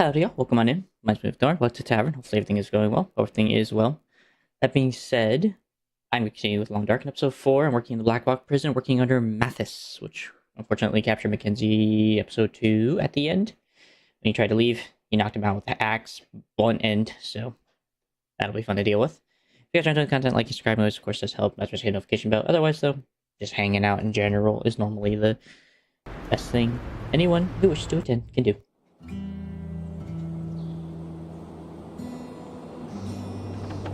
Howdy, y'all. Welcome on in. My name's Thorn. Welcome to Tavern. Hopefully everything is going well. Everything is well. That being said, I'm going to continue with Long Dark in episode 4. I'm working in the Black Rock prison, working under Mathis, which unfortunately captured Mackenzie episode 2 at the end. When he tried to leave, he knocked him out with the axe, blunt end, so that'll be fun to deal with. If you guys are enjoying the content, like and subscribe, always, of course, does help. Not just hit a notification bell. Otherwise, though, just hanging out in general is normally the best thing anyone who wishes to attend can do.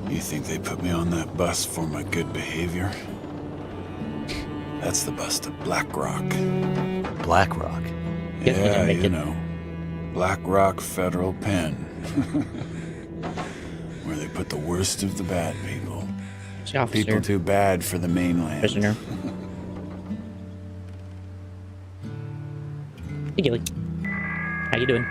You think they put me on that bus for my good behavior? That's the bus to Black Rock. Black Rock? Yeah, you know. Black Rock Federal Pen. Where they put the worst of the bad people. People too bad for the mainland. Prisoner. Hey, Gilly. How you doing?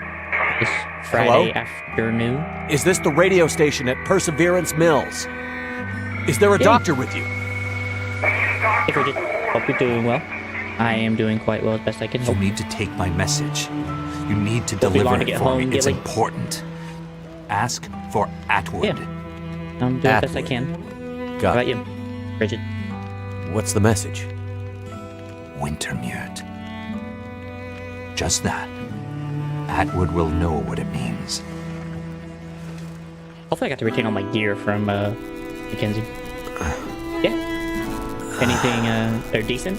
This Friday afternoon. Is this the radio station at Perseverance Mills? Is there a doctor with you? Hey, Bridget. Hope you're doing well. I am doing quite well as best I can. You need to take my message. You need to deliver it for me. It's important. Ask for Atwood. Yeah. I'm doing the best I can. How about you, Bridget? What's the message? Wintermute. Just that. Atwood will know what it means. Hopefully I got to retain all my gear from Mackenzie. Yeah. Anything they're decent?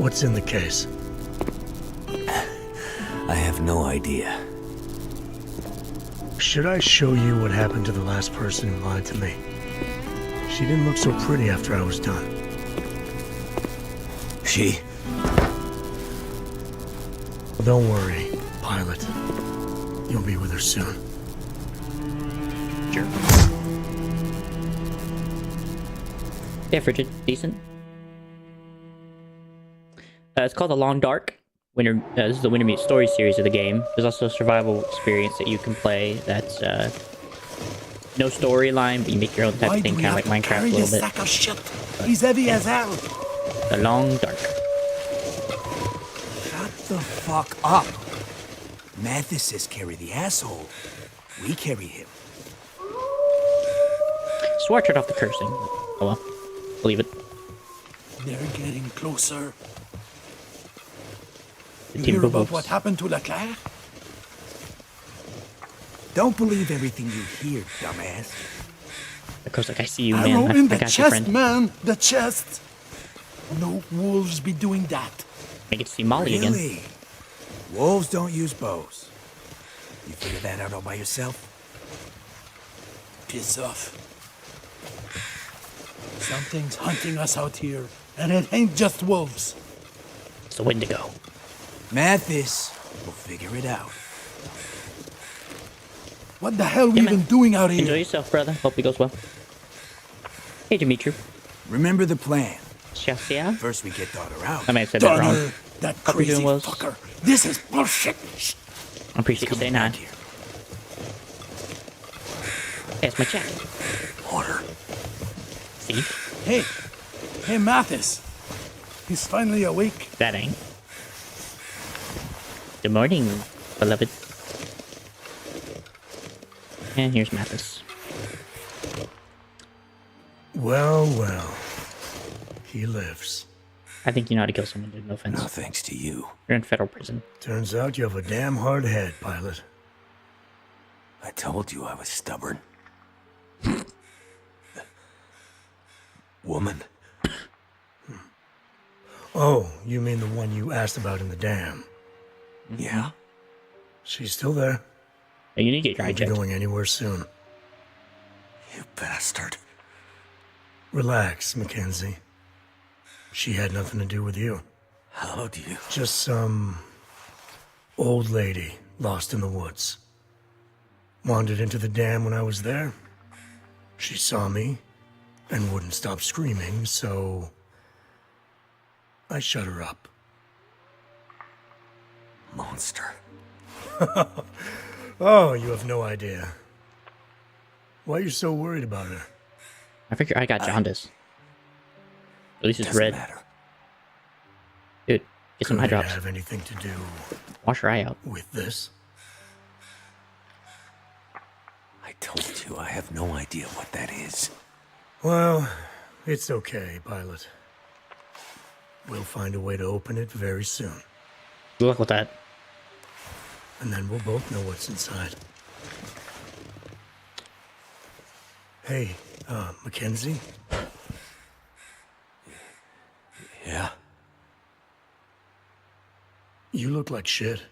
What's in the case? I have no idea. Should I show you what happened to the last person who lied to me? She didn't look so pretty after I was done. She? Don't worry, pilot. You'll be with her soon. Sure. Yeah, Bridget, decent. It's called The Long Dark. This is the Wintermute story series of the game. There's also a survival experience that you can play that's no storyline, but you make your own type of thing, kind of like Minecraft a little bit. Sack of shit? He's heavy as hell. The Long Dark. Shut the fuck up. Mathis says carry the asshole. We carry him. Swore I turned off the cursing. Oh well. Believe it. They're getting closer. The You team hear about books. what happened to Leclerc? Don't believe everything you hear, dumbass. Of course, like I see you, Arrow man. in I the got you, chest, friend. man. The chest. No wolves be doing that. I get to see Molly again. Really? Wolves don't use bows. You figure that out all by yourself? Piss off. Something's hunting us out here, and it ain't just wolves. It's the Wendigo. Mathis will figure it out. What the hell we man. been doing out here? Enjoy yourself, brother. Hope it goes well. Hey, Dimitri. Remember the plan. Shasia? First we get daughter out. I may have said that wrong. Donner, that Hope you're crazy doing well. fucker. This is bullshit. Shh. I appreciate you saying hi. Back here. Hey, it's my check. Order. See? Hey, Mathis. He's finally awake. That ain't. Good morning, beloved. And here's Mathis. Well, well. He lives. I think you know how to kill someone, dude. No offense. No thanks to you. You're in federal prison. Turns out you have a damn hard head, pilot. I told you I was stubborn. Woman. Oh, you mean the one you asked about in the dam? Yeah? She's still there. Hey, you need to get your eye Won't be checked. going anywhere soon. You bastard. Relax, Mackenzie. She had nothing to do with you. How do you... Just some old lady lost in the woods. Wandered into the dam when I was there. She saw me and wouldn't stop screaming, so I shut her up. Monster. Oh, you have no idea. Why are you so worried about her? I figure I got jaundice. At least it's Doesn't red. matter. Dude, Get some eye Could it drops. have anything to do Wash your eye out. with this? I told you I have no idea what that is. Well, it's okay, pilot. We'll find a way to open it very soon. Good luck with that. And then we'll both know what's inside. Hey, Mackenzie? Yeah? You look like shit.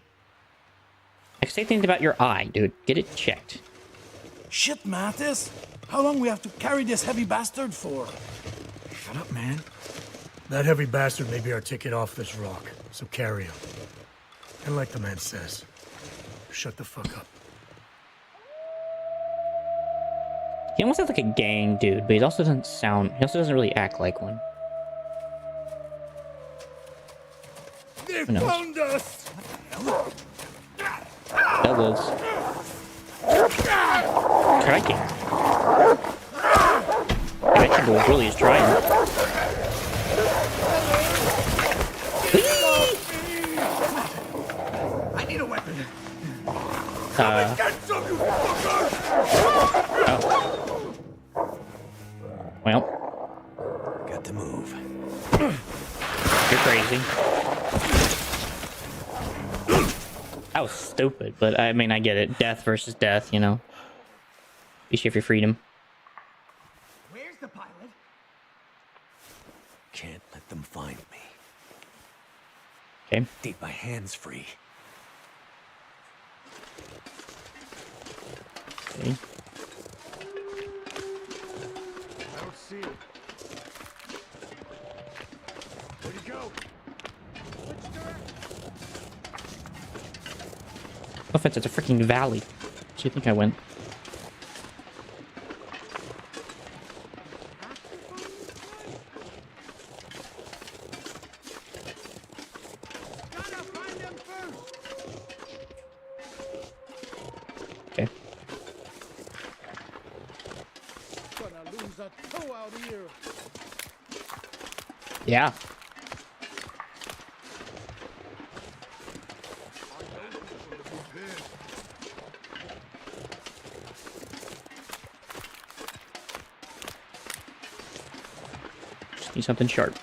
I say things about your eye, dude. Get it checked. Shit, Mattis. How long we have to carry this heavy bastard for? Shut up, man. That heavy bastard may be our ticket off this rock, so carry him. And like the man says, shut the fuck up. He almost sounds like a gang dude, but he also doesn't really act like one. They Who knows? found us! That wolves. Crikey. That chicken wolf really is trying. I need a weapon. Oh. Well, Got to move. you're crazy. That was stupid, but I mean, I get it. Death versus death, you know. Be sure for your freedom. Where's the pilot? Can't let them find me. Okay. Need my hands free. Okay. I don't see it. Where'd he go? No offense, it's a freaking valley. So you think I went? Gotta find him first. Okay. Gonna lose a toe out here. Yeah. Just need something sharp.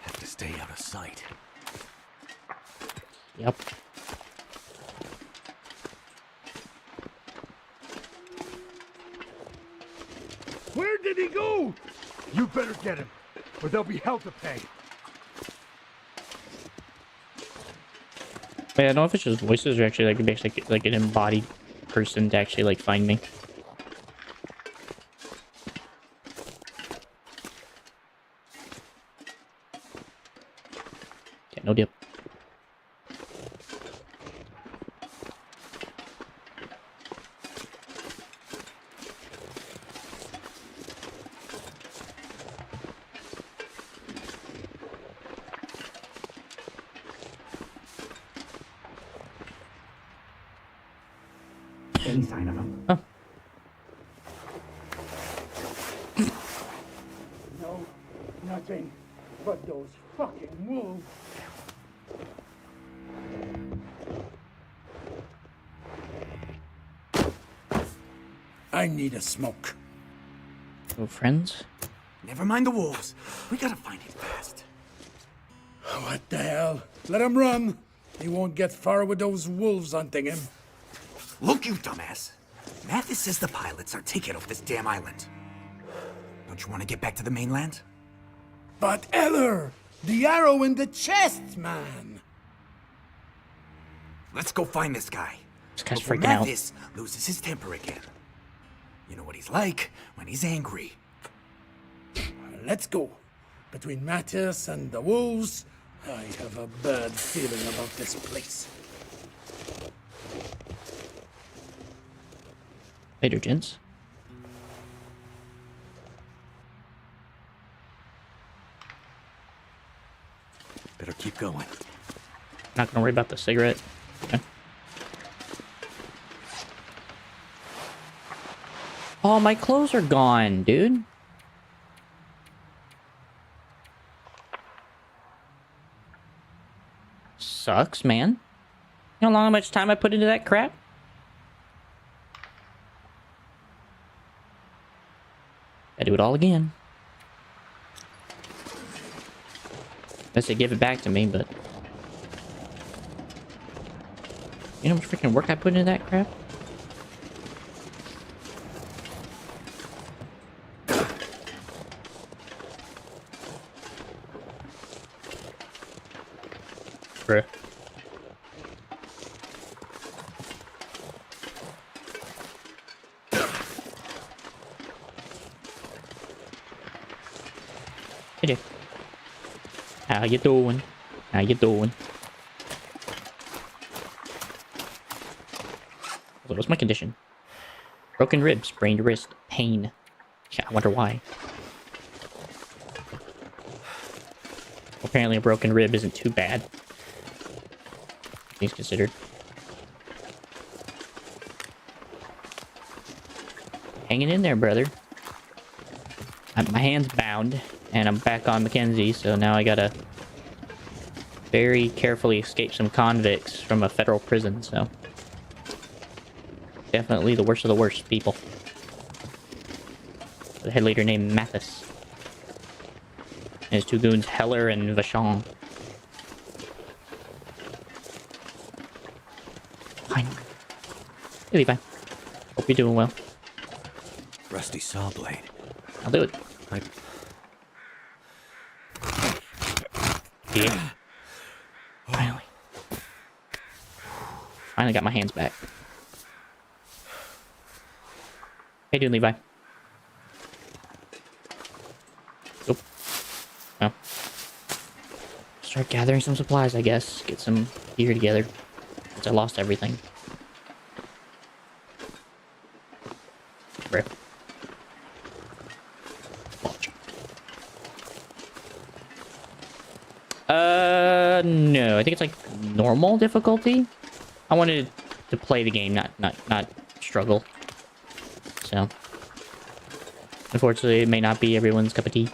Have to stay out of sight. Yep. Where did he go? You better get him, or there'll be hell to pay. Wait, I don't know if it's just voices or actually like basically like an embodied person to actually like find me. Yeah, no dip. Any sign of him? Huh. No, nothing but those fucking wolves. I need a smoke. Oh, friends. Never mind the wolves. We gotta find it fast. What the hell? Let him run. He won't get far with those wolves hunting him. Look, you dumbass. Mathis says the pilot's our ticket off this damn island. Don't you want to get back to the mainland? But Eller, the arrow in the chest, man. Let's go find this guy. This guy's Before freaking out. Mathis loses his temper again. You know what he's like when he's angry. Let's go. Between Mattis and the wolves, I have a bad feeling about this place. Later, gents. Better keep going. Not gonna worry about the cigarette. Okay. Oh, my clothes are gone, dude. sucks, man. You know how much time I put into that crap? I do it all again. Unless they give it back to me, but... You know how much freaking work I put into that crap? Bruh. Hey there. How you doing? How you doing? So what's my condition? Broken ribs, sprained wrist, pain. Yeah, I wonder why. Apparently a broken rib isn't too bad. Things considered. Hanging in there, brother. My hand's bound, and I'm back on Mackenzie, so now I gotta very carefully escape some convicts from a federal prison, so... Definitely the worst of the worst people. The head leader named Mathis. And his two goons, Heller and Vachon. Fine. Hey, Levi. Hope you're doing well. Rusty saw blade. I'll do it. Yeah. Finally. Finally got my hands back. Hey, dude, Levi. Oop. Oh. Start gathering some supplies, I guess. Get some gear together. Since I lost everything. Rip. Watch. No. I think it's like normal difficulty. I wanted to play the game, not struggle. So, unfortunately, it may not be everyone's cup of tea.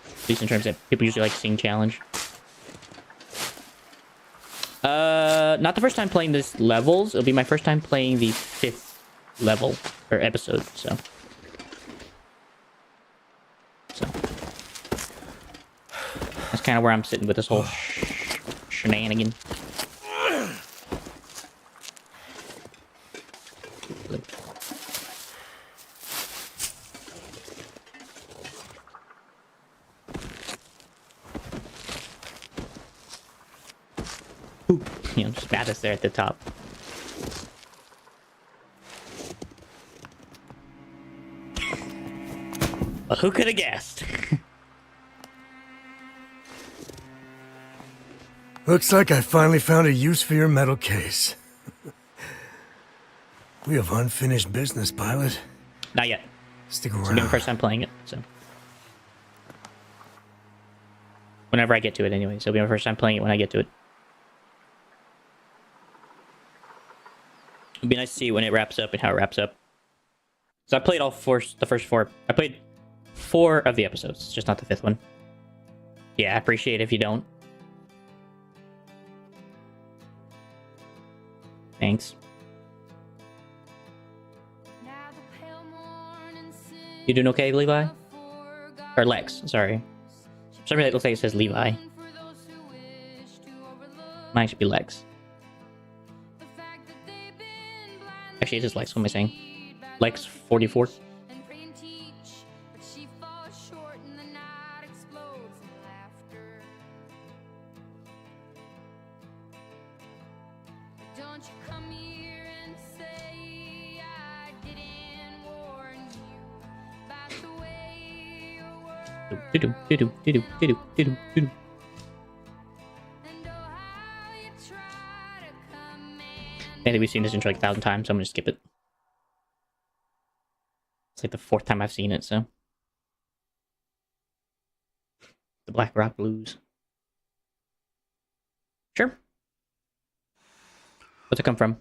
At least in terms that people usually like seeing challenge. Not the first time playing this levels. It'll be my first time playing the 5th level, or episode, so. That's kind of where I'm sitting with this whole shenanigan. You know, just Mathis there at the top. Well, who could have guessed? Looks like I finally found a use for your metal case. We have unfinished business, pilot. Not yet. Stick It's around. my first time playing it, so. Whenever I get to it, anyways. It'll be my first time playing it when I get to it. It'd be nice to see when it wraps up and how it wraps up. So I played the first 4. I played 4 of the episodes, just not the 5th one. Yeah, I appreciate it if you don't. Thanks. You doing okay, Levi? Or Lex, sorry. For some reason it looks like it says Levi. Mine should be Lex. Actually, it is Lex. What am I saying? Lex 44. I think we've seen this intro like 1,000 times, so I'm gonna skip it. It's like the 4th time I've seen it, so. The Black Rock Blues. Sure. What's it come from?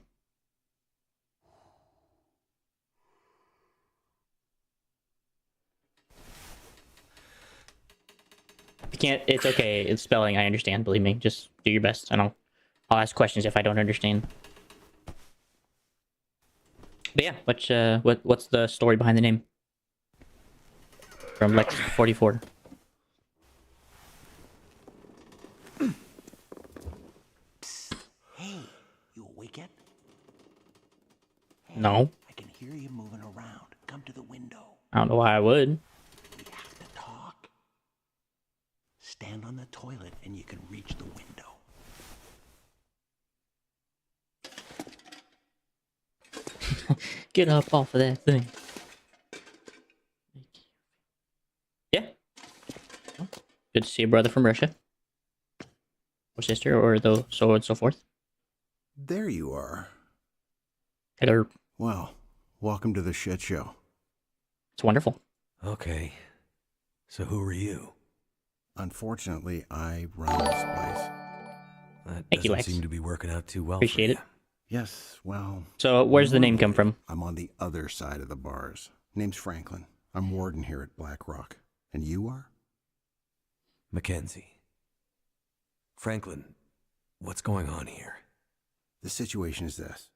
can't. It's okay. It's spelling. I understand. Believe me. Just do your best, and I'll ask questions if I don't understand. But yeah, what's the story behind the name? From Lex.44. Hey, you awake yet? Hey, No. I can hear you moving around. Come to the window. I don't know why I would. We have to talk. Stand on the toilet and you can reach the window. Get up off of that thing. Yeah. Well, good to see a brother from Russia. Or sister, or so on and so forth. There you are. Hello. Well, welcome to the shit show. It's wonderful. Okay. So who are you? Unfortunately, I run this place. That Thank you, doesn't Lex. seem to be working out too well. Appreciate for it. you. Yes, well... So, where's the name come from? I'm on the other side of the bars. Name's Franklin. I'm warden here at Black Rock. And you are? Mackenzie. Franklin, what's going on here? The situation is this.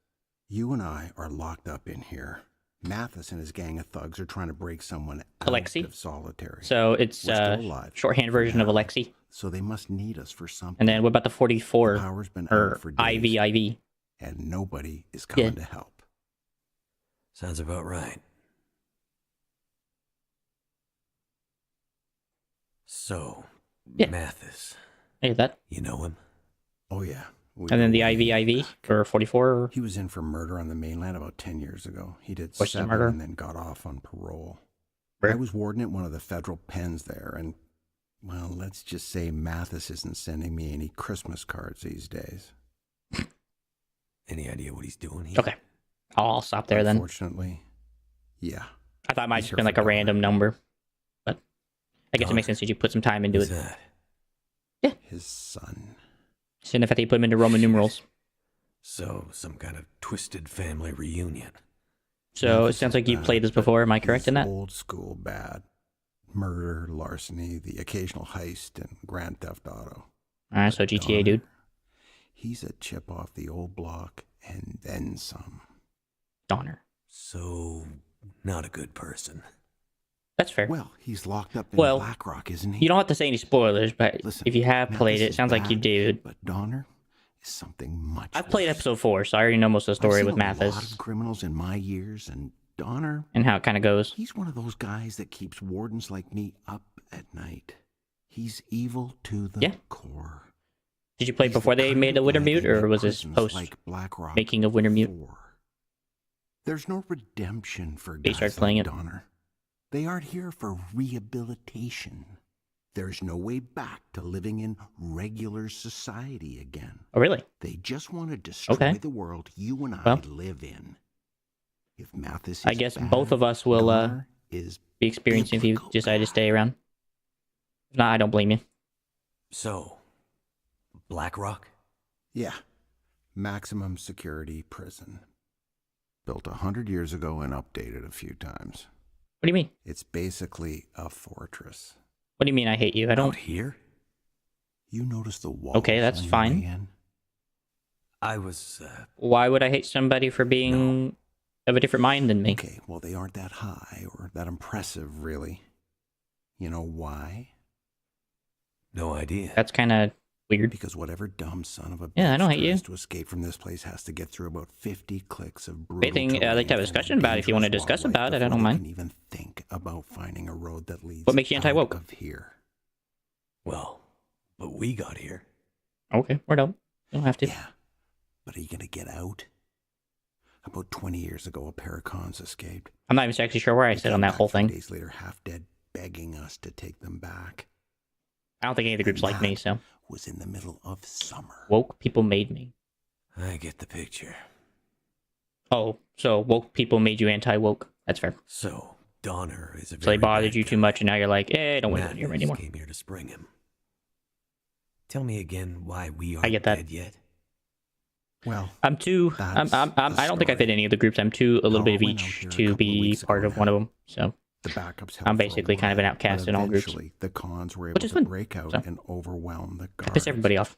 You and I are locked up in here. Mathis and his gang of thugs are trying to break someone out Alexi? of solitary. So, it's We're still alive shorthand version of now, Alexi. So they must need us for something. And then what about the 44? The power's been Or out for days, IV? and nobody is coming Yeah. to help. Sounds about right. So, Yeah. Mathis, I get that. you know him? Oh yeah. We And then go the way IV for 44? He was in for murder on the mainland about 10 years ago. He did What's the 7 murder? and then got off on parole. Where? I was warden at one of the federal pens there, and, well, let's just say Mathis isn't sending me any Christmas cards these days. Any idea what he's doing here? Okay. I'll stop there then. Unfortunately, yeah. I thought it might He's have here been like for a random number. But I guess it makes Donner. sense that you put some time into Who's it. that? His son. So in fact, you put him into Roman numerals. So, some kind of twisted family reunion. So it Mathis sounds is like you've bad, played this but before. Am I correct he's in that? Old school bad. Murder, larceny, the occasional heist, and Grand Theft Auto. Alright, so GTA dude. He's a chip off the old block, and then some. Donner. So, not a good person. That's fair. Well, he's locked up in Well, Black Rock, isn't he? You don't have to say any spoilers, but Listen, if you have played it, Mathis it is sounds like you bad, did. But Donner is something much I've played worse. episode 4, so I already know most of the I've story seen with a lot Mathis of criminals in my years, and Donner, and how it kind of goes. he's one of those guys that keeps wardens like me up at night. He's evil to the Yeah. core. Did you play He's the before they kind made of the Winter guy Mute, they or make was this prisons post like Black Rock making of Winter Mute? for? There's no redemption for They guys started playing like it. Donner. They aren't here for rehabilitation. There's no way back to living in regular society again. Oh, really? They just want to destroy Okay. the world you and I Well, live in. If Mathis is I guess bad, both of us will Donner is be experiencing if you biblical decide to bad. stay around. If not, I don't blame you. So, Black Rock? Yeah. Maximum security prison. Built 100 years ago and updated a few times. What do you mean? It's basically a fortress. What do you mean I hate you? I don't... Out here? You notice the walls Okay, that's on your fine. way in? I was, Why would I hate somebody for being of a different mind than me? Okay, well, they aren't that high or that impressive, really. You know why? no idea. That's kind of weird. Because whatever dumb son of a Yeah, I don't hate tries you. to escape from this place has to get through about 50 clicks of brutal Great thing, I'd like to have a terrain discussion about it if you want to dangerous discuss wildlife about it. I before don't they mind. can even think about finding a road that leads What makes you anti-woke? out of here. Well, but we got here. Okay, or no. You don't have to. Yeah, but are you gonna get out? About 20 years ago, a pair of cons escaped. I'm not even actually sure where I They sit came on that back whole 3 thing. days later, half dead, begging us to take them back. I don't think any of the groups And like me, that so. was in the middle of summer. Woke people made me. I get the picture. Oh, so woke people made you anti-woke. That's fair. So, Donner is a So they very bothered bad you too guy. much, and now you're like, don't want to Mathis hear him anymore. came here to spring him. Tell me again why we I aren't get that. dead yet. Well, I'm too. That's I don't think I fit the any of the groups. I'm too a little bit of Power went out each here a to couple of be weeks part ago of one now. of them. So The backups I'm helped for a basically kind of an while, outcast but in all groups. eventually the cons were able Which is to fun. break out So, and overwhelm the guards. piss everybody off.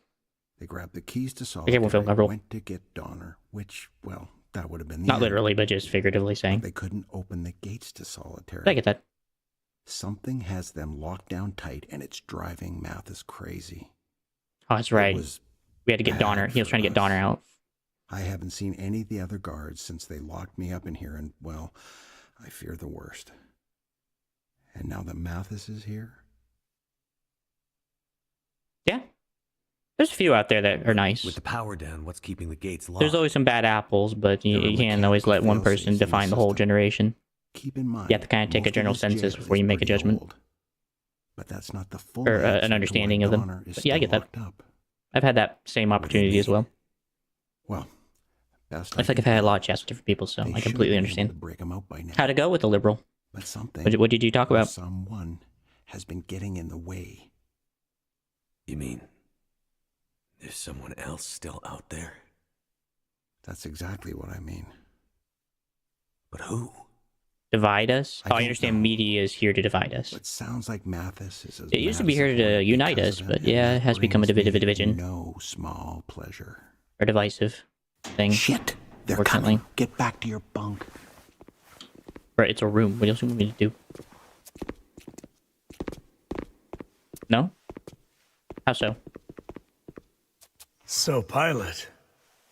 They grabbed the keys to Make everyone feel solitary, comfortable. went to get Donner, which, well, that would have been the Not end. literally, but just figuratively saying. They couldn't open the gates to solitary. I get that. Something has them locked down tight, and it's driving Mathis crazy. Oh, that's right. We had to get bad Donner. He was for trying to get us. Donner out. I haven't seen any of the other guards since they locked me up in here, and, well, I fear the worst. And now that Mathis is here... Yeah. There's a few out there that are nice. With the power down, what's keeping the gates locked? There's always some bad apples, but you can't always let one person define the whole generation. Keep in mind, You have to kind of take a most general this jail census is before you make a pretty judgment. old. But that's not the full Or answer an to understanding why of them. Donner is But yeah, I still get that. locked up. I've had that same opportunity as well. Well, best I feel like I've had a lot of chats with different people, so I completely understand. Break 'em out by now. How'd it go with the liberal? But something, What did you talk or about? someone has been getting in the way. You mean there's someone else still out there? That's exactly what I mean. But who? Divide us? I Oh, I don't understand know. media is here to divide us. But sounds like Mathis is as It used to mad be as here a to hornet unite because us, of but him, and yeah, that it has become a brings me division. No small pleasure. Or divisive thing. Shit! They're Fortunately. coming. Get back to your bunk. Right, it's a room. What else do you want me to do? No? How so? So, pilot,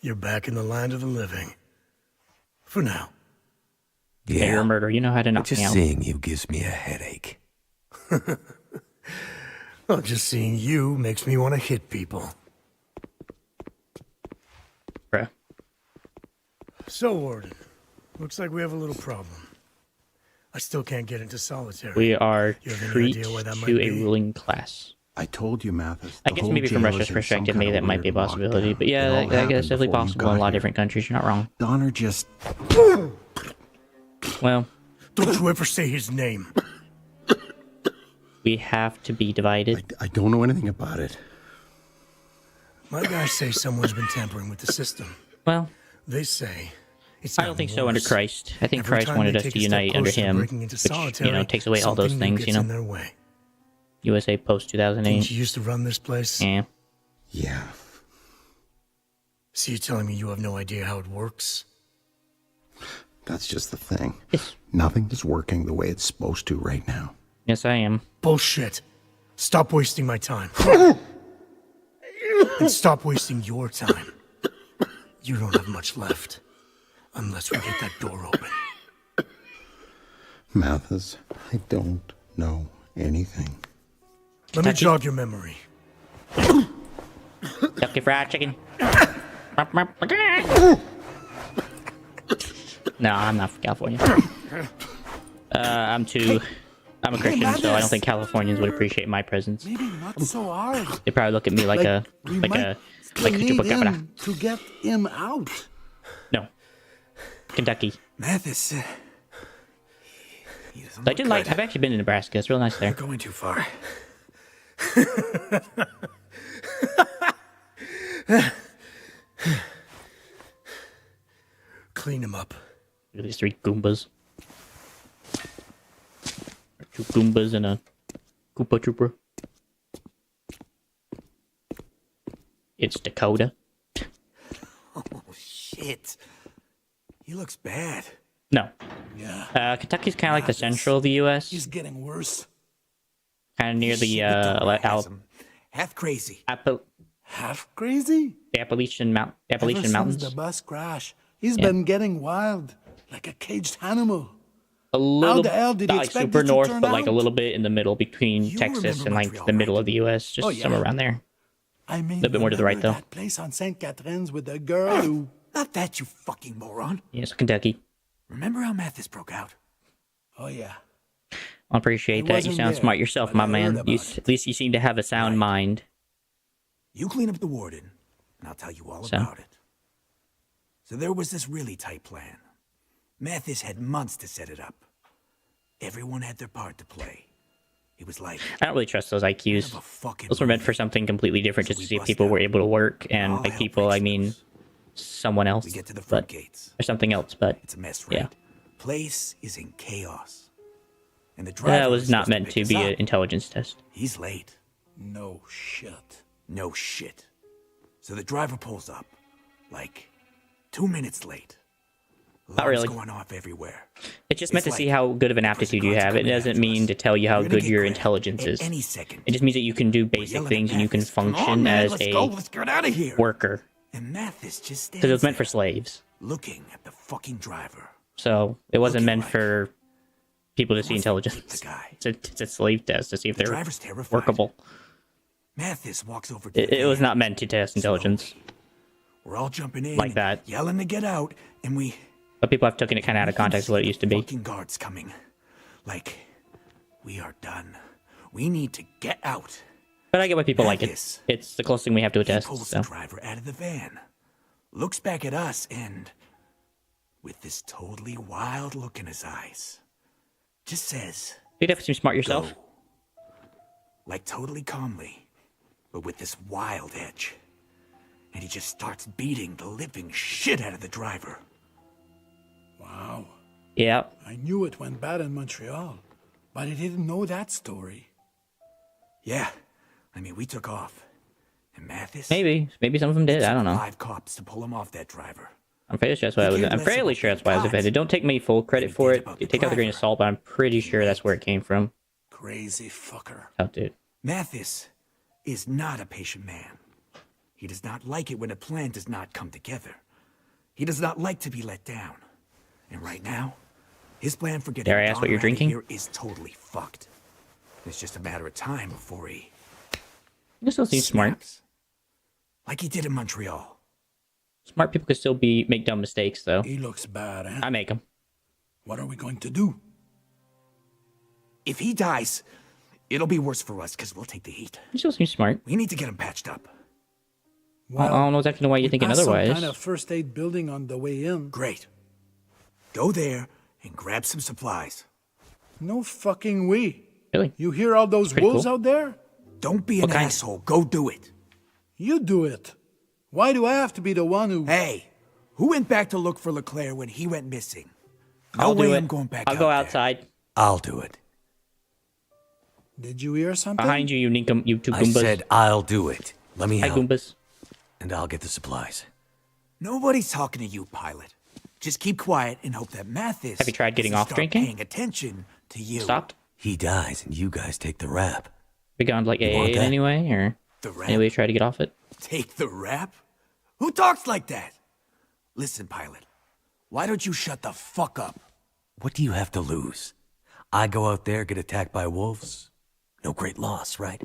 you're back in the land of the living. For now. Yeah, you're a murderer. You know how to knock Just me out. seeing you gives me a headache. Well, just seeing you makes me want to hit people. Bruh. So, Warden, looks like we have a little problem. I still can't get into solitary. We are You have any treat idea why that might to a be? ruling class. I told you, Mathis. I the guess whole maybe from jail Russia's is in some perspective, kind maybe of that might be a weird possibility. lockdown. But It yeah, all I guess happened definitely before you possible in a got lot of here. different countries. You're not wrong. Donner just... Well, Don't you ever say his name. we have to be divided. I don't know anything about it. My guys say someone's been tampering with the system. Well, They say it's I don't gotten think so under worse. Christ. I think Every Christ time wanted they us take to a step unite under closer to him, breaking into which, solitary, takes away all those something new things, gets in their way. USA post Didn't 2008. you used to run this place? Yeah. Yeah. So you're telling me you have no idea how it works? That's just the thing. Yes. Nothing is working the way it's supposed to right now. Yes, I am. Bullshit. Stop wasting my time. And stop wasting your time. You don't have much left. Unless we get that door open. Mathis, I don't know anything. Let me Kentucky? jog your memory. Kentucky Fried Chicken. No, I'm not from California. I'm a Christian, so I don't think Californians would appreciate my presence. Maybe not so hard. They probably look at me like a need chupacabra. him to get him out. No, Kentucky. Mathis, he doesn't I look did like. good. I've actually been in Nebraska. It's real nice there. You're going too far. Clean him up. Look at these three Goombas. Two Goombas and a Koopa Trooper. It's Dakota. Oh, shit. He looks bad. No. Yeah, Kentucky's kind of like the central of the U.S. he's getting worse. Kind of near the Shit, Donner has the him half crazy. Half crazy? Appalachian Ever Mountains. since the bus crash, he's been getting wild, like a caged animal. A little, the hell did not you like expect super it to north, turn but like a out? little bit in the middle between You Texas remember and like Montreal, the middle right? of the U.S. Just Oh, yeah. somewhere around there. I mean, A little bit more to the right, remember though. that place on St. Catherine's with the girl who... Not that, you fucking moron. Yeah, so Kentucky. Remember how Mathis broke out? Oh, yeah. I appreciate I that. You wasn't sound there, smart yourself, but my I man. heard You, about it. at least you seem to have a sound mind. You clean up the warden, and I'll tell you all So? about it. So there was this really tight plan. Mathis had months to set it up. Everyone had their part to play. It was like... I don't really trust those IQs. Have a fucking Those were meant movie. for something completely different, So just we to see if bust people were out. able to work. And All by hell people, I breaks mean loose. someone else. We get to the front but, gates. or something else. But It's a mess, right? yeah. Place is in chaos. And the driver That was not supposed meant pick to us be up. an intelligence test. He's late. No shit. No shit. So the driver pulls up, like 2 minutes late. Not really. Alarms going off everywhere. It's just meant It's to see like how good of an aptitude you have. It coming doesn't after mean us. to tell you how We're gonna good get your grabbed intelligence at is. any second. It just means that you can do We're basic yelling at things and you can Mathis. Come on, function man, as let's go. a Let's get out of here. worker. And Mathis just stands Because it was meant for there, slaves. looking at the fucking driver. So it wasn't Looking meant like for people to he see wants to intelligence. beat the guy. It's a slave test to see if The they're driver's terrified. workable. Mathis walks over to the It was van. not meant to test intelligence. We're all jumping in Like and that. yelling to get out, and we But people have taken it kind of out of can context see of what it the used to be. fucking guards coming. Like, we are done. We need to get out. But I get why people like Mathis. it. It's the closest thing we have to a He test. pulls So the driver out of the van, looks back at us, and with this totally wild look in his eyes, just says, you'd have to seem smart yourself. "Go." Like totally calmly, but with this wild edge. And he just starts beating the living shit out of the driver. Wow. Yeah. I knew it went bad in Montreal, but I didn't know that story. Yeah, I mean, we took off. And Mathis? Maybe some of them did. it I took don't know. 5 cops to pull him off that driver. I'm fairly sure that's why I was. cared I'm less fairly about sure the that's why I was cops offended. Don't take me full credit than he for did it. about the Take out the grain of driver. salt, but I'm pretty sure that's where it came from. Crazy fucker. Oh, dude. Mathis is not a patient man. He does not like it when a plan does not come together. He does not like to be let down. And right now, his plan for getting Dare I ask what Don you're out of drinking? here is totally fucked. It's just a matter of time before he You still seem smart. snaps. Like he did in Montreal. Smart people could still make dumb mistakes, though. He looks bad, eh? I make them. What are we going to do? If he dies, it'll be worse for us because we'll take the heat. You still seem smart. We need to get him patched up. I don't know exactly why you're we thinking passed otherwise. some kind of first aid building on the way in. Great. Go there and grab some supplies. No fucking way. Really? You hear all those Pretty wolves cool. out there? Don't be an kind? asshole. Go do it. You do it. Why do I have to be the one who... Hey, who went back to look for LeClaire when he went missing? No I'll way do it. I'm going back I'll out go there. outside. I'll do it. Did you hear something? Behind you, you two I Goombas. said I'll do it. Let me Hi, help, Goombas. and I'll get the supplies. Nobody's talking to you, pilot. Just keep quiet and hope that Mathis Have you tried getting doesn't off start drinking? paying attention to you. Stopped? He dies, and you guys take the rap. We gone like want AA in that? any way, or The rap? any way to try to get off it? Take the rap? Who talks like that? Listen, pilot. Why don't you shut the fuck up? What do you have to lose? I go out there, get attacked by wolves. No great loss, right?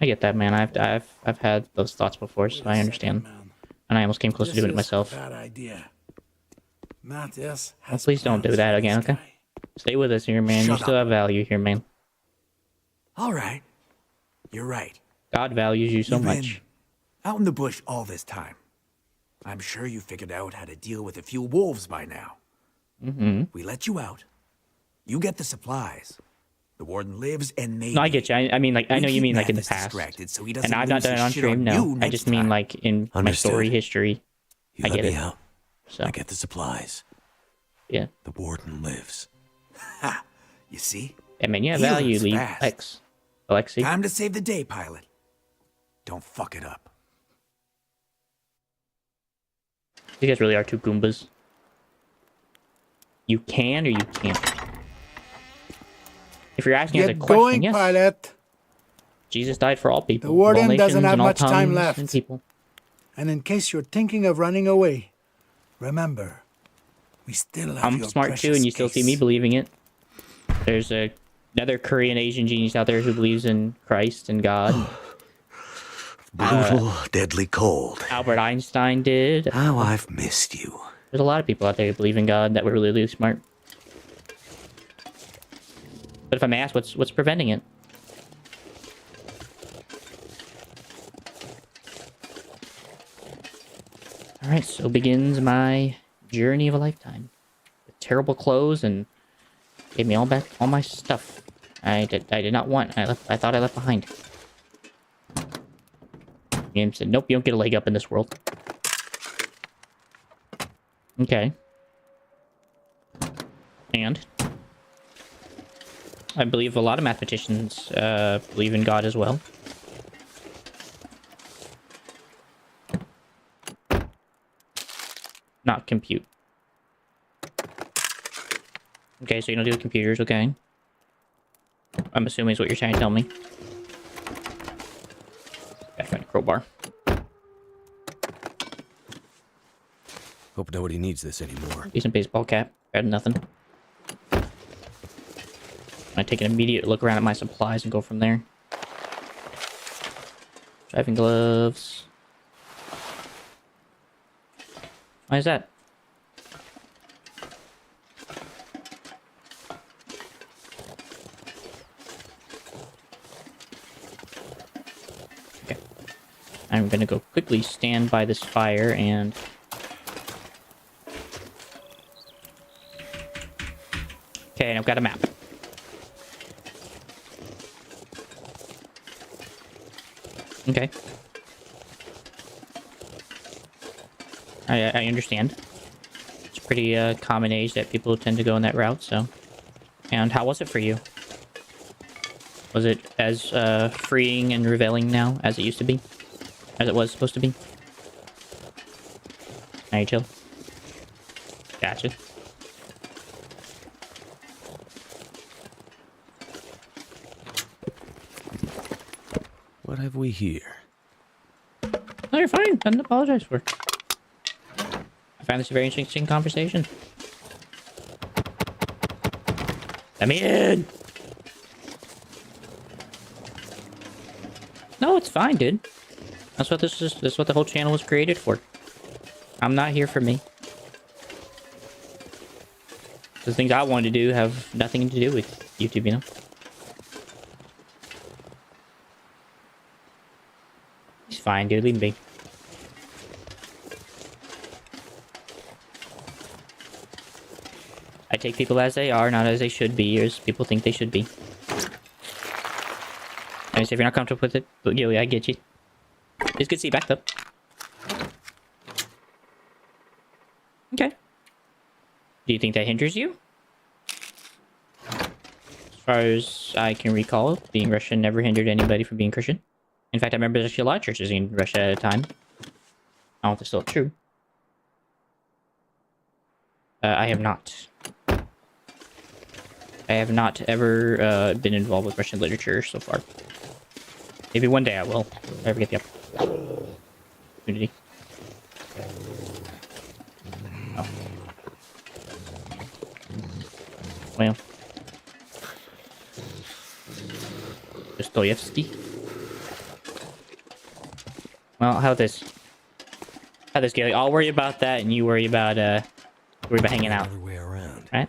I get that, man. I've had those thoughts before, so I understand. Man, And I almost came close to this doing it is myself. a bad idea. Matthias Well, has please don't do plans that for again, this okay? guy. Stay with us here, man. You Shut still up. have value here, man. All right. You're right. God values you so You've much. been out in the bush all this time. I'm sure you figured out how to deal with a few wolves by now. Mm-hmm. We let you out. You get the supplies. The warden lives, and maybe... No, I get you. I mean, like, I we know you keep mean like in the Mathis past. distracted so he doesn't And I've not lose done it his on shit stream, you no. I next just mean time. like in my Understood. story history. You I let get me it. out. So, I get the supplies. yeah. The warden lives. Ha! You see? I mean, you have He value, learns Lee. fast. Alexi. Time to save the day, pilot. Don't fuck it up. You guys really are two Goombas. You can or you can't. If you're asking us a Get question, going, yes. pilot. Jesus died for all people. The warden of all doesn't nations have and all much time tongues left. and people. And in case you're thinking of running away, remember, we still have I'm your smart too, precious and you still see me case. believing it. There's another Korean Asian genius out there who believes in Christ and God. Brutal, deadly cold. Albert Einstein did. How I've missed you. There's a lot of people out there who believe in God that were really, really smart. But if I'm asked, what's preventing it? Alright, so begins my journey of a lifetime. With terrible clothes and gave me all my stuff. I did not want. I thought I left behind. Game said, nope, you don't get a leg up in this world. I believe a lot of mathematicians believe in God as well. Not compute. Okay, so you don't deal with computers, okay. I'm assuming is what you're trying to tell me. Gotta find a crowbar. Hope nobody needs this anymore. Decent baseball cap. Got nothing. I take an immediate look around at my supplies and go from there. Driving gloves. Why is that? Okay. I'm gonna go quickly stand by this fire and... Okay, and I've got a map. Okay. I understand. It's a pretty common age that people tend to go in that route, so... And how was it for you? Was it as freeing and revealing now as it used to be? As it was supposed to be? Now you chill? Gotcha. What have we here? No, you're fine. Nothing to apologize for. I found this a very interesting conversation. Let me in! No, it's fine, dude. That's what this is. This is what the whole channel was created for. I'm not here for me. The things I wanted to do have nothing to do with YouTube, you know? He's fine, dude. Leave him be. I take people as they are, not as they should be, or as people think they should be. I say if you're not comfortable with it, but yeah, I get you. It's good to see you back, though. Okay. Do you think that hinders you? As far as I can recall, being Russian never hindered anybody from being Christian. In fact, I remember there's actually a lot of churches in Russia at a time. I don't know if it's still true. I have not. I have not ever been involved with Russian literature so far. Maybe one day I will. If I ever get the opportunity. Oh. Well. Dostoevsky. Well, how this? How this, Gailey? I'll worry about that, and you worry about hanging out. Other way around. Right?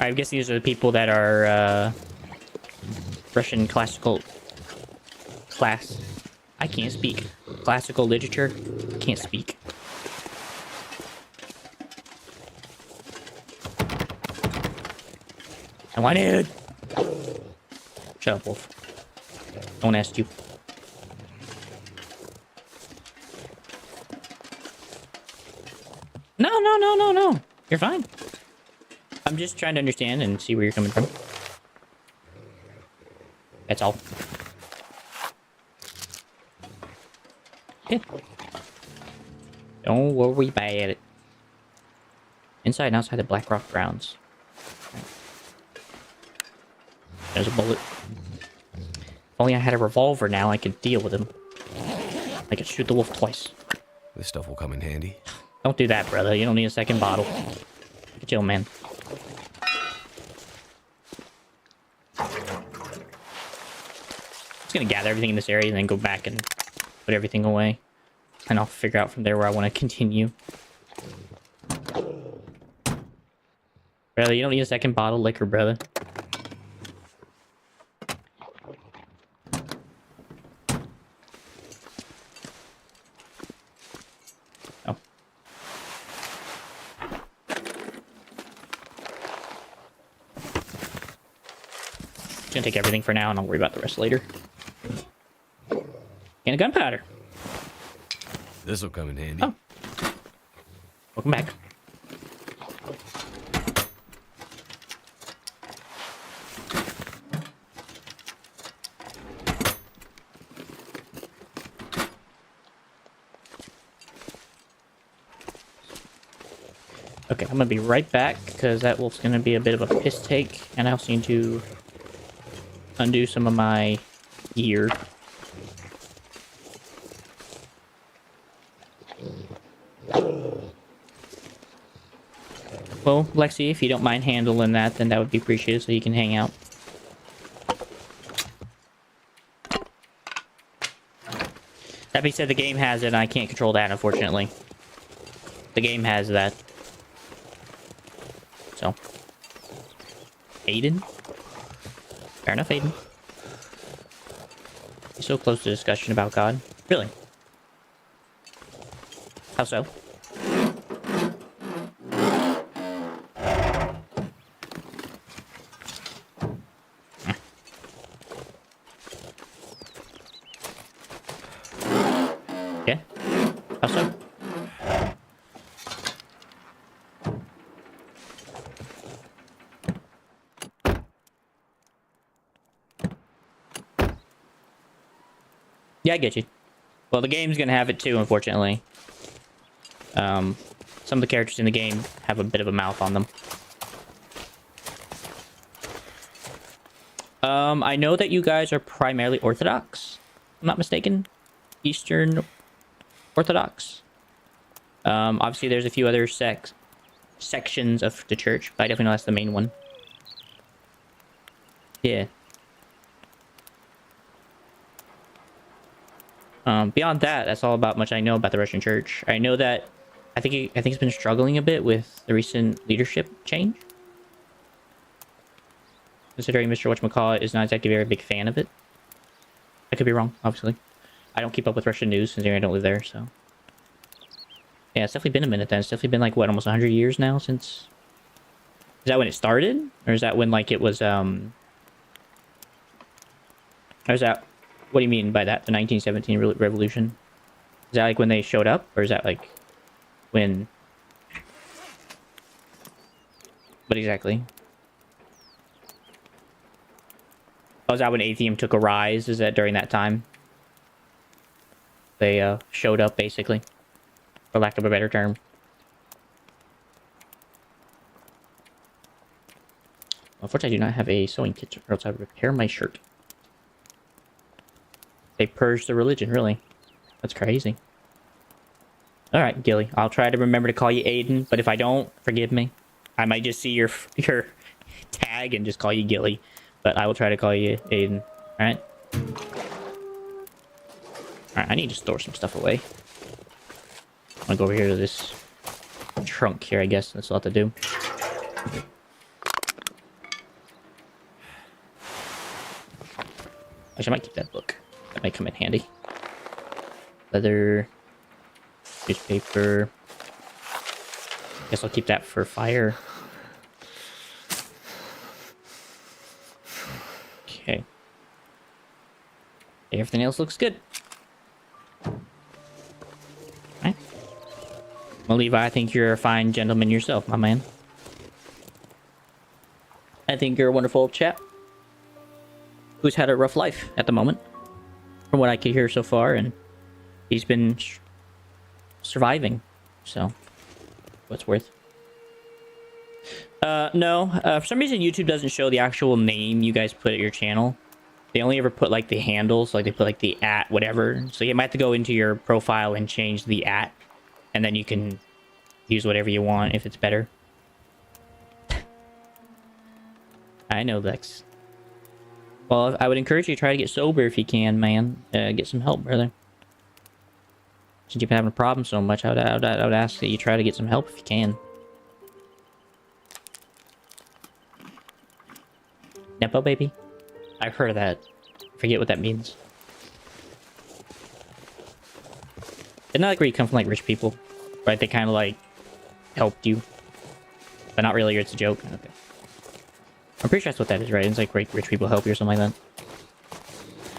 I guess these are the people that are Russian classical class. I can't speak. Classical literature. Can't speak. I want it. Shut up, Wolf. Don't ask you. No. You're fine. I'm just trying to understand and see where you're coming from. That's all. Yeah. Don't worry about it. Inside and outside the Black Rock grounds. There's a bullet. If only I had a revolver now, I could deal with him. I could shoot the wolf twice. This stuff will come in handy. Don't do that, brother. You don't need a second bottle. Chill, man. Just gonna gather everything in this area and then go back and put everything away. And I'll figure out from there where I want to continue. Brother, you don't need a second bottle of liquor, brother. Oh. Just gonna take everything for now and I'll worry about the rest later. And a gunpowder. This'll come in handy. Oh. Welcome back. Okay, I'm gonna be right back because that wolf's gonna be a bit of a piss take, and I also need to undo some of my gear. Well, Lexi, if you don't mind handling that, then that would be appreciated so you can hang out. That being said, the game has it, and I can't control that, unfortunately. The game has that. So. Aiden? Fair enough, Aiden. You're so close to discussion about God. Really? How so? Yeah? How so? Yeah, I get you. Well, the game's gonna have it too, unfortunately. Some of the characters in the game have a bit of a mouth on them. I know that you guys are primarily Orthodox. If I'm not mistaken. Eastern Orthodox. Obviously there's a few other sections of the church, but I definitely know that's the main one. Yeah. Beyond that, that's all about much I know about the Russian church. I know that I think it's been struggling a bit with the recent leadership change. Considering Mr. Whatchamacallit is not exactly a very big fan of it. I could be wrong, obviously. I don't keep up with Russian news considering I don't live there, so. Yeah, it's definitely been a minute then. It's definitely been like, what, almost 100 years now since... Is that when it started? Or is that when, like, it was, Or is that... What do you mean by that? The 1917 revolution? Is that, like, when they showed up? Or is that, like, when... What exactly? Oh, is that when atheism took a rise? Is that during that time? They, showed up, basically. For lack of a better term. Unfortunately, I do not have a sewing kit, or else I would repair my shirt. They purged the religion, really. That's crazy. Alright, Gilly. I'll try to remember to call you Aiden, but if I don't, forgive me. I might just see your tag and just call you Gilly. But I will try to call you Aiden. Alright? Alright, I need to store some stuff away. I'm gonna go over here to this trunk here, I guess. That's all I have to do. Actually, I might keep that book. That might come in handy. Leather. Newspaper. Guess I'll keep that for fire. Okay. Everything else looks good. Alright. Well, Levi, I think you're a fine gentleman yourself, my man. I think you're a wonderful chap who's had a rough life at the moment, from what I could hear so far, and he's been surviving, so what's worth. No, for some reason YouTube doesn't show the actual name you guys put at your channel. They only ever put like the handles, like they put like the @ whatever, so you might have to go into your profile and change the @ and then you can use whatever you want if it's better. I know, Lex. Well, I would encourage you to try to get sober if you can, man. Get some help, brother. Since you've been having a problem so much, I would ask that you try to get some help if you can. Nepo baby? I've heard of that. I forget what that means. Isn't that like where you come from like rich people? Right? They kind of like helped you. But not really, it's a joke. Okay. I'm pretty sure that's what that is, right? It's like rich people help you or something like that.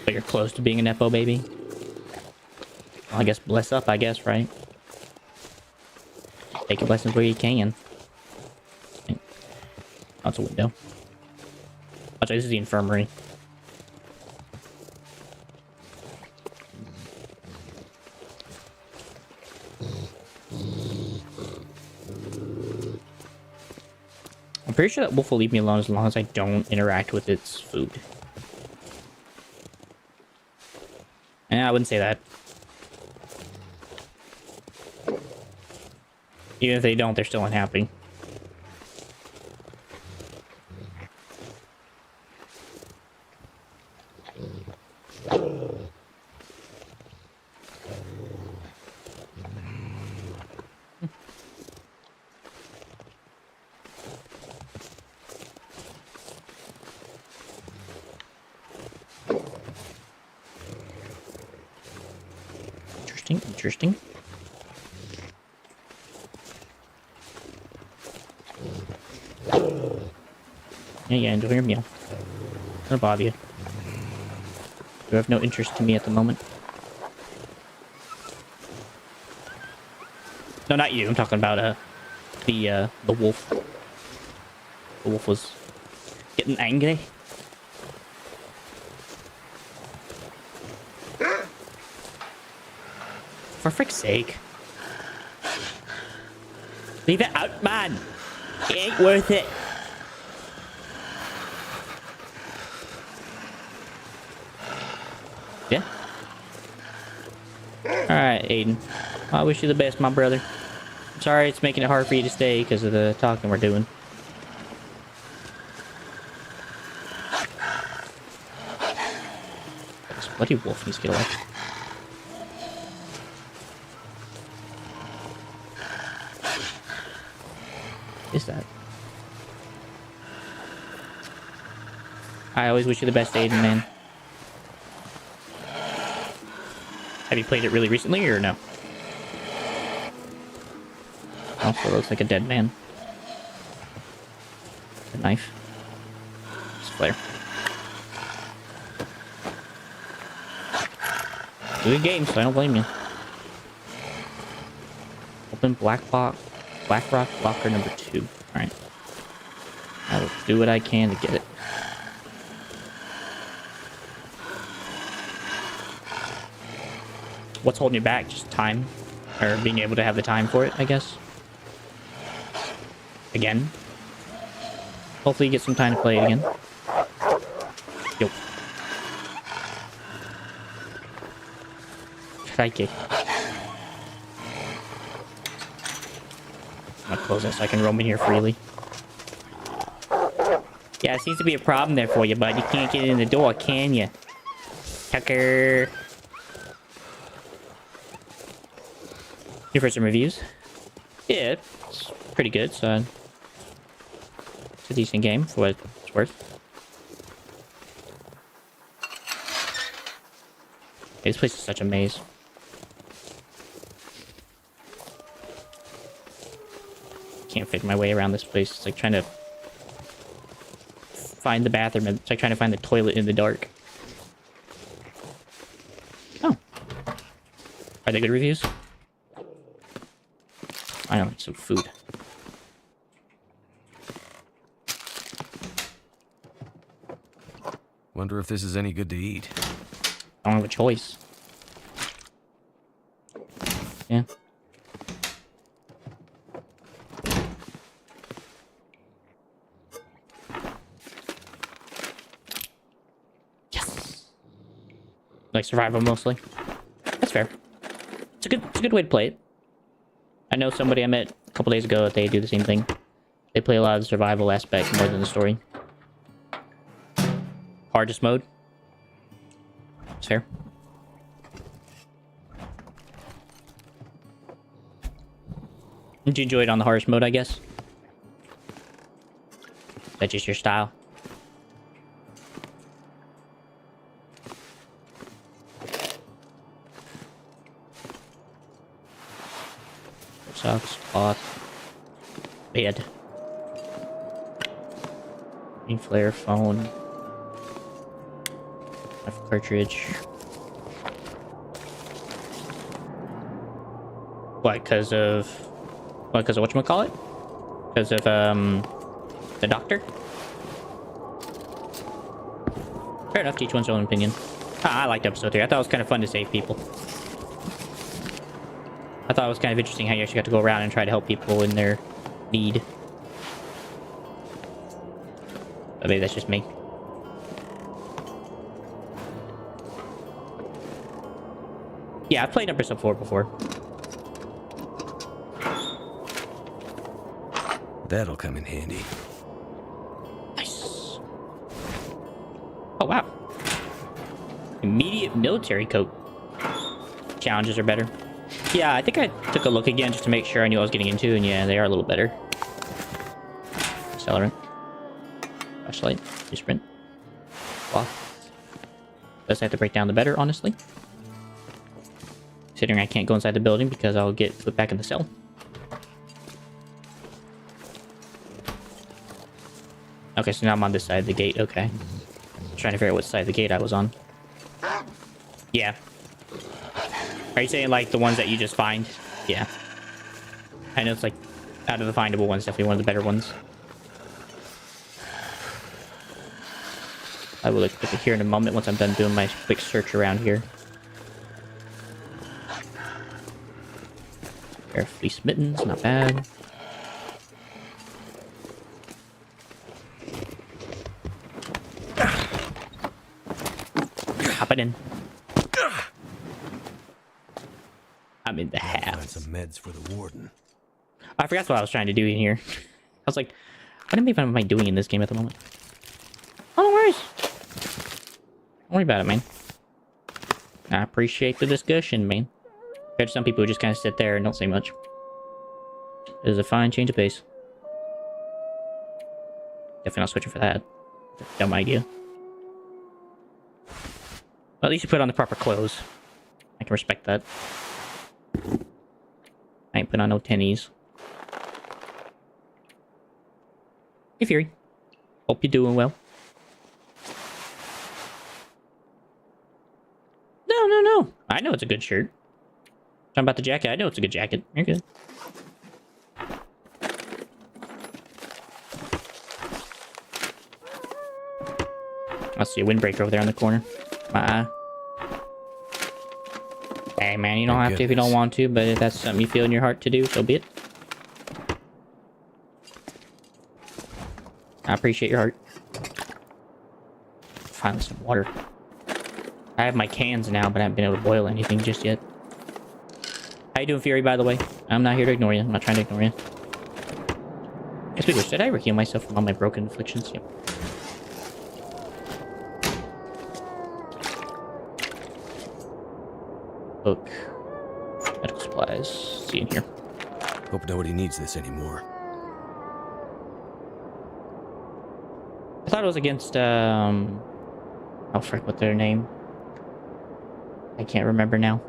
But you're close to being a Nepo baby. Well, I guess bless up, I guess, right? Take your blessings where you can. Oh, it's a window. Oh, this is the infirmary. pretty sure that wolf will leave me alone as long as I don't interact with its food. And I wouldn't say that. Even if they don't, they're still unhappy. Interesting. Yeah, enjoy your meal. Don't bother you. You have no interest to me at the moment. No, not you. I'm talking about the wolf. The wolf was getting angry. For frick's sake. Leave it out, man. It ain't worth it. Yeah. Alright, Aiden. I wish you the best, my brother. I'm sorry it's making it hard for you to stay because of the talking we're doing. This bloody wolf needs to get away. What is that? I always wish you the best, Aiden, man. Have you played it really recently, or no? Also looks like a dead man. A knife. It's a flare. Good game, so I don't blame you. Open Black Rock locker number 2. Alright. I will do what I can to get it. What's holding you back? Just time? Or being able to have the time for it, I guess? Again? Hopefully you get some time to play it again. Yo. Crikey. I'm gonna close this so I can roam in here freely. Yeah, it seems to be a problem there for you, bud. You can't get in the door, can you? Tucker. Here for some reviews. Yeah, it's pretty good, so it's a decent game for what it's worth. Hey, this place is such a maze. Can't figure my way around this place. It's like trying to find the bathroom. It's like trying to find the toilet in the dark. Oh. Are they good reviews? I don't need some food. Wonder if this is any good to eat. I don't have a choice. Yeah. Yes. Like survival mostly. That's fair. It's a good way to play it. I know somebody I met a couple days ago that they do the same thing. They play a lot of the survival aspect more than the story. Hardest mode. It's fair. Did you enjoy it on the hardest mode, I guess? That's just your style. Socks, cloth, bed. Green flare, phone. Rifle cartridge. What, because of... What, because of whatchamacallit? Because of, the doctor? Fair enough, to each one's own opinion. I liked episode 3. I thought it was kind of fun to save people. I thought it was kind of interesting how you actually got to go around and try to help people in their need. I think that's just me. Yeah, I've played episode 4 before. That'll come in handy. Nice. Oh, wow. Immediate military coat. Challenges are better. Yeah, I think I took a look again just to make sure I knew what I was getting into, and yeah, they are a little better. Accelerant. Flashlight. New sprint. Cloth. Less I have to break down, the better, honestly. Considering I can't go inside the building because I'll get put back in the cell. Okay, so now I'm on this side of the gate. Okay. Trying to figure out what side of the gate I was on. Yeah. Are you saying like the ones that you just find? Yeah. I know it's like out of the findable ones, definitely one of the better ones. I will look at it here in a moment once I'm done doing my quick search around here. Pair of fleece mittens, not bad. Hop it in. I'm in the house. Some meds for the warden. I forgot what I was trying to do in here. I was like, what am I doing in this game at the moment? Oh, no worries. Don't worry about it, man. I appreciate the discussion, man. There's some people who just kind of sit there and don't say much. It is a fine change of pace. Definitely not switching for that. Dumb idea. Well, at least you put on the proper clothes. I can respect that. I ain't put on no tennies. Hey, Fury. Hope you're doing well. No. I know it's a good shirt. Talking about the jacket, I know it's a good jacket. You're good. I see a windbreaker over there in the corner. Hey man, you don't have to if you don't want to, but if that's something you feel in your heart to do, so be it. I appreciate your heart. Finally some water. I have my cans now, but I haven't been able to boil anything just yet. How you doing, Fury, by the way? I'm not here to ignore you. I'm not trying to ignore you. Speaking of which, did I ever heal myself from all my broken afflictions? Yep. Book. Medical supplies. See in here. Hope nobody needs this anymore. I thought it was against, oh frick, what's their name? I can't remember now.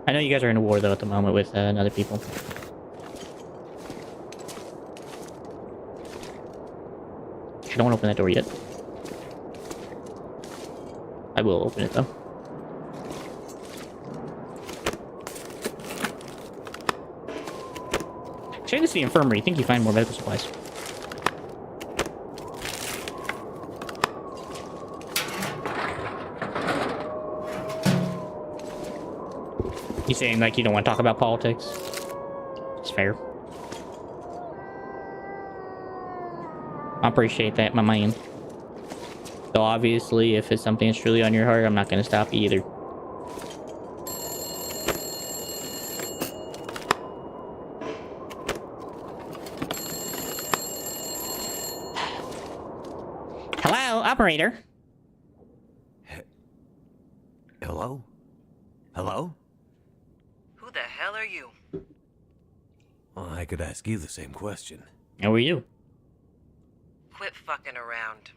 I know you guys are in a war, though, at the moment with other people. I don't want to open that door yet. I will open it, though. Check this is the infirmary. I think you find more medical supplies. You saying like you don't want to talk about politics? It's fair. I appreciate that, my man. So obviously, if it's something that's truly on your heart, I'm not going to stop you either. Hello, operator. Hello? Hello? Who the hell are you? Well, I could ask you the same question. How are you? Quit fucking around.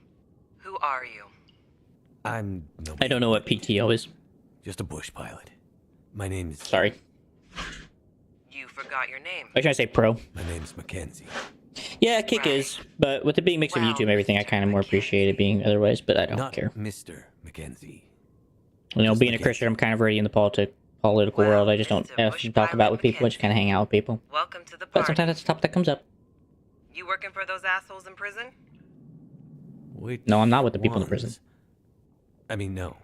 Who are you? I'm no. I don't know what PTO is. Just a bush pilot. My name is. Sorry. You forgot your name. I was trying to say pro. My name's Mackenzie. Yeah, Kick is, but with it being mixed of YouTube and everything, I kind of more appreciate it being otherwise, but I don't Not care. Mr. Mackenzie. You know, Just being a Mackenzie. Christian, I'm kind of already in the political Well, world. I just don't Mr. Bush talk about Pilot with people. I just kind of hang out with people. Welcome to the But party. sometimes that's the topic that comes up. You working for those assholes in prison? Which No, I'm not with the people in the ones? prison. I mean, no.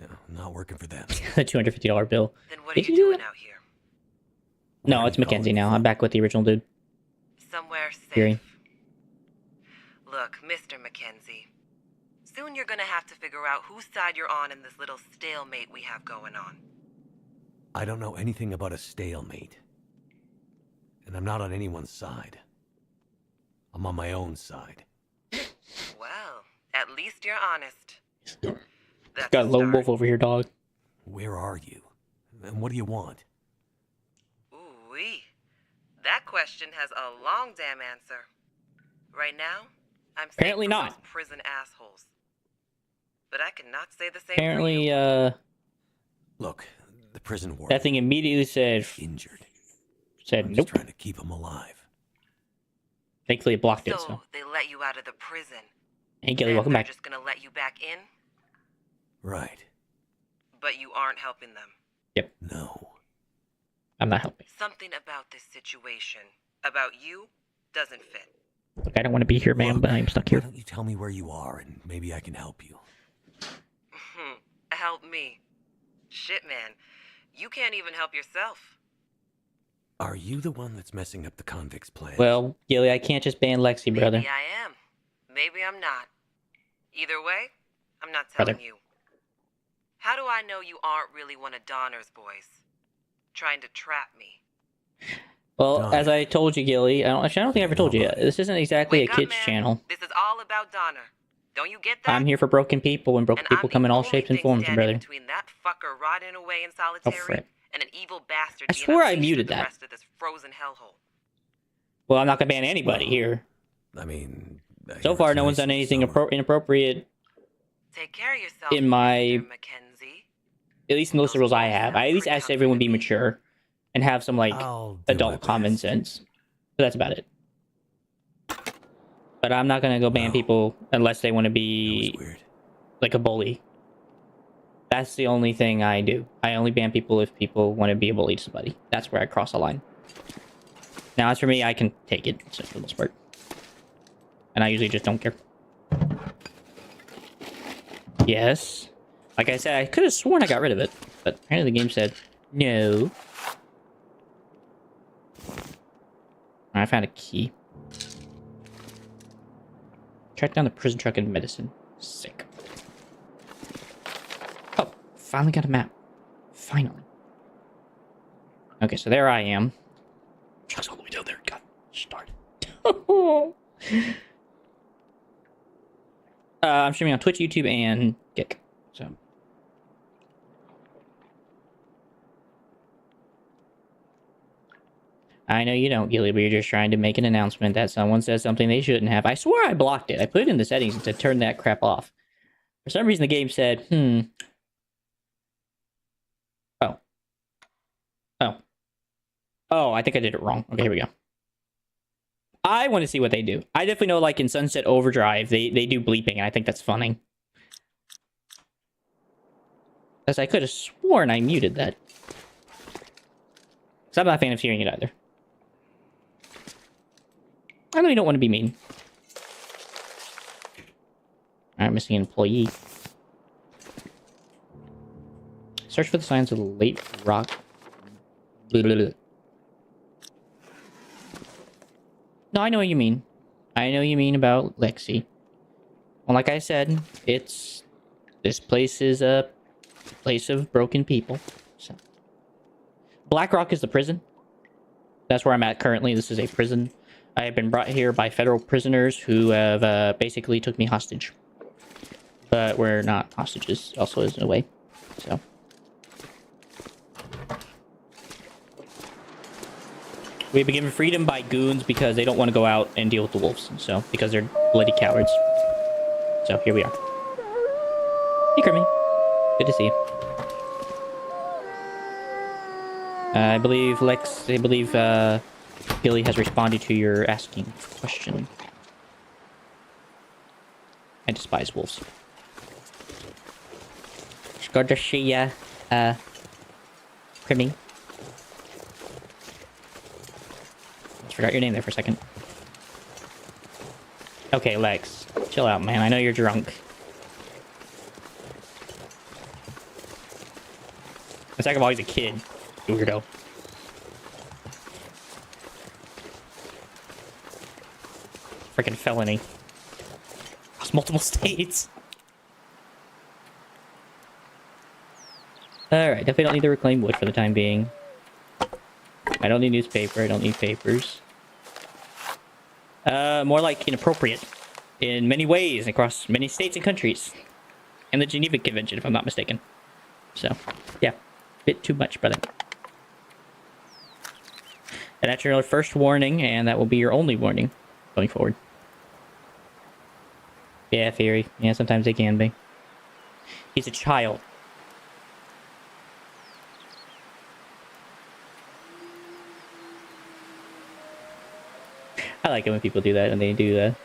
No, I'm not working for them. The $250 bill. Then what are Did you you do doing it? out here? No, Where it's are you Mackenzie calling now. from? I'm back with the original dude. Somewhere safe. Fury. Look, Mr. Mackenzie. Soon you're gonna have to figure out whose side you're on in this little stalemate we have going on. I don't know anything about a stalemate. And I'm not on anyone's side. I'm on my own side. Well, at least you're honest. That's Got a lone start. wolf over here, dog. Where are you? And what do you want? Ooh-wee. That question has a long damn answer. Right now, I'm safe Apparently from not. those prison assholes. But I cannot say the same Apparently, for you. Look, the prison warden. that thing immediately said Injured. said I'm nope. just trying to keep him alive. Thankfully, it blocked it. So So, they let you out of the prison. hey, Gilly, Then welcome they're back. just gonna let you back in, Right. but you aren't helping them. No. I'm not helping. Something about this situation, about you, doesn't fit. Look, I don't want to be here, man, Look, but I'm stuck why here. don't you tell me where you are and maybe I can help you? Help me. Shit, man. You can't even help yourself. Are you the one that's messing up the convicts' plans? Well, Gilly, I can't just ban Lexi, brother. Maybe I am. Maybe I'm not. Either way, I'm not telling Brother. you. How do I know you aren't really one of Donner's boys? Trying to trap me. Well, Donner. as I told you, Gilly, I don't think I ever told you yet. This isn't exactly Wake a up, kids man. channel. This is all about Donner. Don't you get that? I'm here for broken people, and broken And people I'm come the in all only shapes and thing forms, standing brother. between that fucker rotting away in Oh, solitary frick. and an evil bastard I being swore I unleashed muted to the that. rest of this frozen hellhole. Well, I'm not gonna ban anybody here. I mean... I So hear far, it's no one's nice done in the anything summer. inappropriate, Take care of yourself, In my- Mr. Mackenzie. at least in those rules I have. I at least asked everyone to be mature and have some, like, I'll do my adult common best. sense. But that's about it. But I'm not gonna go ban No. people unless they want to That was be weird. like a bully. That's the only thing I do. I only ban people if people want to be a bully to somebody. That's where I cross a line. Now, as for me, I can take it, so for the most part. And I usually just don't care. Yes. Like I said, I could have sworn I got rid of it, but apparently the game said no. I found a key. Track down the prison truck and medicine. Sick. Oh, finally got a map. Finally. Okay, so there I am. Truck's all the way down there. God, start. I'm streaming on Twitch, YouTube, and Kick. So. I know you don't, Gilly, but you're just trying to make an announcement that someone says something they shouldn't have. I swore I blocked it. I put it in the settings to turn that crap off. For some reason, the game said, Oh. Oh. Oh, I think I did it wrong. Okay, here we go. I want to see what they do. I definitely know, like, in Sunset Overdrive, they do bleeping, and I think that's funny. Because I could have sworn I muted that. Because I'm not a fan of hearing it either. I really don't want to be mean. Alright, missing an employee. Search for the signs of the late rock. No, I know what you mean. I know what you mean about Lexi. Well, like I said, this place is a place of broken people. So, Black Rock is the prison. That's where I'm at currently. This is a prison. I have been brought here by federal prisoners who have basically took me hostage. But we're not hostages, also is in a way. So. We've been given freedom by goons because they don't want to go out and deal with the wolves. So, because they're bloody cowards. So, here we are. Hey, Kermit. Good to see you. I believe Gilly has responded to your asking question. I despise wolves. It's good to see ya, Crimmy. Forgot your name there for a second. Okay, Lex. Chill out, man. I know you're drunk. Second of all, he's a kid. Weirdo. Freaking felony. multiple states. Alright, definitely don't need to reclaim wood for the time being. I don't need newspaper, I don't need papers. More like inappropriate. In many ways, across many states and countries. And the Geneva Convention, if I'm not mistaken. So, yeah. Bit too much, brother. And that's your first warning, and that will be your only warning going forward. Yeah, Fury. Yeah, sometimes they can be. He's a child. I like it when people do that, and they do that.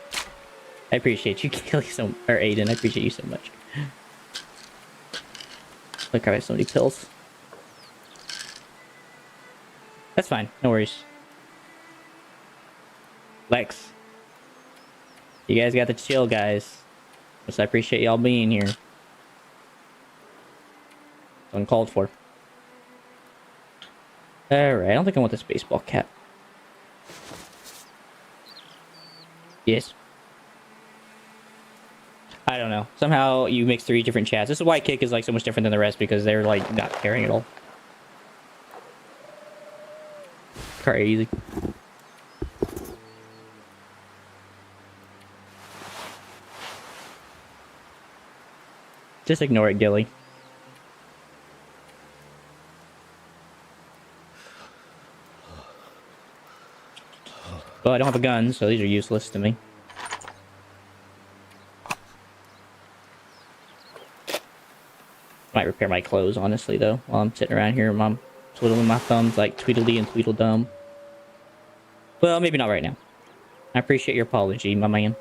I appreciate you, Kelly, or Aiden. I appreciate you so much. Look, I have so many pills. That's fine. No worries. Lex. You guys got to chill, guys. Yes, I appreciate y'all being here. It's uncalled for. Alright, I don't think I want this baseball cap. Yes. I don't know. Somehow you mix 3 different chats. This is why Kick is like so much different than the rest, because they're like not caring at all. Crazy. Just ignore it, Gilly. Well, I don't have a gun, so these are useless to me. Might repair my clothes, honestly, though, while I'm sitting around here. I'm twiddling my thumbs like Tweedledee and Tweedledum. Well, maybe not right now. I appreciate your apology, my man.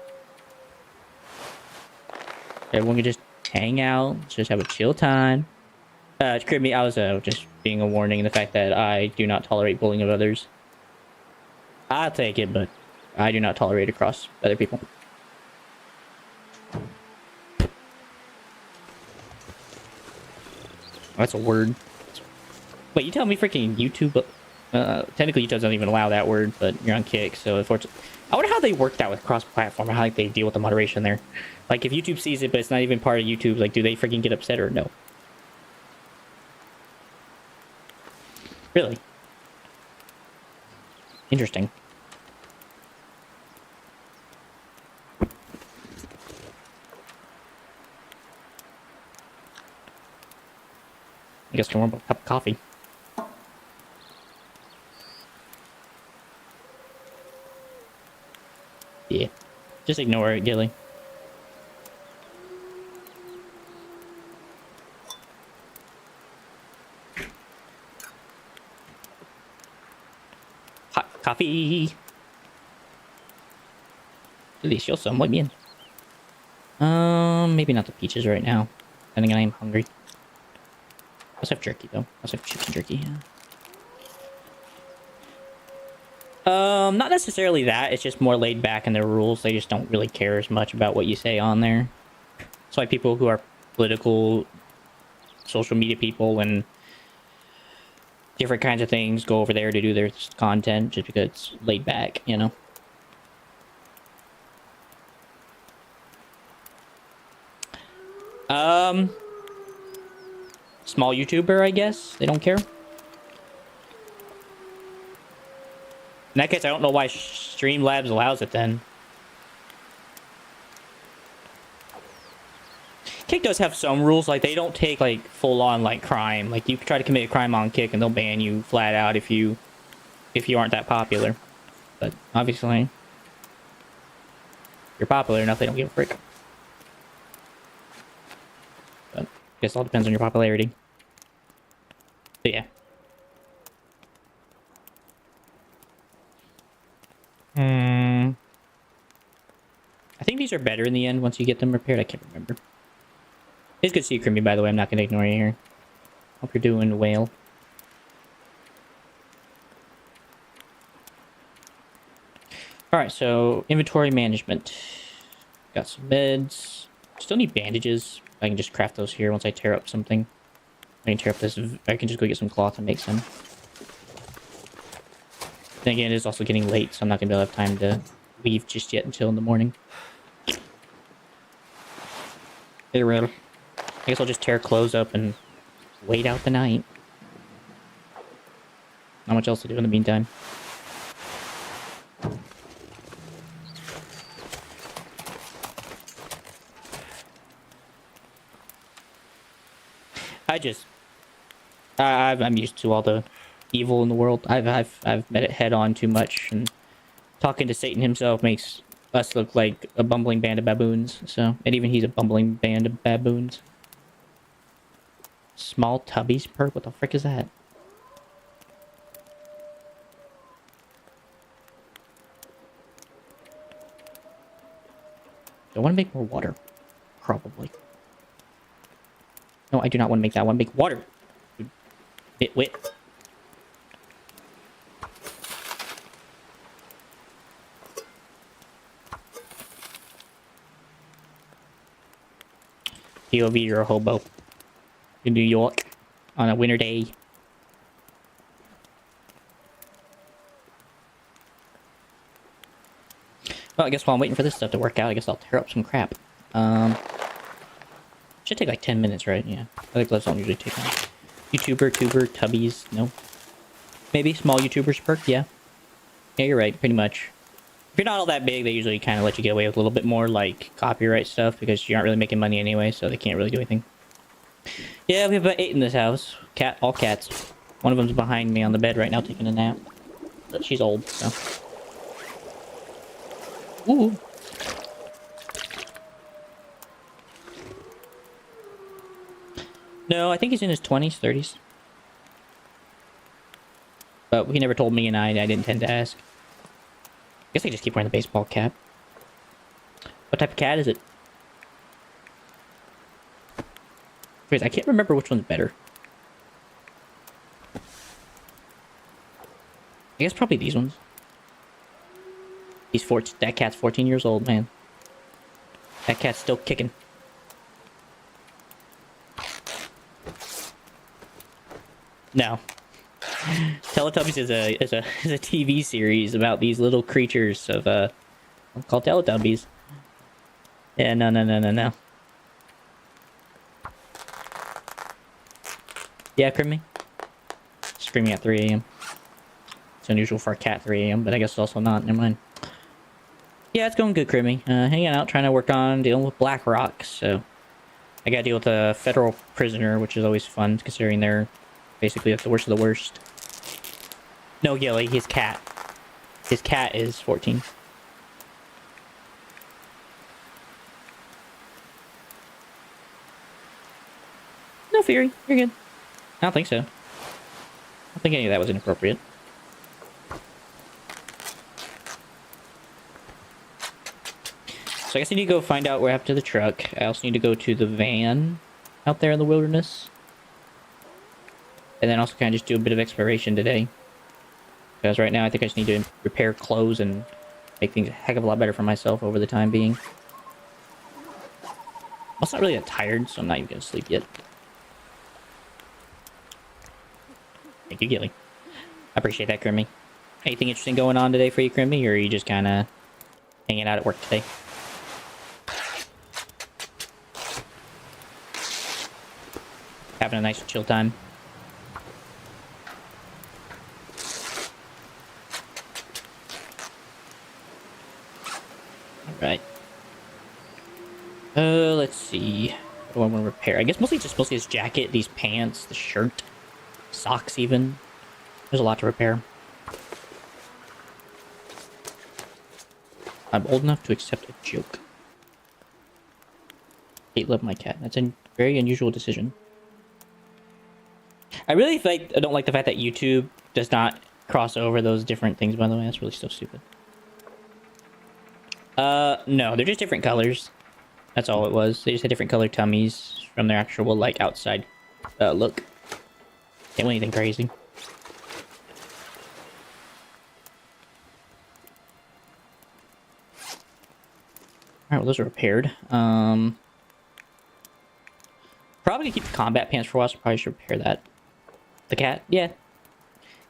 Everyone can just hang out, just have a chill time. Excuse me, I was just being a warning, the fact that I do not tolerate bullying of others. I'll take it, but I do not tolerate it across other people. That's a word. Wait, you tell me freaking YouTube... technically, YouTube doesn't even allow that word, but you're on Kick, so unfortunately... I wonder how they worked out with cross-platform, or how like, they deal with the moderation there. Like, if YouTube sees it, but it's not even part of YouTube, like, do they freaking get upset or no? Really? Interesting. I guess I can warm up a cup of coffee. Yeah. Just ignore it, Gilly. Hot coffee. Delicioso, muy bien. Maybe not the peaches right now. I think I am hungry. I also have jerky, though. I also have chicken jerky, yeah. Not necessarily that. It's just more laid back in their rules. They just don't really care as much about what you say on there. It's like people who are political, social media people, and different kinds of things go over there to do their content just because it's laid back, you know? Small YouTuber, I guess. They don't care. In that case, I don't know why Streamlabs allows it then. Kick does have some rules, like they don't take like full-on like crime. Like you try to commit a crime on Kick and they'll ban you flat out if you aren't that popular. But obviously, if you're popular enough, they don't give a frick. But I guess it all depends on your popularity. But yeah. I think these are better in the end once you get them repaired. I can't remember. It's good to see you, Creamy, by the way. I'm not going to ignore you here. Hope you're doing well. Alright, so inventory management. Got some meds. Still need bandages. I can just craft those here once I tear up something. I can tear up this. I can just go get some cloth and make some. Then again, it is also getting late, so I'm not going to have time to leave just yet until in the morning. It will. I guess I'll just tear clothes up and wait out the night. Not much else to do in the meantime. I'm used to all the evil in the world. I've met it head on too much, and talking to Satan himself makes us look like a bumbling band of baboons. So, and even he's a bumbling band of baboons. Small tubbies perk? What the frick is that? Do I want to make more water? Probably. No, I do not want to make that. I want to make water. Bitwit. POV, you're a hobo. In New York. On a winter day. Well, I guess while I'm waiting for this stuff to work out, I guess I'll tear up some crap. Should take like 10 minutes, right? Yeah. I think that's all usually take long. YouTuber, tuber, tubbies, no. Maybe small YouTubers perk, yeah. Yeah, you're right, pretty much. If you're not all that big, they usually kind of let you get away with a little bit more, like, copyright stuff, because you aren't really making money anyway, so they can't really do anything. Yeah, we have about 8 in this house. All cats. One of them's behind me on the bed right now taking a nap. But she's old, so. Ooh. No, I think he's in his 20s, 30s. But he never told me, and I didn't tend to ask. I guess I just keep wearing the baseball cap. What type of cat is it? Wait, I can't remember which one's better. I guess probably these ones. That cat's 14 years old, man. That cat's still kicking. No. Teletubbies is a TV series about these little creatures of called Teletubbies. Yeah, no. Yeah, Crimmy. Screaming at 3 a.m. It's unusual for a cat 3 a.m., but I guess it's also not. Never mind. Yeah, it's going good, Crimmy. Hanging out, trying to work on dealing with Blackrock, so I gotta deal with a federal prisoner, which is always fun, considering they're basically the worst of the worst. No, Gilly, his cat. His cat is 14. No, Fury, you're good. I don't think so. I don't think any of that was inappropriate. So I guess I need to go find out where happened to the truck. I also need to go to the van out there in the wilderness. And then also kind of just do a bit of exploration today. Because right now I think I just need to repair clothes and make things a heck of a lot better for myself over the time being. I'm also not really that tired, so I'm not even going to sleep yet. Thank you, Gilly. I appreciate that, Crimmy. Anything interesting going on today for you, Crimmy? Or are you just kind of hanging out at work today? Having a nice chill time. Alright. Let's see. What do I want to repair? I guess mostly his jacket, these pants, the shirt, socks even. There's a lot to repair. I'm old enough to accept a joke. Hate love my cat. That's a very unusual decision. I don't like the fact that YouTube does not cross over those different things, by the way. That's really so stupid. No, they're just different colors. That's all it was. They just had different colored tummies from their actual, like, outside look. Can't do anything crazy. Alright, well, those are repaired. Probably gonna keep the combat pants for a while, so probably should repair that. The cat? Yeah.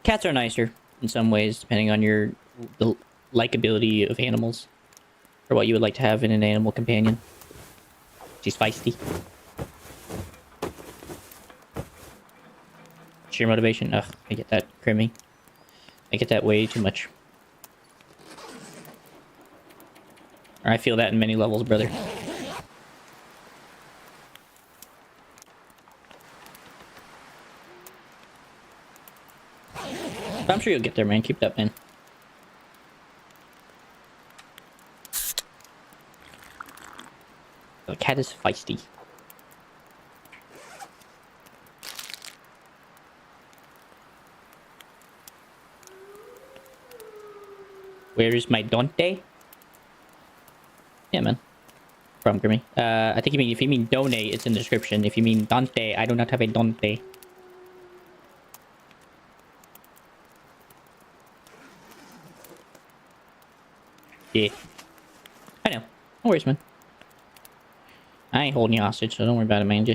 Cats are nicer in some ways, depending on the likability of animals. Or what you would like to have in an animal companion. She's feisty. Sheer motivation. Ugh, I get that, Crimmy. I get that way too much. Or I feel that in many levels, brother. But I'm sure you'll get there, man. Keep it up, man. The cat is feisty. Where is my Dante? Yeah, man. From Grimmy. I think you mean, if you mean donate, it's in the description. If you mean Dante, I do not have a Dante. Yeah. I know. No worries, man. I ain't holding you hostage, so don't worry about it, man.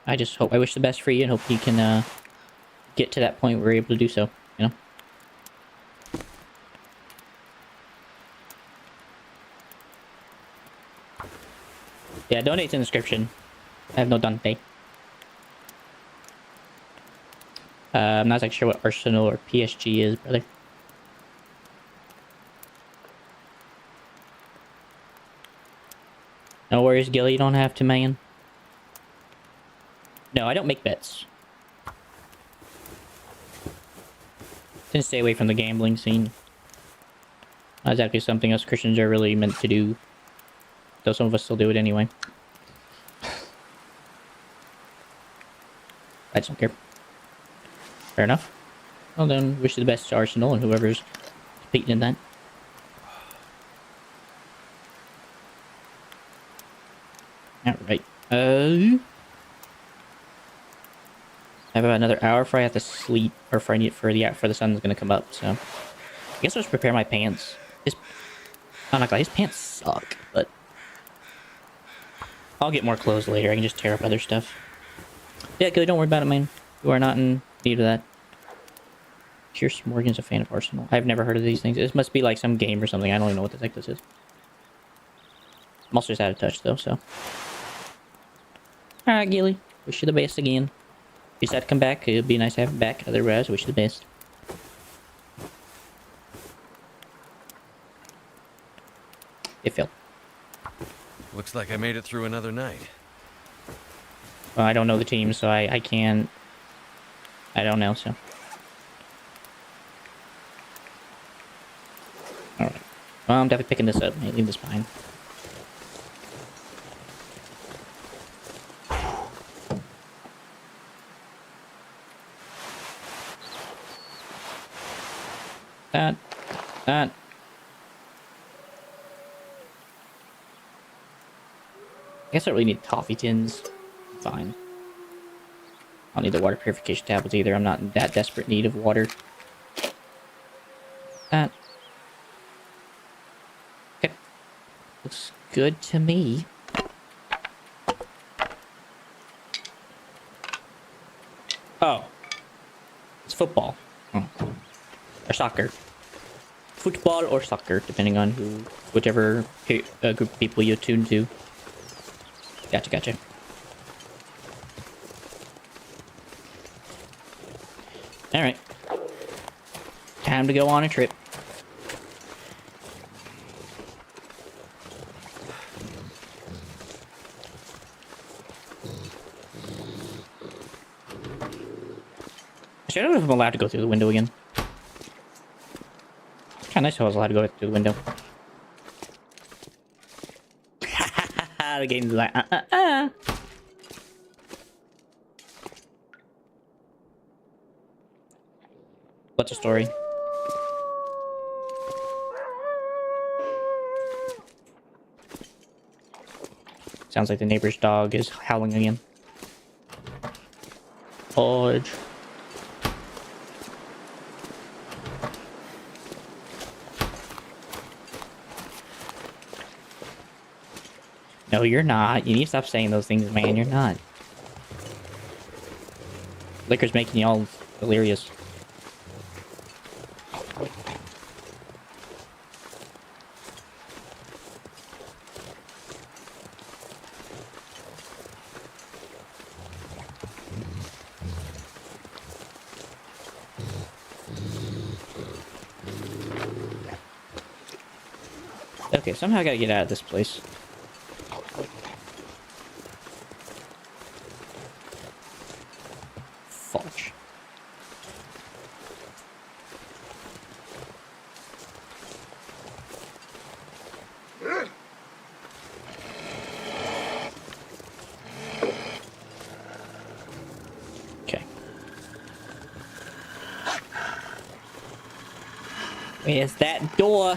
I just hope, I wish the best for you and hope you can, get to that point where you're able to do so, you know? Yeah, donate's in the description. I have no Dante. I'm not exactly sure what Arsenal or PSG is, brother. No worries, Gilly, you don't have to, man. No, I don't make bets. Tend to stay away from the gambling scene. Not exactly something us Christians are really meant to do. Though some of us still do it anyway. I just don't care. Fair enough. Well then, wish you the best to Arsenal and whoever's competing in that. Alright. I have about another hour before I have to sleep, or for the sun's gonna come up, so I guess I'll just prepare my pants. I'm not gonna lie, his pants suck, but I'll get more clothes later. I can just tear up other stuff. Yeah, good, don't worry about it, man. You are not in need of that. Pierce Morgan's a fan of Arsenal. I've never heard of these things. This must be like some game or something. I don't even know what the heck this is. I'm also just out of touch though, so. Alright, Gilly. Wish you the best again. If you decide to come back, it'd be nice to have him back. Otherwise, wish you the best. It failed. Looks like I made it through another night. Well, I don't know the team, so I can't... I don't know, so... Alright. Well, I'm definitely picking this up. Hey, leave this behind. That. I guess I don't really need coffee tins. Fine. I don't need the water purification tablets either. I'm not in that desperate need of water. That. Okay. Looks good to me. Oh. It's football. Oh. Or soccer. Football or soccer, depending on whichever group of people you tune to. Gotcha. Alright. Time to go on a trip. Actually, I don't know if I'm allowed to go through the window again. It's kind of nice if I was allowed to go through the window. The game's like, What's the story? Sounds like the neighbor's dog is howling again. Fudge. No, you're not. You need to stop saying those things, man. You're not. Liquor's making you all delirious. Okay, somehow I gotta get out of this place. Fudge. Okay. Where's that door?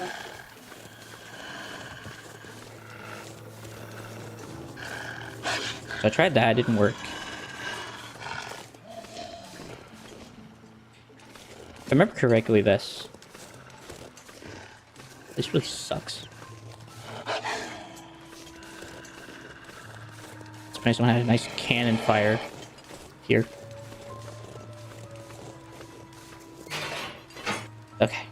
So I tried that, it didn't work. If I remember correctly, this really sucks. It's nice one had a nice cannon fire here. Okay.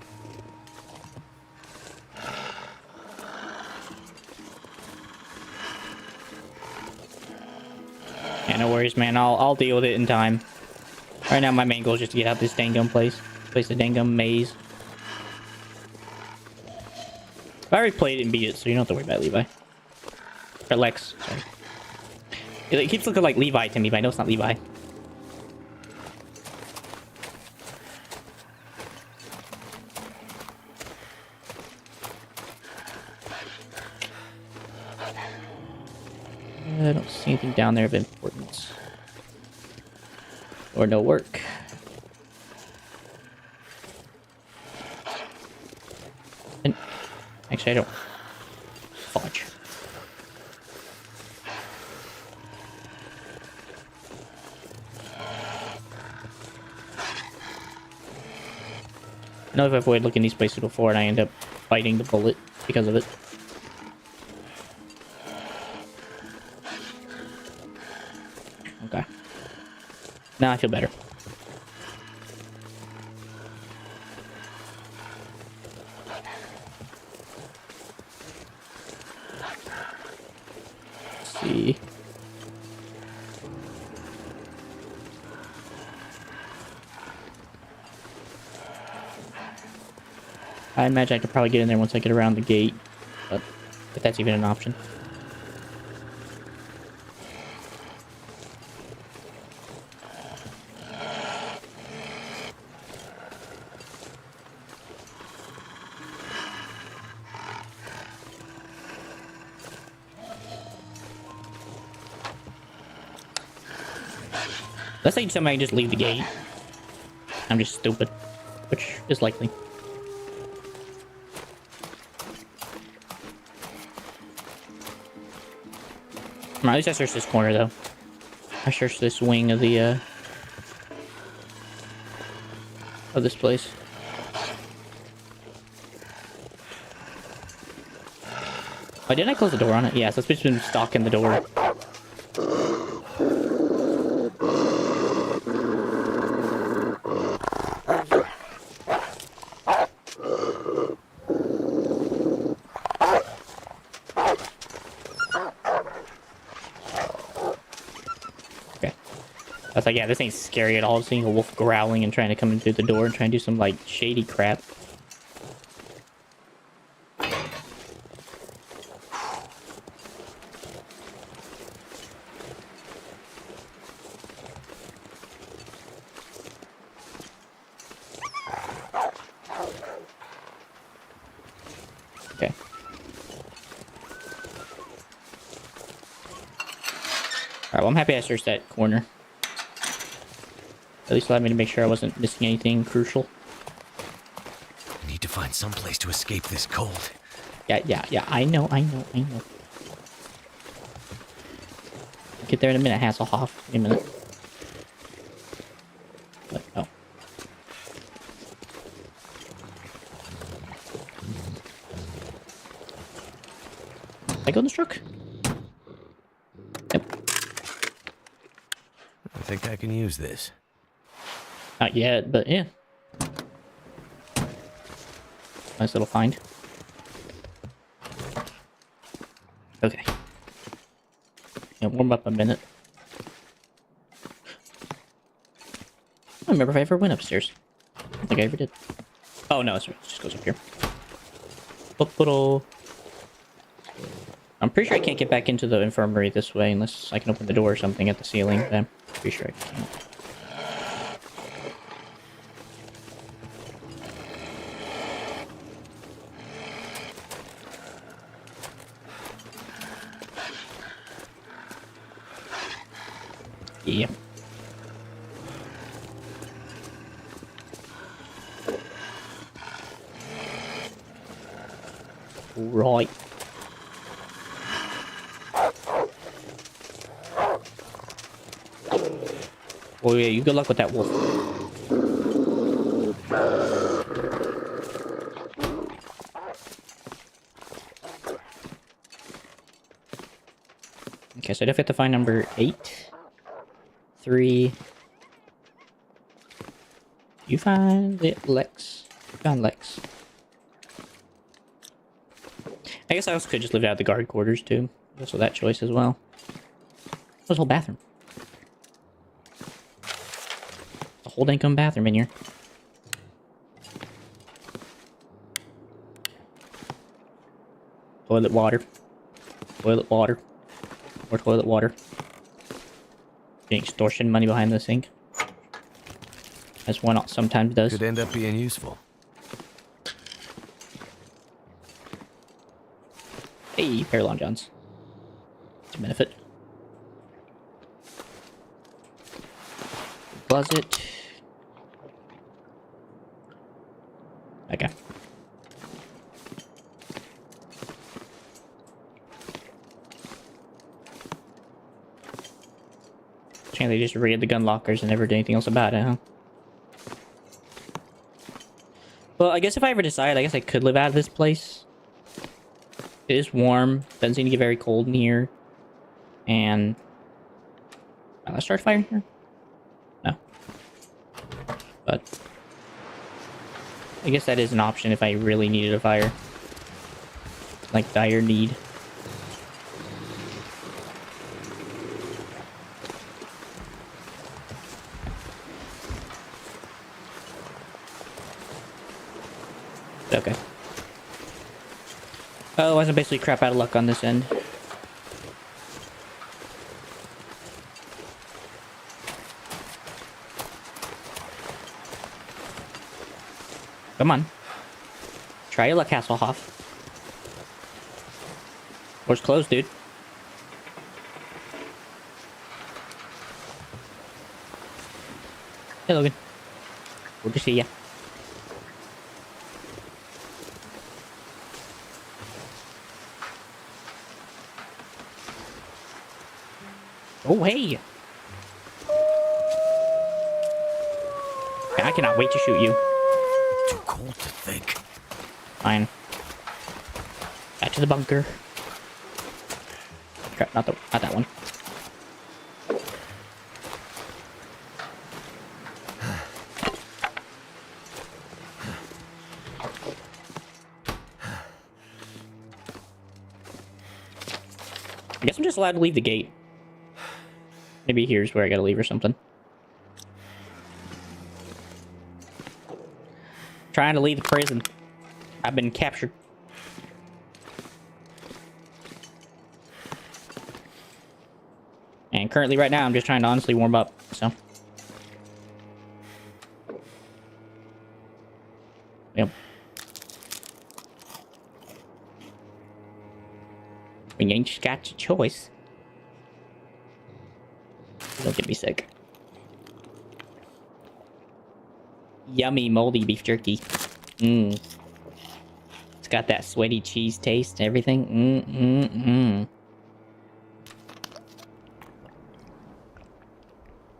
Yeah, no worries, man. I'll deal with it in time. Right now, my main goal is just to get out this dang place. Place the dang maze. I already played it and beat it, so you don't have to worry about Levi. Or Lex, sorry. It keeps looking like Levi to me, but I know it's not Levi. I don't see anything down there of importance. Or no work. And actually, I don't. Fudge. I know if I avoid looking these places before and I end up biting the bullet because of it. Okay. Now I feel better. Let's see. I imagine I could probably get in there once I get around the gate, but if that's even an option. Let's say somebody can just leave the gate. I'm just stupid, which is likely. At least I searched this corner, though. I searched this wing of the, of this place. Oh, didn't I close the door on it? Yeah, so it's just been stalking the door. I was like, yeah, this ain't scary at all. Seeing a wolf growling and trying to come in through the door and trying to do some, like, shady crap. Okay. Alright, well, I'm happy I searched that corner. At least allowed me to make sure I wasn't missing anything crucial. I need to find some place to escape this cold. Yeah, I know. Get there in a minute, Hasselhoff. Wait a minute. But, oh. Did I go in this truck? Yep. I think I can use this. Not yet, but yeah. Nice little find. Okay. Yeah, warm up a minute. I don't remember if I ever went upstairs. I don't think I ever did. Oh no, it just goes up here. Little I'm pretty sure I can't get back into the infirmary this way unless I can open the door or something at the ceiling. But I'm pretty sure I can't. Yeah. Right. Oh yeah, you good luck with that wolf. Okay, so I definitely have to find number 8. 3. You find Lex. You found Lex. I guess I also could just live out the guard quarters too. Also that choice as well. What's the whole bathroom? The whole dang come bathroom in here. Toilet water. Toilet water. More toilet water. Getting extortion money behind the sink. As one sometimes does. Could end up being useful. Hey, pair of long johns. It's a benefit. Closet. Okay. Can't they just raid the gun lockers and never do anything else about it, huh? Well, I guess if I ever decide, I guess I could live out of this place. It is warm. Doesn't seem to get very cold in here. And... let's start firing here? No. But... I guess that is an option if I really needed a fire. Like, dire need. Okay. Otherwise, I'm basically crap out of luck on this end. Come on. Try your luck, Hasselhoff. Door's closed, dude. Hey, Logan. Good to see ya. Oh, hey! I cannot wait to shoot you. Too cold to think. Fine. Back to the bunker. Crap, not that one. I guess I'm just allowed to leave the gate. Maybe here's where I gotta leave or something. Trying to leave the prison. I've been captured. And currently right now I'm just trying to honestly warm up, so. Yep. You ain't just got your choice. Don't get me sick. Yummy, moldy beef jerky. Mmm. It's got that sweaty cheese taste and everything.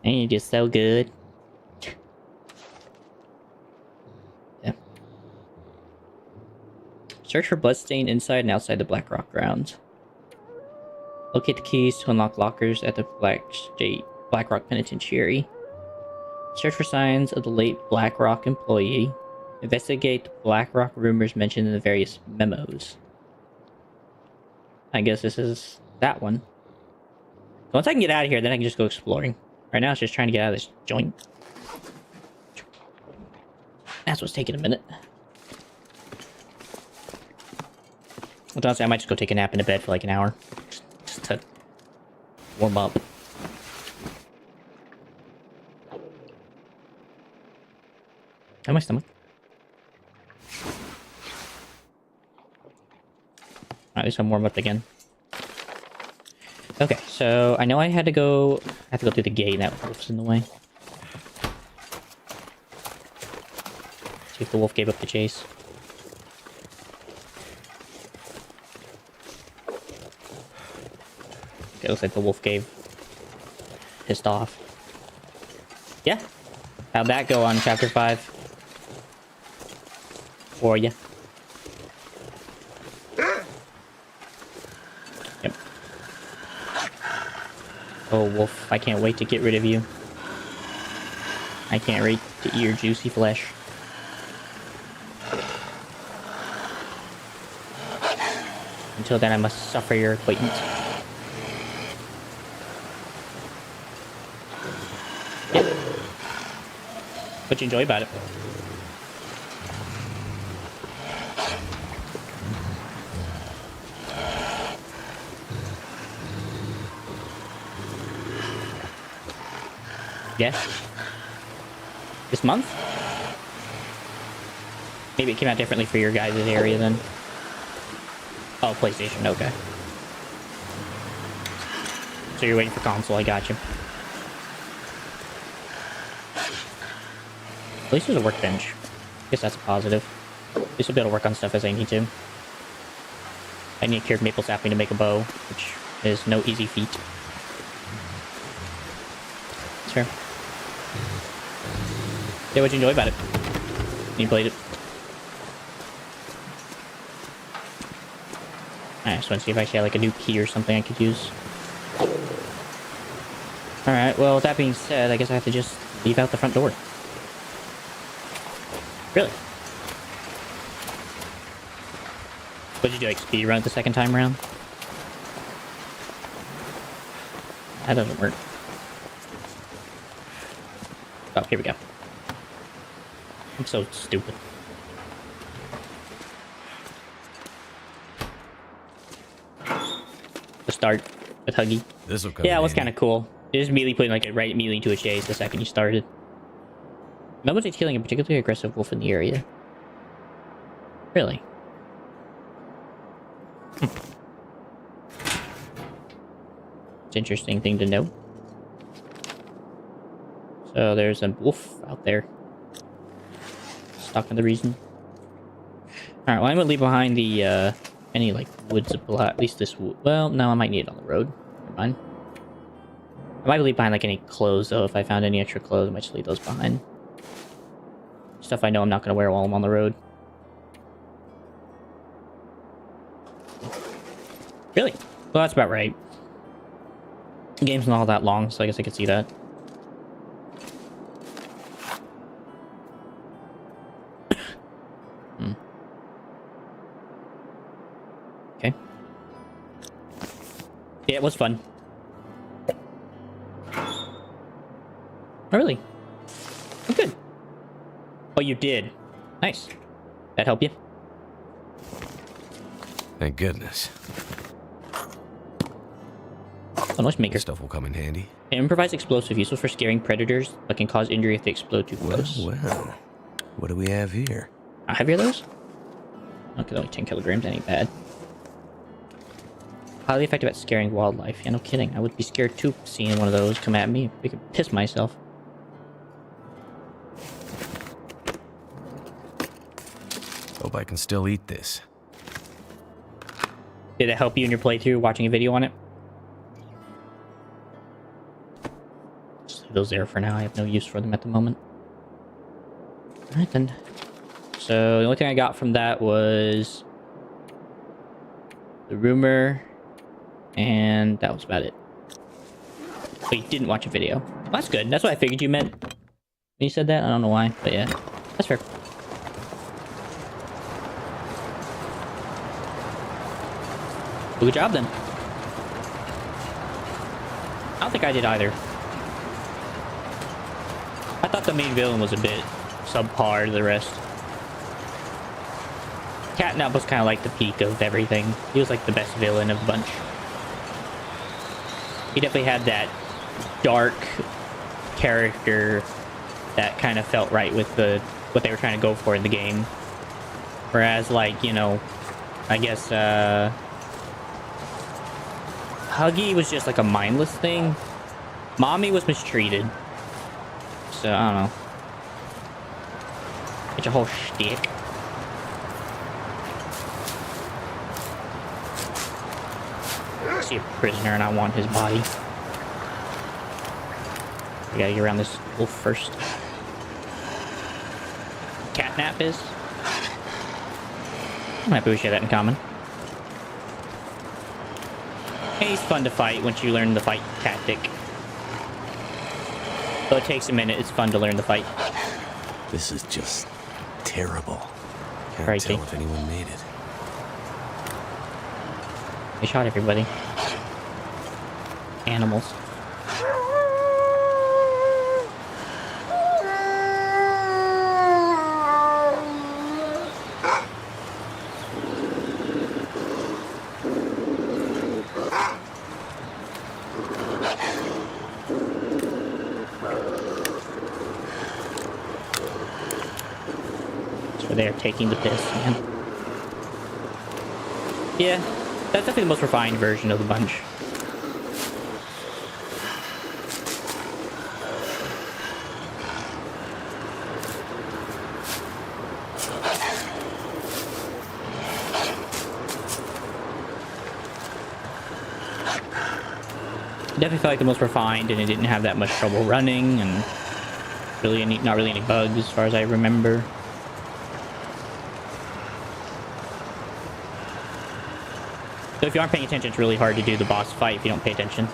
And you're just so good. Yeah. Search for bloodstain inside and outside the Blackrock grounds. Locate the keys to unlock lockers at the Blackrock Penitentiary. Search for signs of the late Blackrock employee. Investigate the Blackrock rumors mentioned in the various memos. I guess this is that one. Once I can get out of here, then I can just go exploring. Right now, it's just trying to get out of this joint. That's what's taking a minute. Honestly, I might just go take a nap in the bed for like an hour. Just to warm up. And my stomach. At least I'm warm up again. Okay, so I know I had to go through the gate and that wolf's in the way. See if the wolf gave up the chase. Okay, looks like the wolf pissed off. Yeah. How'd that go on chapter 5? For ya? Yep. Oh, wolf, I can't wait to get rid of you. I can't wait to eat your juicy flesh. Until then, I must suffer your acquaintance. Yeah. What you enjoy about it? Yeah. This month? Maybe it came out differently for your guys' area then. Oh, PlayStation, okay. So you're waiting for console, I got you. At least there's a workbench. Guess that's a positive. At least I'll be able to work on stuff as I need to. I need cured maple sapling to make a bow, which is no easy feat. Sure. Yeah, what'd you enjoy about it? You played it? I just want to see if I actually had like a new key or something I could use. Alright, well, with that being said, I guess I have to just leave out the front door. Really? What did you do, like speed run it the second time around? That doesn't work. Oh, here we go. I'm so stupid. The start with Huggy. This'll come Yeah, it was handy. kind of cool. It just immediately putting like right immediately into a chase the second you started. Nobody's killing a particularly aggressive wolf in the area. Really? It's an interesting thing to know. So there's a wolf out there. Stuck in the region. Alright, well I'm gonna leave behind the any like wood supply, at least this wood. Well, no, I might need it on the road. Never mind. I might leave behind like any clothes though. If I found any extra clothes, I might just leave those behind. Stuff I know I'm not gonna wear while I'm on the road. Really? Well, that's about right. The game's not all that long, so I guess I could see that. Okay. Yeah, it was fun. Oh, really? Oh, good. Oh, you did. Nice. That help you? Thank goodness. Oh, noise maker. This stuff will come in handy. It improvised explosive useful for scaring predators, but can cause injury if they explode too close. Well, what do we have here? How heavy are those? Okay, only 10 kilograms, that ain't bad. Highly effective at scaring wildlife. Yeah, no kidding. I would be scared too seeing one of those come at me. I could piss myself. Hope I can still eat this. Did it help you in your playthrough watching a video on it? Just leave those there for now. I have no use for them at the moment. Alright then. So the only thing I got from that was the rumor, and that was about it. But you didn't watch a video. Well, that's good. That's what I figured you meant when you said that. I don't know why, but yeah, that's fair. Good job then. I don't think I did either. I thought the main villain was a bit subpar to the rest. Catnap was kind of like the peak of everything. He was like the best villain of the bunch. He definitely had that dark character that kind of felt right with what they were trying to go for in the game. Whereas, like, you know, I guess Huggy was just like a mindless thing. Mommy was mistreated. So, I don't know. It's a whole shtick. I see a prisoner and I want his body. We gotta get around this wolf first. Catnap is? I'm happy we share that in common. And he's fun to fight once you learn the fight tactic. Though it takes a minute, it's fun to learn the fight. This is just terrible. Can't Right, tell if anyone made it. They shot everybody. Animals. So they're taking the piss, man. Yeah, that's definitely the most refined version of the bunch. Definitely felt like the most refined, and it didn't have that much trouble running, and really not really any bugs as far as I remember. So if you aren't paying attention, it's really hard to do the boss fight if you don't pay attention.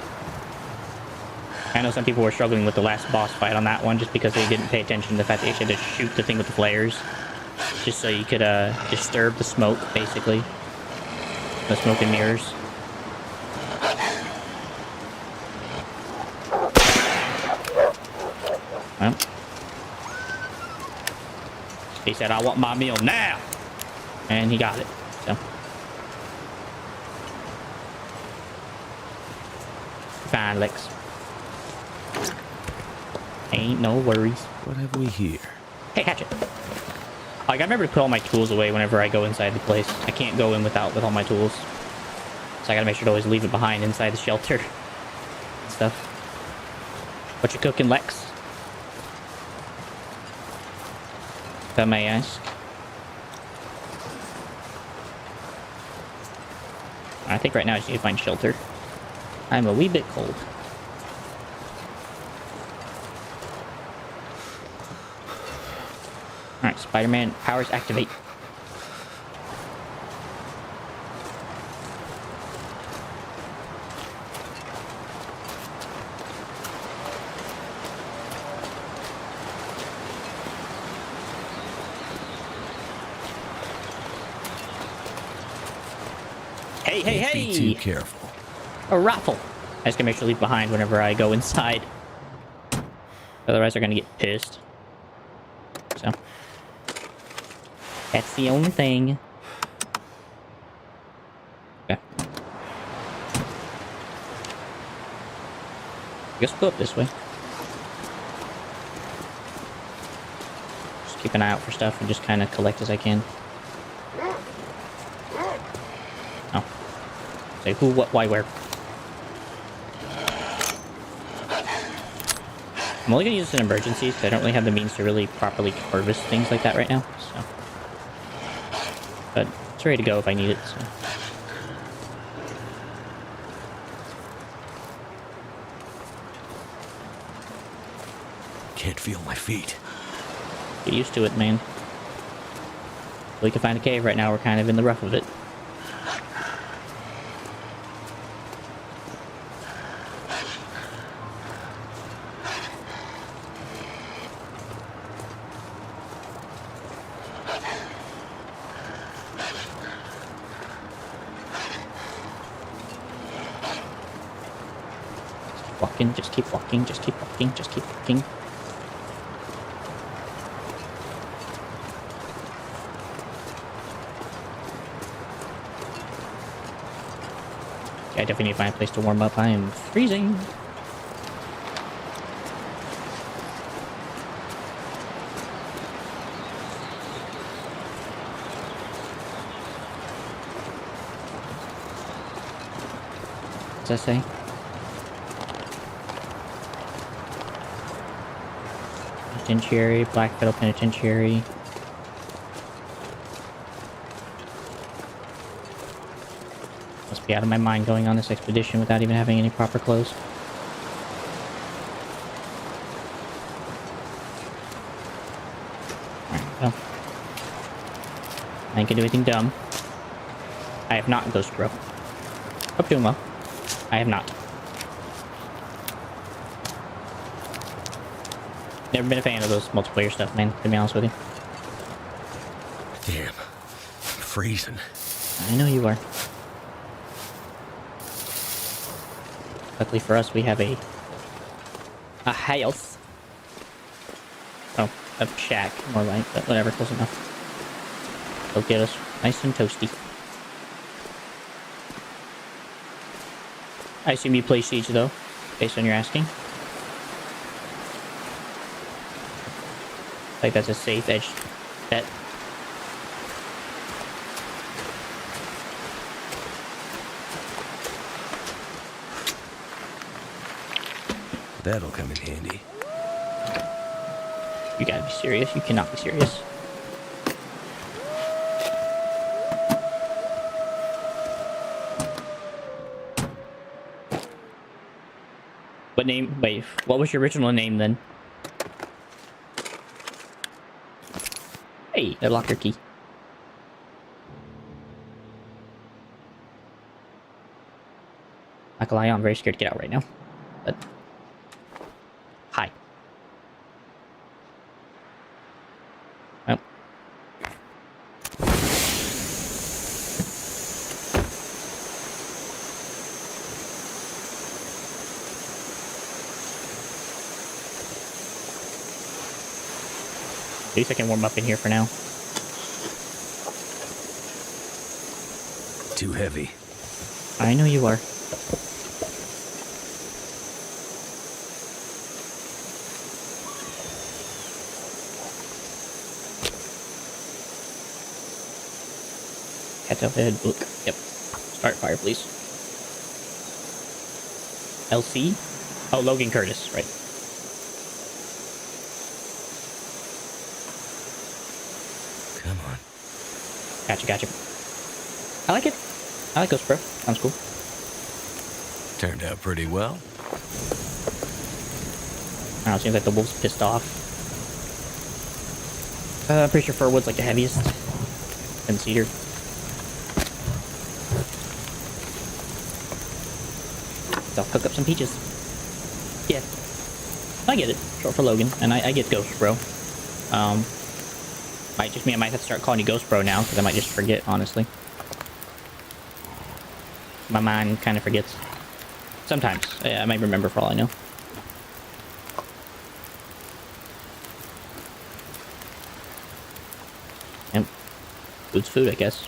I know some people were struggling with the last boss fight on that one just because they didn't pay attention to the fact that you had to shoot the thing with the flares. Just so you could disturb the smoke, basically. The smoke and mirrors. Well. He said, I want my meal now! And he got it, so. Fine, Lex. Ain't no worries. What have we here? Hey, hatchet. Like, I remember to put all my tools away whenever I go inside the place. I can't go in with all my tools. So I gotta make sure to always leave it behind inside the shelter. And stuff. What you cooking, Lex? If I may ask. I think right now I just need to find shelter. I'm a wee bit cold. Alright, Spider-Man powers activate. Hey, hey, hey! Be too careful. A raffle. I just gotta make sure to leave behind whenever I go inside. Otherwise, they're gonna get pissed. So. That's the only thing. Okay. I guess we'll go up this way. Just keep an eye out for stuff and just kind of collect as I can. Oh. Say who, what, why, where. I'm only going to use this in emergencies because I don't really have the means to really properly harvest things like that right now. So. But it's ready to go if I need it. So. Can't feel my feet. Get used to it, man. We can find a cave right now. We're kind of in the rough of it. Walking, just keep walking, just keep walking, just keep walking. I definitely need to find a place to warm up. I am freezing. What's that say? Penitentiary, Black Fiddle Penitentiary. Must be out of my mind going on this expedition without even having any proper clothes. Alright, well. I ain't gonna do anything dumb. I have not Ghost Bro. Hope doing well. I have not. Never been a fan of those multiplayer stuff, man, to be honest with you. Damn. I'm freezing. I know you are. Luckily for us, we have a house. Oh, a shack, more like, but whatever, close enough. They'll get us nice and toasty. I assume you play Siege, though, based on your asking. Like that's a safe edge bet. That'll come in handy. You gotta be serious. You cannot be serious. What name? Wait, what was your original name then? Hey, a locker key. Not gonna lie, I'm very scared to get out right now. But hi. Oh. At least I can warm up in here for now. Too heavy. I know you are. Catch up ahead book. Yep. Start fire, please. LC? Oh, Logan Curtis, right. Come on. Gotcha. I like it. I like Ghost Bro. Sounds cool. Turned out pretty well. I don't know, it seems like the wolf's pissed off. I'm pretty sure Furwood's like the heaviest. And Cedar. So I'll cook up some peaches. Yeah. I get it. Short for Logan. And I get Ghost Bro. Might just mean I might have to start calling you Ghost Bro now, because I might just forget, honestly. My mind kind of forgets. Sometimes. I might remember for all I know. Yep. Food's food, I guess.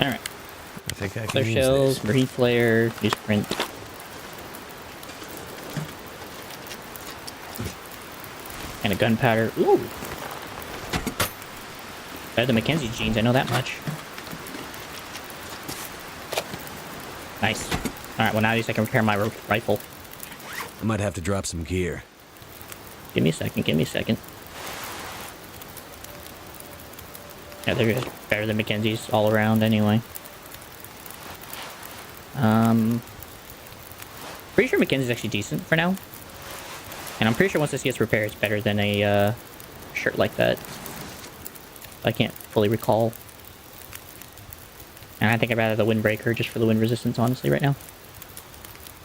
Alright. I think I can Flare use shells, this. marine flare, newsprint. And a gunpowder. Ooh! Better than Mackenzie's jeans, I know that much. Nice. Alright, well now at least I can repair my rifle. I might have to drop some gear. Give me a second. Yeah, they're just better than Mackenzie's all around anyway. Pretty sure Mackenzie's actually decent for now. And I'm pretty sure once this gets repaired, it's better than a shirt like that. I can't fully recall. And I think I'd rather the windbreaker just for the wind resistance, honestly, right now.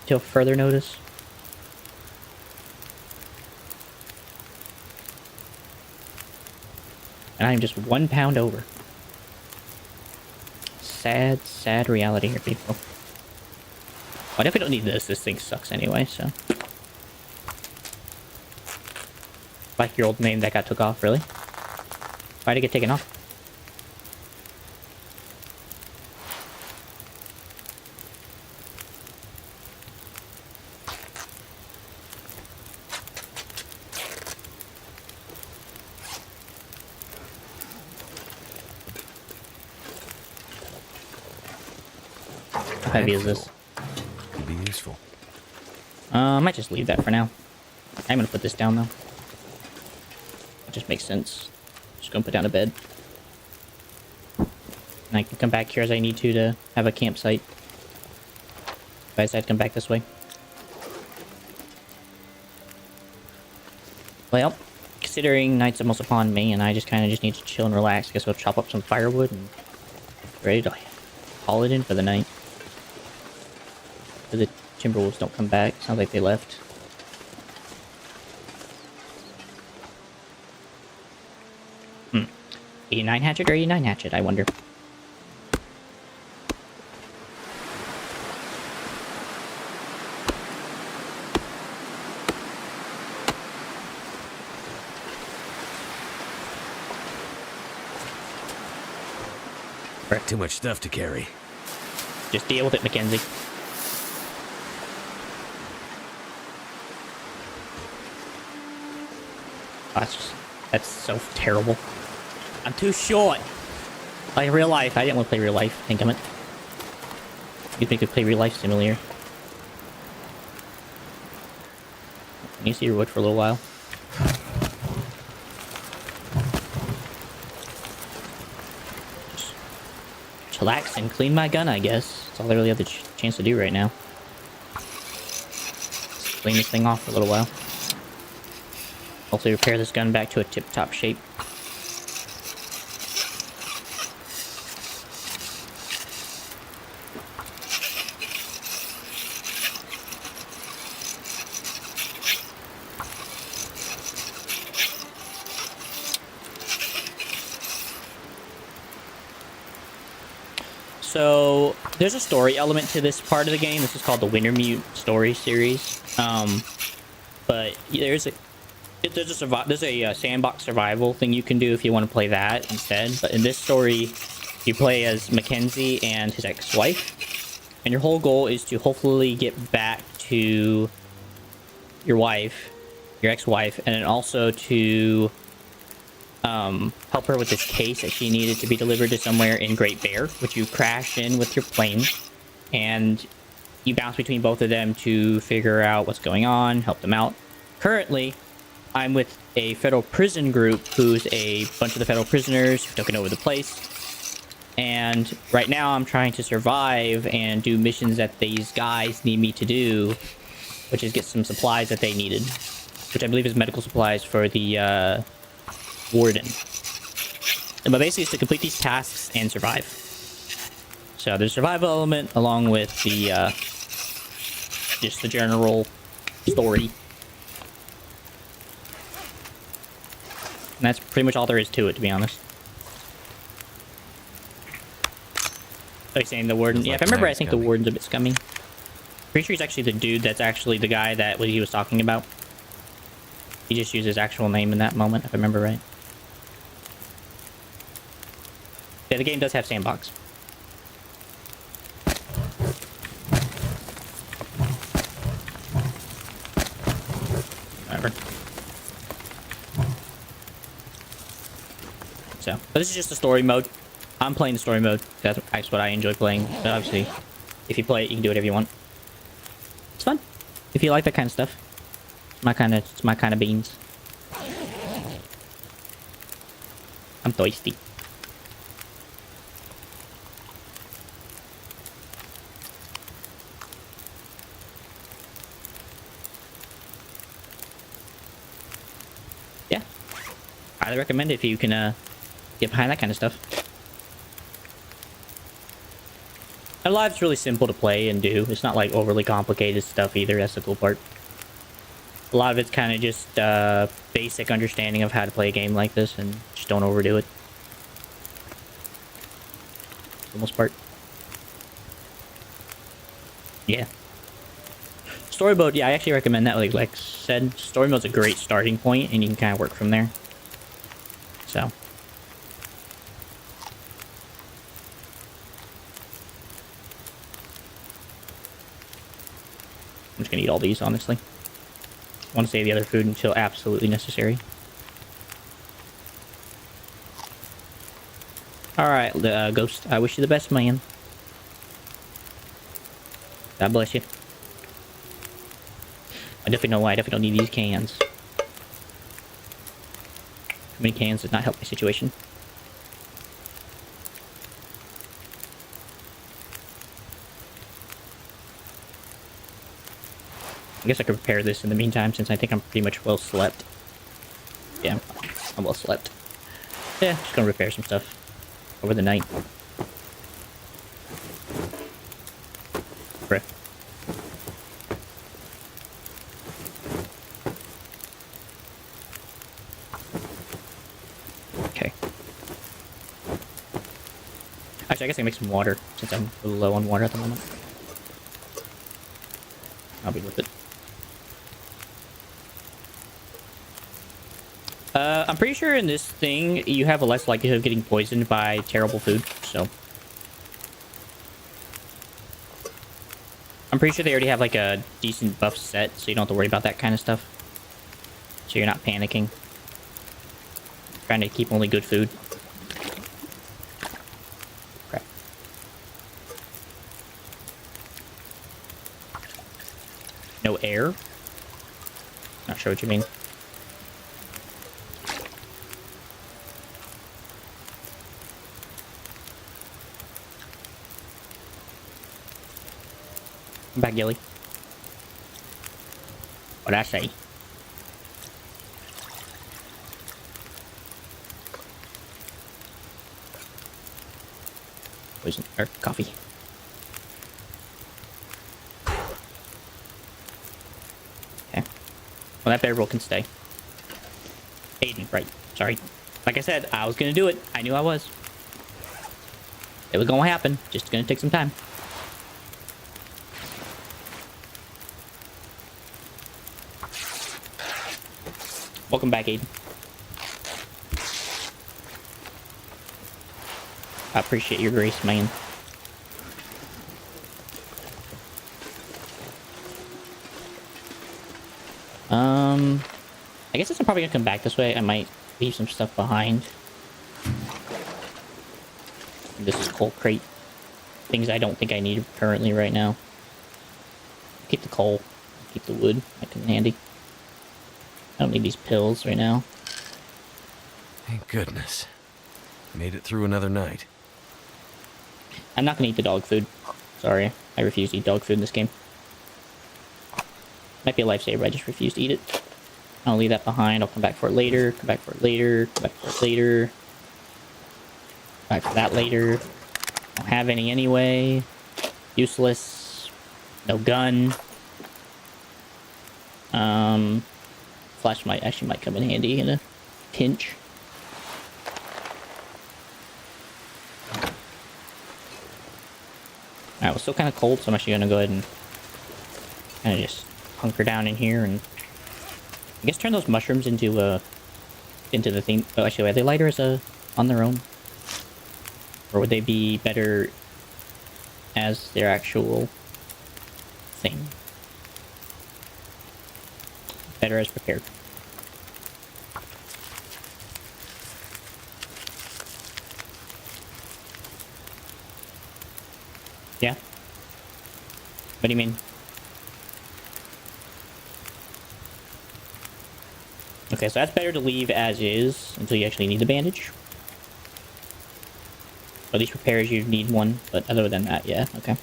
Till further notice. And I'm just 1 pound over. Sad, sad reality here, people. I definitely don't need this. This thing sucks anyway, so. 5-year-old name that got took off, really? Why did it get taken off? How heavy is this? Could be useful. I might just leave that for now. I'm gonna put this down though. It just makes sense. Just gonna put down a bed. And I can come back here as I need to have a campsite. If I decide to come back this way. Well, considering night's almost upon me and I just kind of just need to chill and relax, I guess we'll chop up some firewood and ready to haul it in for the night. So the Timberwolves don't come back. Sounds like they left. 89 hatchet or 89 hatchet, I wonder. Too much stuff to carry. Just deal with it, Mackenzie. Oh, that's so terrible. I'm too short. Like real life. I didn't want to play real life. Think of it. You'd think we could play real life simulator. Can you see your wood for a little while? Just chillax and clean my gun, I guess. That's all I really have the chance to do right now. Just clean this thing off for a little while. Hopefully repair this gun back to a tip-top shape. So there's a story element to this part of the game. This is called the Wintermute story series. But there's a sandbox survival thing you can do if you want to play that instead. But in this story, you play as Mackenzie and his ex-wife, and your whole goal is to hopefully get back to your wife, your ex-wife, and then also to help her with this case that she needed to be delivered to somewhere in Great Bear, which you crash in with your plane, and you bounce between both of them to figure out what's going on, help them out. Currently, I'm with a federal prison group who's a bunch of the federal prisoners who've taken over the place. And right now I'm trying to survive and do missions that these guys need me to do, which is get some supplies that they needed, which I believe is medical supplies for the warden. But basically it's to complete these tasks and survive. So there's a survival element along with the just the general story. And that's pretty much all there is to it, to be honest. Like saying the warden. Yeah, if I remember, I think the warden's a bit scummy. Pretty sure he's actually the dude that's actually the guy that he was talking about. He just used his actual name in that moment, if I remember right. Yeah, the game does have sandbox. Whatever. So, but this is just the story mode. I'm playing the story mode. That's what I enjoy playing. But obviously, if you play it, you can do whatever you want. It's fun. If you like that kind of stuff. It's my kind of beans. I'm thirsty. Yeah. Highly recommend it if you can get behind that kind of stuff. And Live's really simple to play and do. It's not like overly complicated stuff either. That's the cool part. A lot of it's kind of just basic understanding of how to play a game like this and just don't overdo it. For the most part. Yeah. Story mode, yeah, I actually recommend that. Like Lex said, story mode's a great starting point, and you can kind of work from there. So. I'm just gonna eat all these, honestly. I want to save the other food until absolutely necessary. Alright, Ghost, I wish you the best, man. God bless you. I definitely know why. I definitely don't need these cans. Too many cans does not help my situation. I guess I could prepare this in the meantime, since I think I'm pretty much well slept. Yeah, I'm well slept. Yeah, just gonna repair some stuff over the night. Bruh. Okay. Actually, I guess I can make some water, since I'm a little low on water at the moment. I'll be with it. I'm pretty sure in this thing, you have a less likelihood of getting poisoned by terrible food, so. I'm pretty sure they already have like a decent buff set, so you don't have to worry about that kind of stuff. So you're not panicking. Trying to keep only good food. Crap. No air? Not sure what you mean. Come back, Gilly. What'd I say? Poison or coffee. Okay. Well, that barrel can stay. Aiden, right? Sorry. Like I said, I was gonna do it. I knew I was. It was gonna happen. Just gonna take some time. Welcome back, Aiden. I appreciate your grace, man. I guess since I'm probably gonna come back this way, I might leave some stuff behind. This is coal crate. Things I don't think I need currently right now. Keep the coal. Keep the wood. That comes in handy. I don't need these pills right now. Thank goodness. Made it through another night. I'm not gonna eat the dog food. Sorry, I refuse to eat dog food in this game. Might be a lifesaver, I just refuse to eat it. I'll leave that behind, I'll come back for it later, come back for it later, come back for it later. Come back for that later. Don't have any anyway. Useless. No gun. Flash might come in handy in a pinch. Alright, well, still kind of cold, so I'm actually gonna go ahead and kind of just hunker down in here and I guess turn those mushrooms into the thing. Oh, actually, are they lighter as on their own, or would they be better as their actual thing? Better as prepared. Yeah? What do you mean? Okay, so that's better to leave as is until you actually need the bandage. Or at least repairs you need one, but other than that, yeah, okay.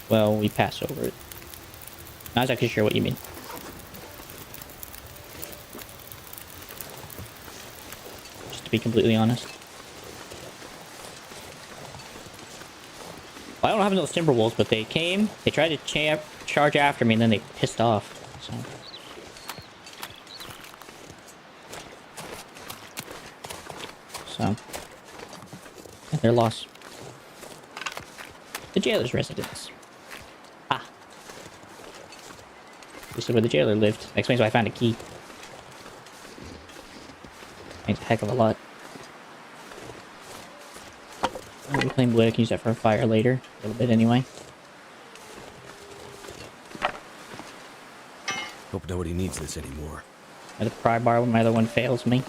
Well, we pass over it. Not exactly sure what you mean. Just to be completely honest. Well, I don't have those timber wolves, but they came, they tried to charge after me, and then they pissed off, so. Yeah, their loss. The jailer's residence. Ah. This is where the jailer lived. That explains why I found a key. Thanks a heck of a lot. Reclaimed wood, I can use that for a fire later. A little bit anyway. Hope nobody needs this anymore. I have to pry bar when my other one fails me.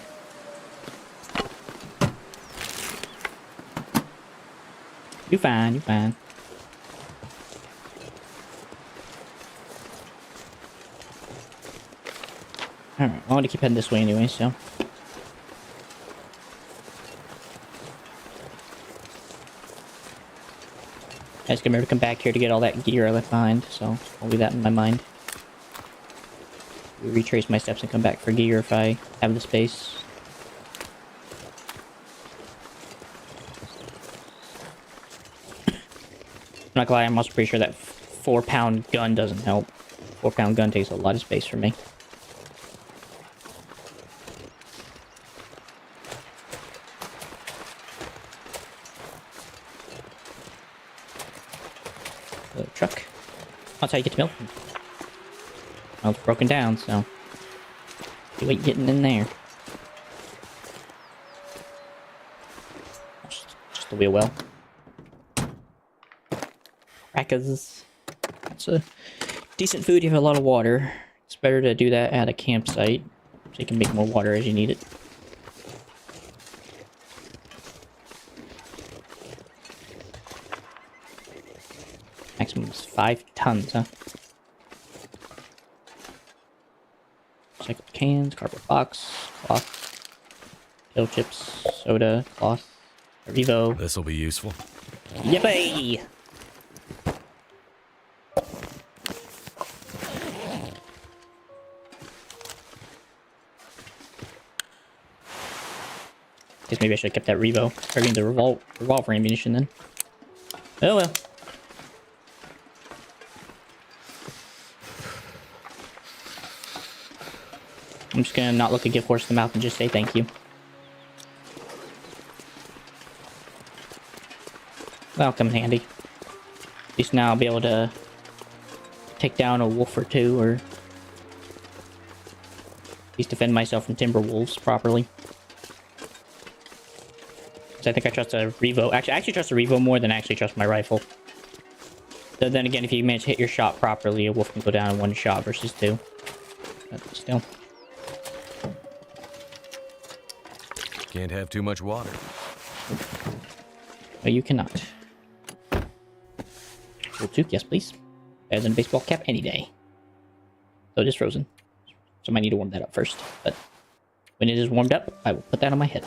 You fine, you fine. Alright, I want to keep heading this way anyway, so. I just remember to come back here to get all that gear I left behind, so I'll leave that in my mind. Retrace my steps and come back for gear if I have the space. I'm not gonna lie, I'm also pretty sure that 4-pound gun doesn't help. 4-pound gun takes a lot of space for me. Truck. That's how you get to milk. Well, it's broken down, so you ain't getting in there. Just the wheel well. Crackers. It's a decent food. You have a lot of water. It's better to do that at a campsite, so you can make more water as you need it. Maximum is 5 tons, huh? Recycled cans, cardboard box, cloth, hill chips, soda, cloth, Revo. This'll be useful. Yippee! Guess maybe I should have kept that Revo. Or I mean the revolver ammunition then. Oh well. I'm just gonna not look a gift horse in the mouth and just say thank you. That'll come in handy. At least now I'll be able to take down a wolf or two, or at least defend myself from timber wolves properly. So I think I trust a Revo. Actually, I actually trust a Revo more than I actually trust my rifle. So then again, if you manage to hit your shot properly, a wolf can go down in 1 shot versus 2. But still. Can't have too much water. No, you cannot. Full toque, yes please. Better than a baseball cap any day. So it is frozen. So I might need to warm that up first. But when it is warmed up, I will put that on my head.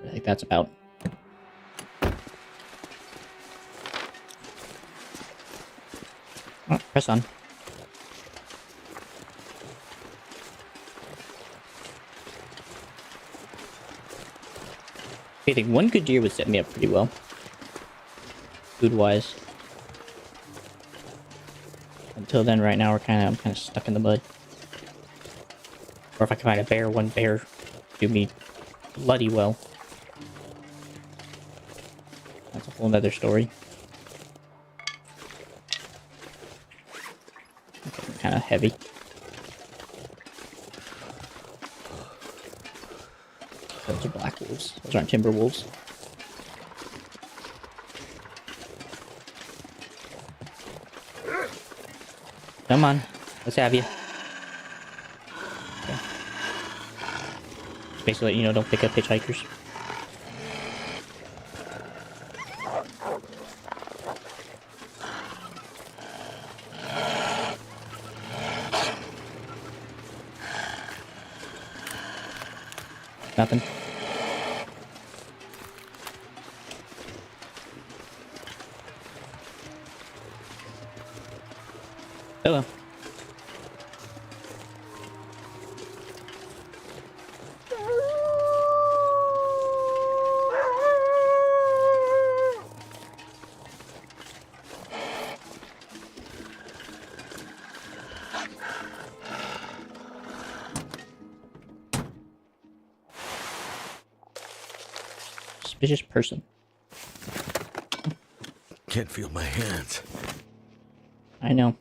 I think that's about. Oh, press on. I think 1 good deer would set me up pretty well. Food-wise. Until then, right now, I'm kind of stuck in the mud. Or if I can find a bear, 1 bear do me bloody well. That's a whole nother story. Kind of heavy. Those are black wolves. Those aren't timber wolves. Come on, let's have you. Okay. Just basically, you know, don't pick up hitchhikers. Nothing. Oh well. Suspicious person. Can't feel my hands. I know.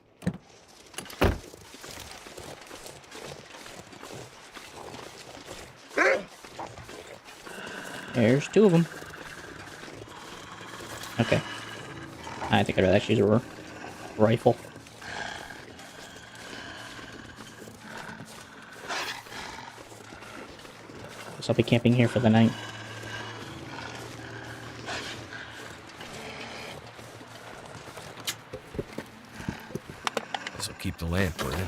There's 2 of them. Okay. I think I'd rather actually use a rifle. Guess I'll be camping here for the night. This'll keep the lamp burning.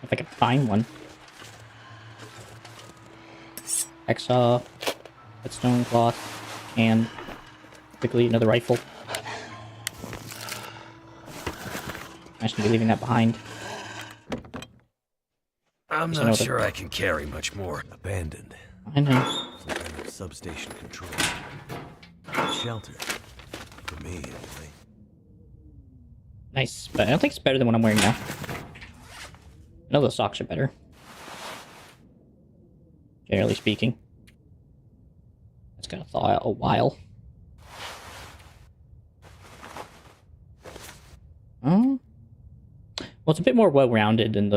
If I can find one. Hacksaw, stone cloth, and quickly another rifle. I should be leaving that behind. I'm not sure I can carry much more. Abandoned. I know. Some kind of substation control. Shelter. For me, anyway. Nice, but I don't think it's better than what I'm wearing now. I know those socks are better. Generally speaking. It's gonna thaw out a while. Well, it's a bit more well-rounded than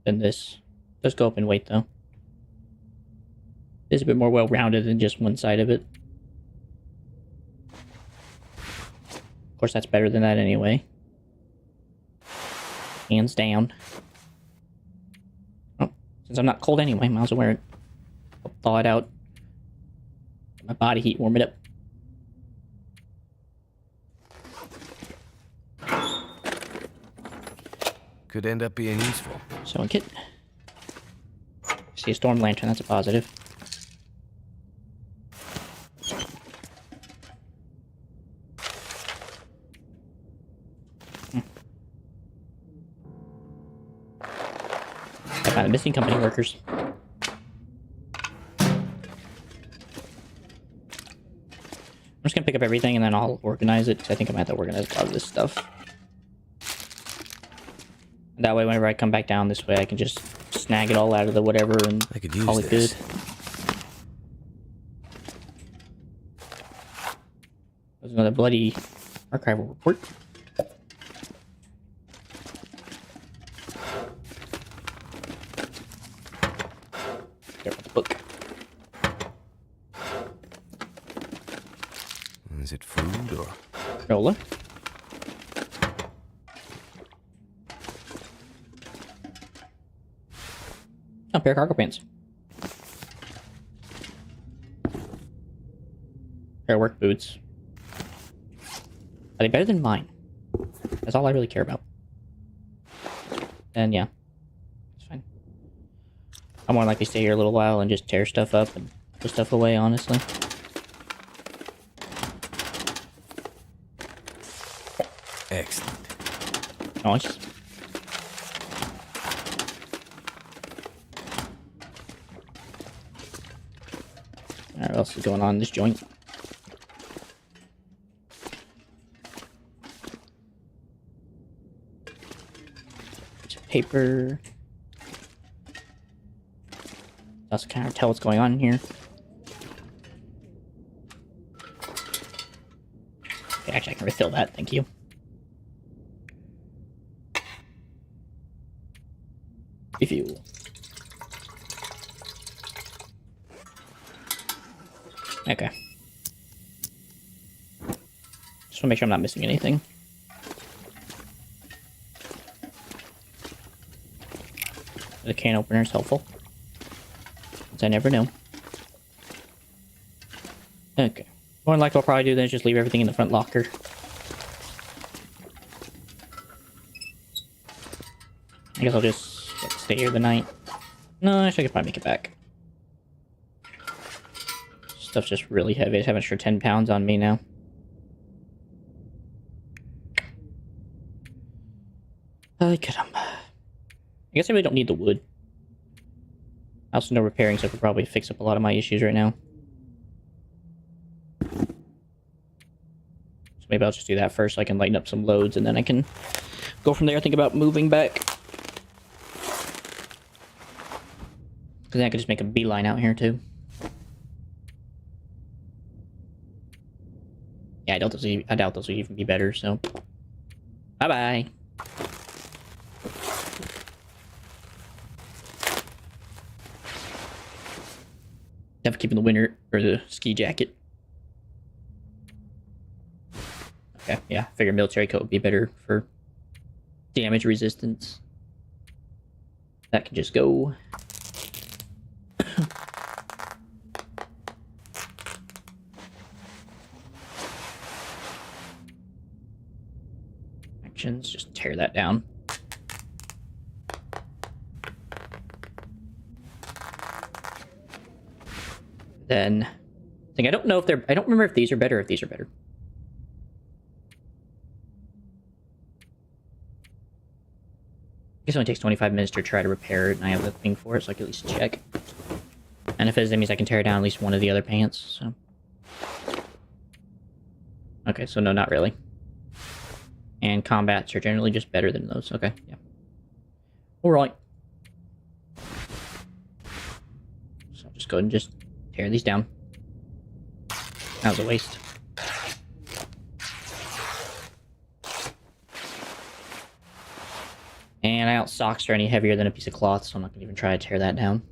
this. Let's go up and wait though. It's a bit more well-rounded than just one side of it. Of course, that's better than that anyway. Hands down. Oh, since I'm not cold anyway, might as well wear it. I'll thaw it out. Get my body heat, warm it up. Could end up being useful. Sewing kit. See a storm lantern, that's a positive. I found the missing company workers. I'm just gonna pick up everything and then I'll organize it, because I think I'm gonna have to organize a lot of this stuff. That way, whenever I come back down this way, I can just snag it all out of the whatever and I could use call it this. good. There's another bloody archival report. There with the book. Is it food or? Granola. A pair of cargo pants. Pair of work boots. Are they better than mine? That's all I really care about. And yeah, it's fine. I'm more likely to stay here a little while and just tear stuff up and put stuff away, honestly. Excellent. Nice. Alright, what else is going on in this joint? Some paper. Also kind of tell what's going on in here. Okay, actually I can refill that, thank you. Refuel. Okay. Just want to make sure I'm not missing anything. The can opener is helpful, since I never know. Okay. More than likely what I'll probably do then is just leave everything in the front locker. I guess I'll just stay here the night. No, actually I could probably make it back. Stuff's just really heavy. I have an extra 10 pounds on me now. I guess I really don't need the wood. I also know repairing stuff would probably fix up a lot of my issues right now. So maybe I'll just do that first so I can lighten up some loads and then I can go from there, think about moving back. Because then I could just make a beeline out here too. Yeah, I doubt those would even be better, so... Bye-bye! Definitely keeping the winter, or the ski jacket. Okay, yeah, I figured military coat would be better for damage resistance. That can just go. Actions, just tear that down. Then, I don't know if they're... I don't remember if these are better or if these are better. I guess it only takes 25 minutes to try to repair it, and I have the thing for it, so I can at least check. And if it is, that means I can tear down at least one of the other pants, so... Okay, so no, not really. And combats are generally just better than those. Okay, yeah. Alright. So I'll just go ahead and just tear these down. That was a waste. And I doubt socks are any heavier than a piece of cloth, so I'm not going to even try to tear that down.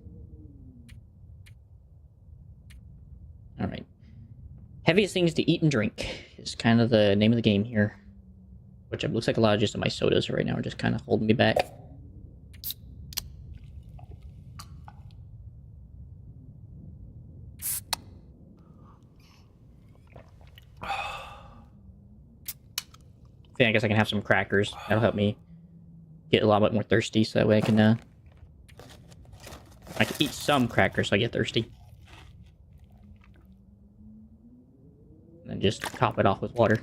Alright. Heaviest things to eat and drink is kind of the name of the game here. Which it looks like a lot of just of my sodas right now are just kind of holding me back. I guess I can have some crackers. That'll help me get a lot more thirsty, so that way I can eat some crackers so I get thirsty. And then just top it off with water.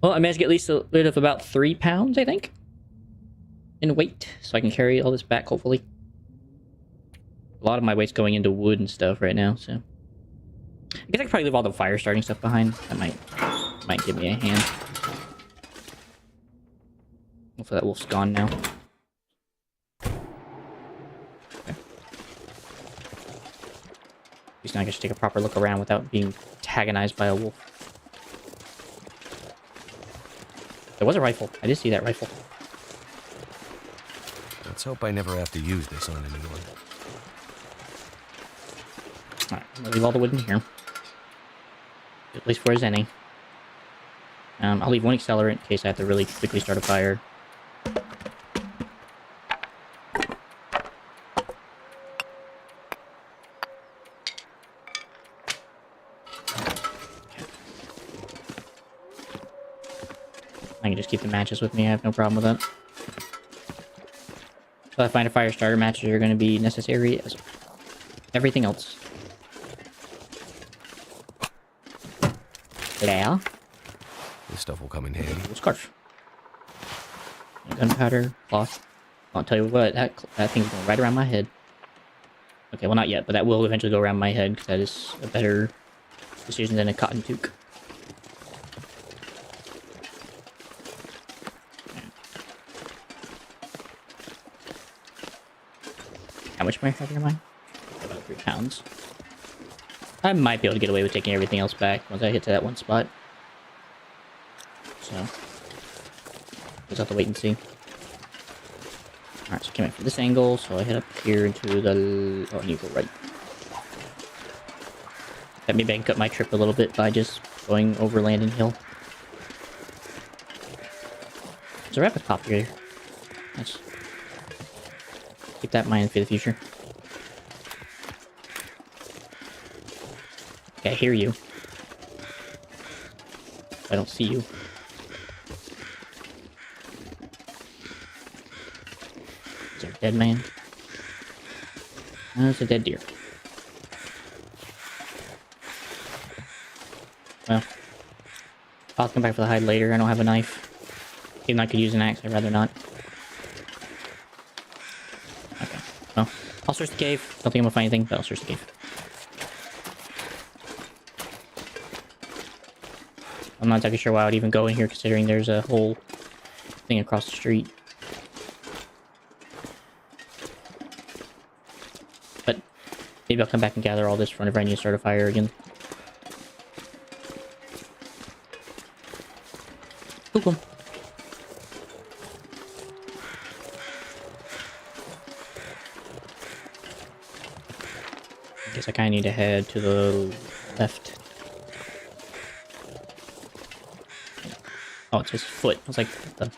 Well, I managed to get at least a bit of about 3 pounds, I think, in weight, so I can carry all this back, hopefully. A lot of my weight's going into wood and stuff right now, so... I guess I could probably leave all the fire starting stuff behind. That might give me a hand. Hopefully that wolf's gone now. Okay. At least now I can just take a proper look around without being antagonized by a wolf. There was a rifle. I did see that rifle. Let's hope I never have to use this on anyone. Alright, I'm gonna leave all the wood in here. At least where there's any. I'll leave one accelerant in case I have to really quickly start a fire. I can just keep the matches with me, I have no problem with that. So I find a fire starter, matches are going to be necessary as everything else. Yeah. This stuff will come in handy. Scarf. Gunpowder, cloth. I'll tell you what, that thing's going right around my head. Okay, well not yet, but that will eventually go around my head, because that is a better decision than a cotton toque. How much more heavy am I? About 3 pounds. I might be able to get away with taking everything else back once I hit to that one spot. So, just have to wait and see. Alright, so I came in from this angle, so I head up here into the... Oh, I need to go right. That maybe I can cut my trip a little bit by just going over Landing Hill. There's a rapid pop here. Nice. Keep that in mind for the future. Okay, I hear you. I don't see you. Is there a dead man? No, it's a dead deer. Well, I'll come back for the hide later. I don't have a knife. Even though I could use an axe, I'd rather not. Okay, well, I'll search the cave. Don't think I'm gonna find anything, but I'll search the cave. I'm not exactly sure why I would even go in here, considering there's a whole thing across the street. But maybe I'll come back and gather all this whenever I need to start a fire again. Cool. Guess I kind of need to head to the left. Oh, it's his foot. I was like, what the...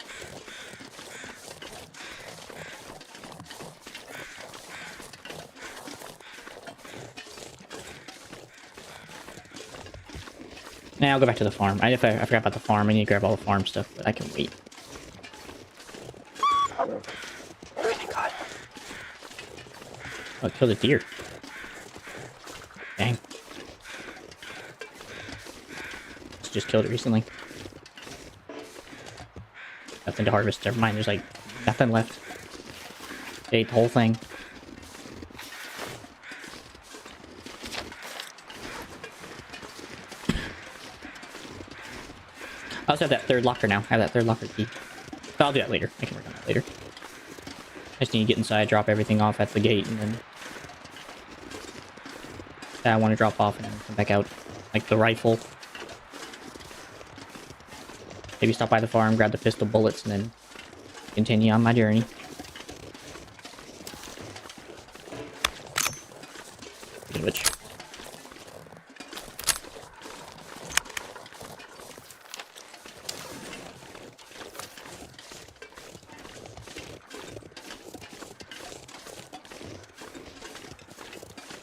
Nah, I'll go back to the farm. I forgot about the farm. I need to grab all the farm stuff, but I can wait. Oh, thank God. Oh, I killed a deer. Dang. Just killed it recently. Nothing to harvest. Never mind, there's like nothing left. They ate the whole thing. I also have that third locker now. I have that third locker key. But I'll do that later. I can work on that later. I just need to get inside, drop everything off at the gate, and then... that I want to drop off and then come back out. Like the rifle. Maybe stop by the farm, grab the pistol bullets, and then continue on my journey. Which...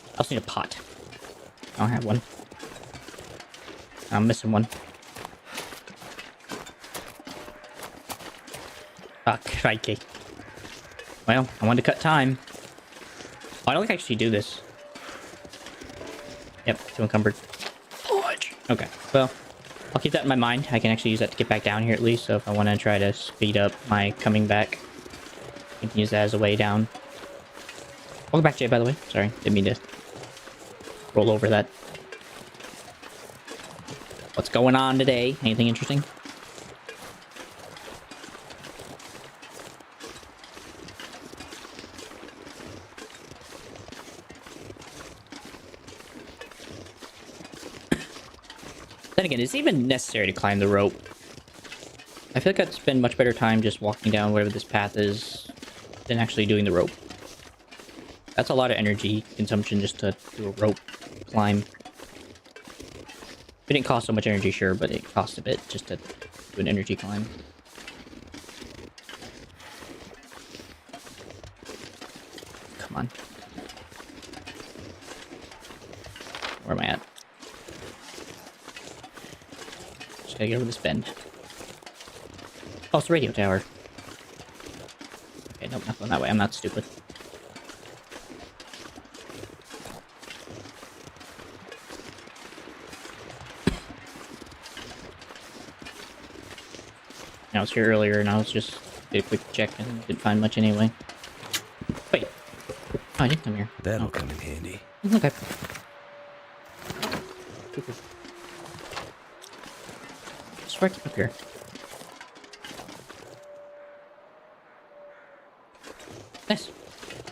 I also need a pot. I don't have one. I'm missing one. Ah, crikey. Well, I wanted to cut time. Oh, I don't think I actually do this. Yep, too encumbered. Okay, well, I'll keep that in my mind. I can actually use that to get back down here at least, so if I want to try to speed up my coming back, I can use that as a way down. Welcome back, Jay, by the way. Sorry, didn't mean to roll over that. What's going on today? Anything interesting? Then again, is it even necessary to climb the rope? I feel like I'd spend much better time just walking down wherever this path is than actually doing the rope. That's a lot of energy consumption just to do a rope climb. It didn't cost so much energy, sure, but it cost a bit just to do an energy climb. Come on. Where am I at? Just gotta get over this bend. Oh, it's the radio tower. Okay, nope, not going that way. I'm not stupid. I was here earlier and I was just did a quick check and didn't find much anyway. Wait. Oh, I didn't come here. That'll come in handy. Okay. Just right up here. Nice.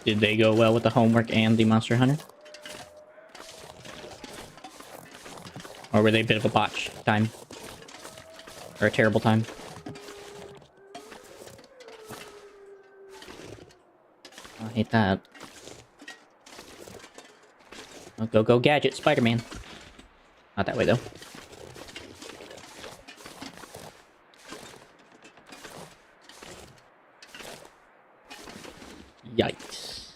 Did they go well with the homework and the Monster Hunter? Or were they a bit of a botch time? Or a terrible time? I hate that. Oh, go gadget, Spider-Man. Not that way though. Yikes.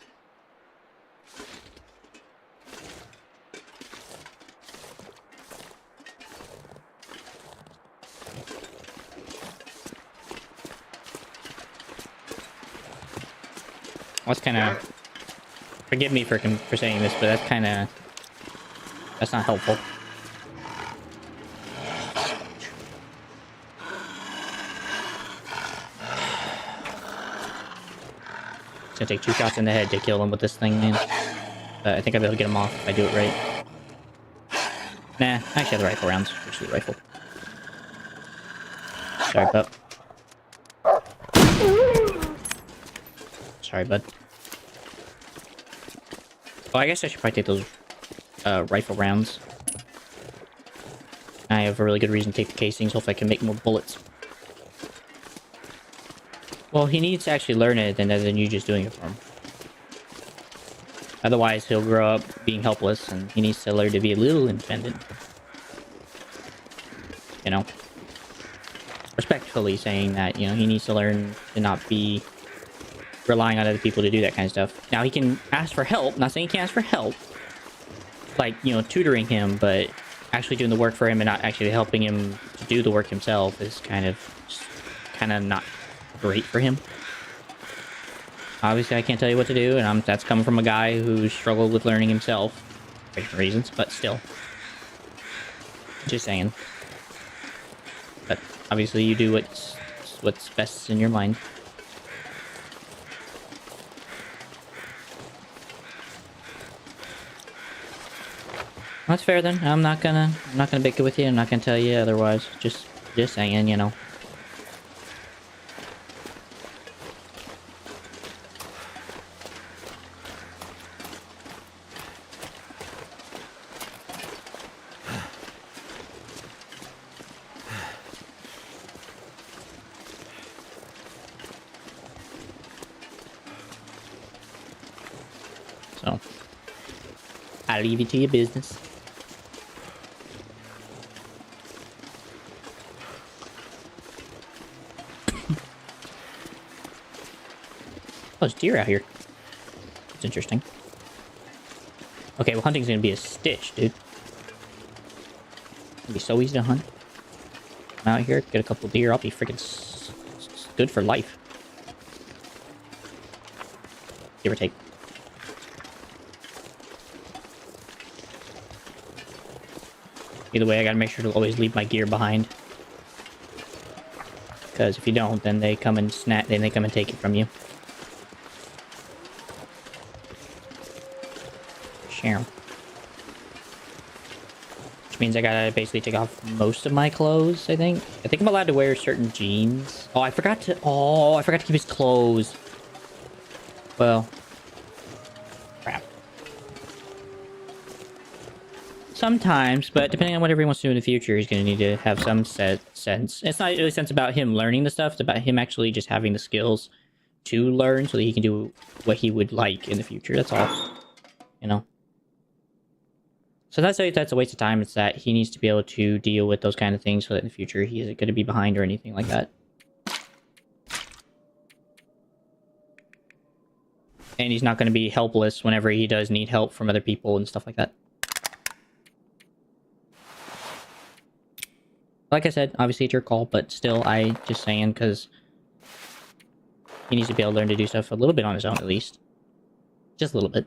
That's kind of... Forgive me for saying this, but that's kind of... That's not helpful. It's gonna take 2 shots in the head to kill him with this thing, man. But I think I'll be able to get him off if I do it right. Nah, I actually have the rifle rounds. Which is the rifle. Sorry, pup. Sorry, bud. Oh, I guess I should probably take those rifle rounds. I have a really good reason to take the casings. Hopefully I can make more bullets. Well, he needs to actually learn it than you just doing it for him. Otherwise, he'll grow up being helpless, and he needs to learn to be a little independent. You know? Respectfully saying that, you know, he needs to learn to not be relying on other people to do that kind of stuff. Now, he can ask for help. Not saying he can't ask for help. Like, you know, tutoring him, but actually doing the work for him and not actually helping him to do the work himself is kind of not great for him. Obviously, I can't tell you what to do, and that's coming from a guy who struggled with learning himself for different reasons, but still. Just saying. But obviously, you do what's best in your mind. That's fair then. I'm not gonna bicker with you. I'm not gonna tell you otherwise. Just saying, you know. So, I'll leave you to your business. Oh, there's deer out here. That's interesting. Okay, well, hunting's gonna be a stitch, dude. It'll be so easy to hunt. I'm out here, get a couple deer, I'll be freaking good for life. Give or take. Either way, I gotta make sure to always leave my gear behind. Because if you don't, then they come and take it from you. Share. Which means I gotta basically take off most of my clothes, I think. I think I'm allowed to wear certain jeans. Oh, I forgot to keep his clothes. Well. Crap. Sometimes, but depending on whatever he wants to do in the future, he's gonna need to have some sense. It's not really sense about him learning the stuff, it's about him actually just having the skills to learn so that he can do what he would like in the future. That's all. You know? So that's a waste of time. It's that he needs to be able to deal with those kind of things so that in the future he isn't going to be behind or anything like that. And he's not going to be helpless whenever he does need help from other people and stuff like that. Like I said, obviously it's your call, but still, I just saying because he needs to be able to learn to do stuff a little bit on his own at least. Just a little bit.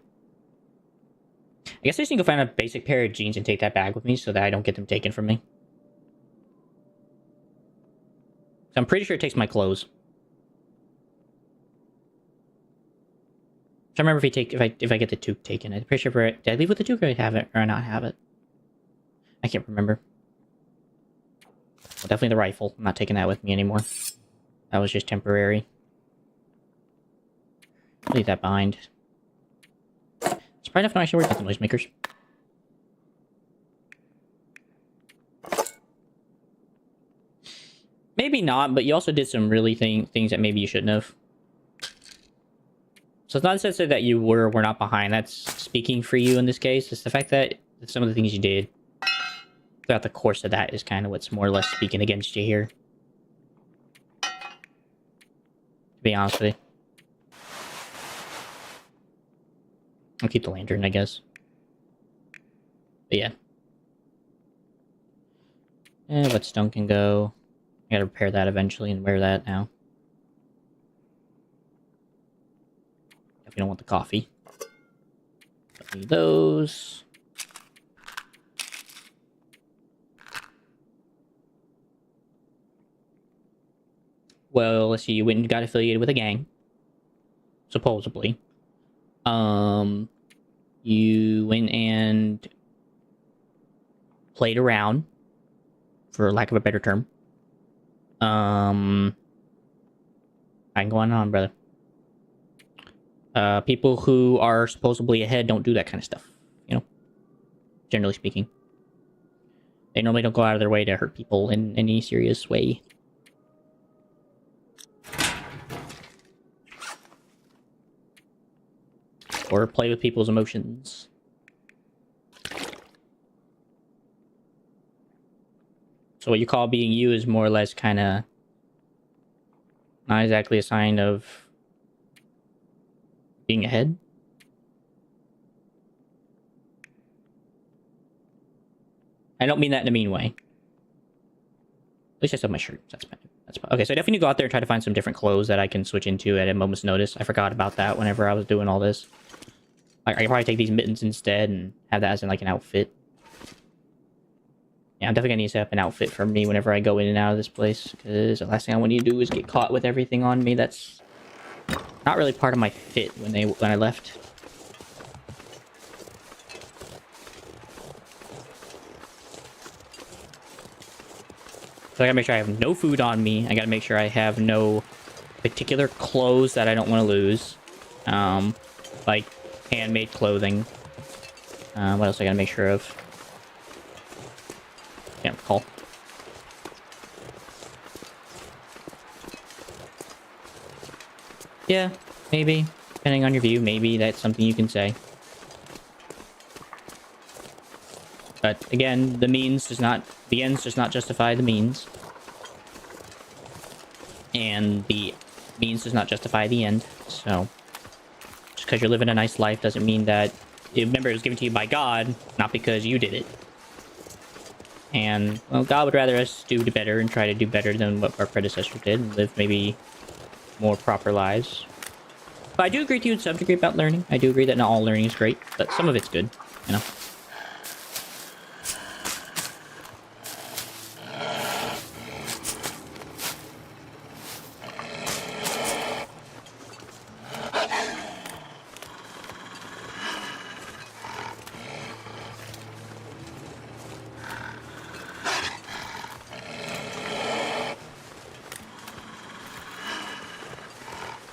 I guess I just need to go find a basic pair of jeans and take that bag with me so that I don't get them taken from me. So I'm pretty sure it takes my clothes. I remember if I get the toque taken. I'm pretty sure did I leave with the toque or have it or not have it? I can't remember. Well, definitely the rifle. I'm not taking that with me anymore. That was just temporary. Leave that behind. It's probably enough to actually work with the noisemakers. Maybe not, but you also did some really things that maybe you shouldn't have. So it's not necessarily that you were not behind. That's speaking for you in this case. It's the fact that some of the things you did throughout the course of that is kind of what's more or less speaking against you here. To be honest with you. I'll keep the lantern, I guess. But yeah. Let stone can go. I gotta repair that eventually and wear that now. If you don't want the coffee. Don't need those. Well, let's see, you went and got affiliated with a gang. Supposedly. You went and played around, for lack of a better term. I'm going on, brother. People who are supposedly ahead don't do that kind of stuff, you know? Generally speaking. They normally don't go out of their way to hurt people in any serious way. or play with people's emotions. So what you call being you is more or less kind of not exactly a sign of being ahead. I don't mean that in a mean way. At least I still have my shirt. That's fine. Okay. So I definitely need to go out there and try to find some different clothes that I can switch into at a moment's notice. I forgot about that whenever I was doing all this. I could probably take these mittens instead and have that as in like an outfit. Yeah, I'm definitely gonna need to set up an outfit for me whenever I go in and out of this place, because the last thing I want you to do is get caught with everything on me. That's not really part of my fit when I left. So I gotta make sure I have no food on me. I gotta make sure I have no particular clothes that I don't want to lose. Like handmade clothing. What else I gotta make sure of? Can't recall. Yeah, maybe. Depending on your view, maybe that's something you can say. But again, the ends does not justify the means. And the means does not justify the end. So, just because you're living a nice life doesn't mean that... Remember, it was given to you by God, not because you did it. And, well, God would rather us do better and try to do better than what our predecessors did and live maybe more proper lives. But I do agree with you to some degree about learning. I do agree that not all learning is great, but some of it's good, you know.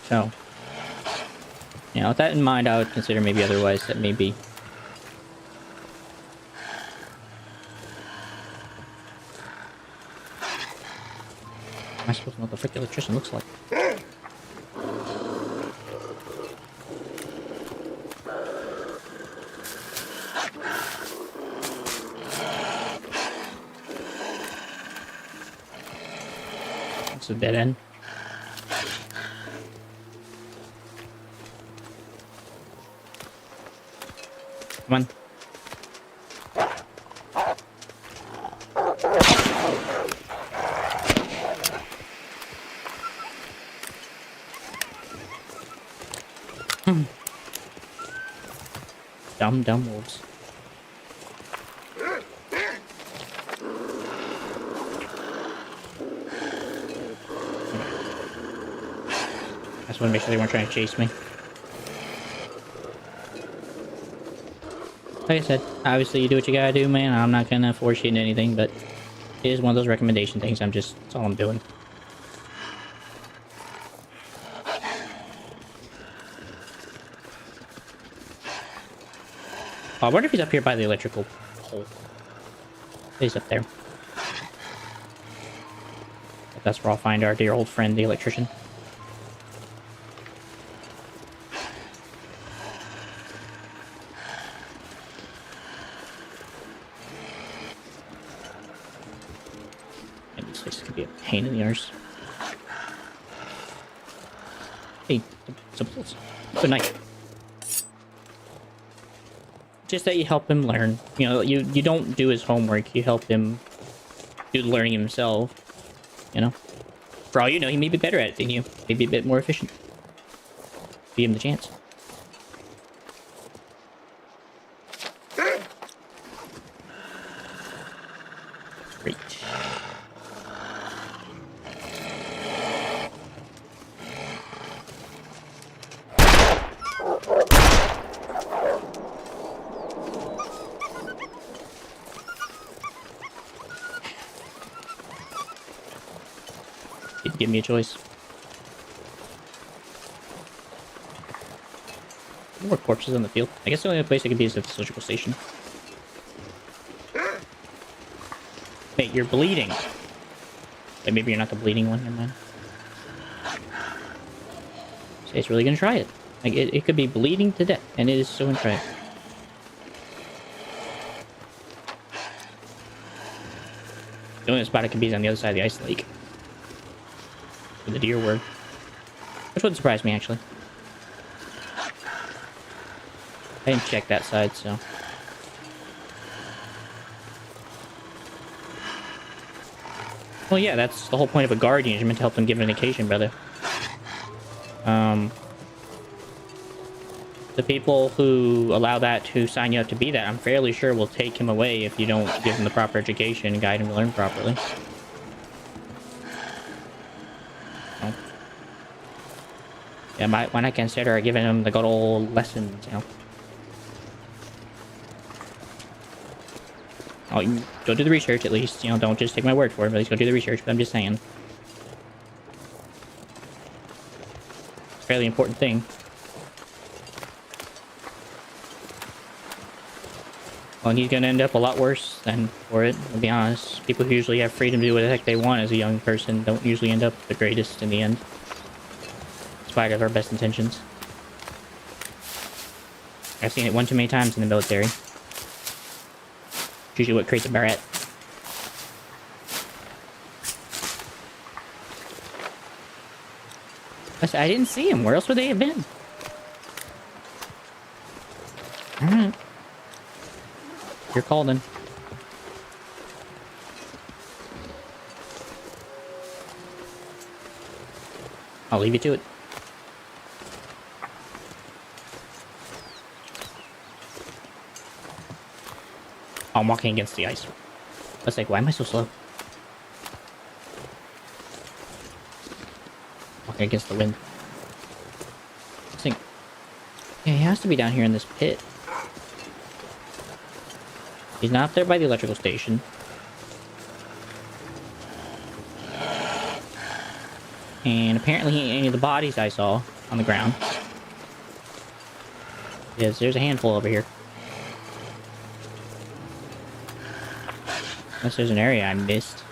So, you know, with that in mind, I would consider maybe otherwise that maybe... Am I supposed to know what the frick the electrician looks like? It's a dead end. Come on. Dumb wolves. I just want to make sure they weren't trying to chase me. Like I said, obviously you do what you gotta do, man. I'm not gonna force you into anything, but it is one of those recommendation things. That's all I'm doing. Oh, I wonder if he's up here by the electrical pole. He's up there. But that's where I'll find our dear old friend, the electrician. This could be a pain in the arse. Hey, some bullets. Good night. Just that you help him learn. You know, you don't do his homework. You help him do the learning himself. You know? For all you know, he may be better at it than you. Maybe a bit more efficient. Give him the chance. Great. Give me a choice. More corpses on the field. I guess the only place I could be is the surgical station. Mate, you're bleeding. Wait, maybe you're not the bleeding one. Never mind. Say it's really gonna try it. Like, it could be bleeding to death, and it is so in trash. The only spot it could be is on the other side of the ice lake. Where the deer were. Which wouldn't surprise me, actually. I didn't check that side, so... Well, yeah, that's the whole point of a guardian. You're meant to help them give an occasion, brother. The people who allow that to sign you up to be that, I'm fairly sure will take him away if you don't give him the proper education and guide him to learn properly. So, yeah, why not consider giving him the good old lessons, you know? Oh, you go do the research at least, you know, don't just take my word for it, but at least go do the research, but I'm just saying. Fairly important thing. Well, he's gonna end up a lot worse than for it, to be honest. People who usually have freedom to do what the heck they want as a young person don't usually end up the greatest in the end. In spite of our best intentions. I've seen it one too many times in the military. It's usually what creates a brat. I didn't see him. Where else would they have been? Alright. You're called in. I'll leave you to it. Oh, I'm walking against the ice. I was like, why am I so slow? Walking against the wind. I think... Yeah, he has to be down here in this pit. He's not up there by the electrical station. And apparently he ain't any of the bodies I saw on the ground. Yes, there's a handful over here. Unless there's an area I missed.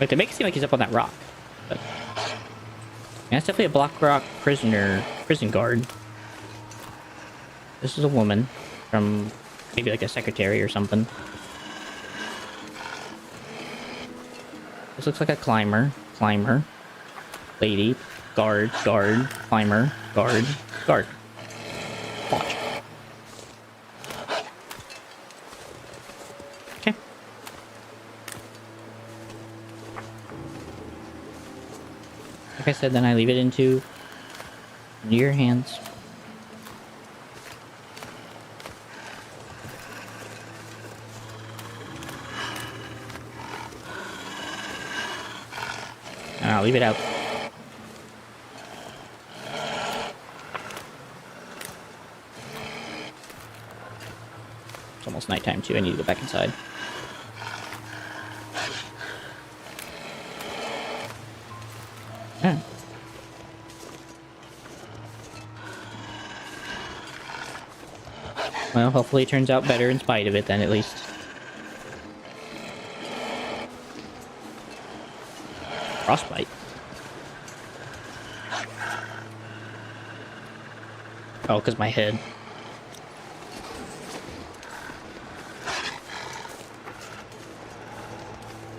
Like, they make it seem like he's up on that rock. But yeah, that's definitely a Block Rock prison guard. This is a woman from maybe like a secretary or something. This looks like a climber, lady, guard, climber, guard. Watch. Okay. Like I said, then I leave it into your hands. And I'll leave it out. It's almost nighttime too. I need to go back inside. Yeah. Well, hopefully it turns out better in spite of it then, at least. Frostbite. Oh, because my head.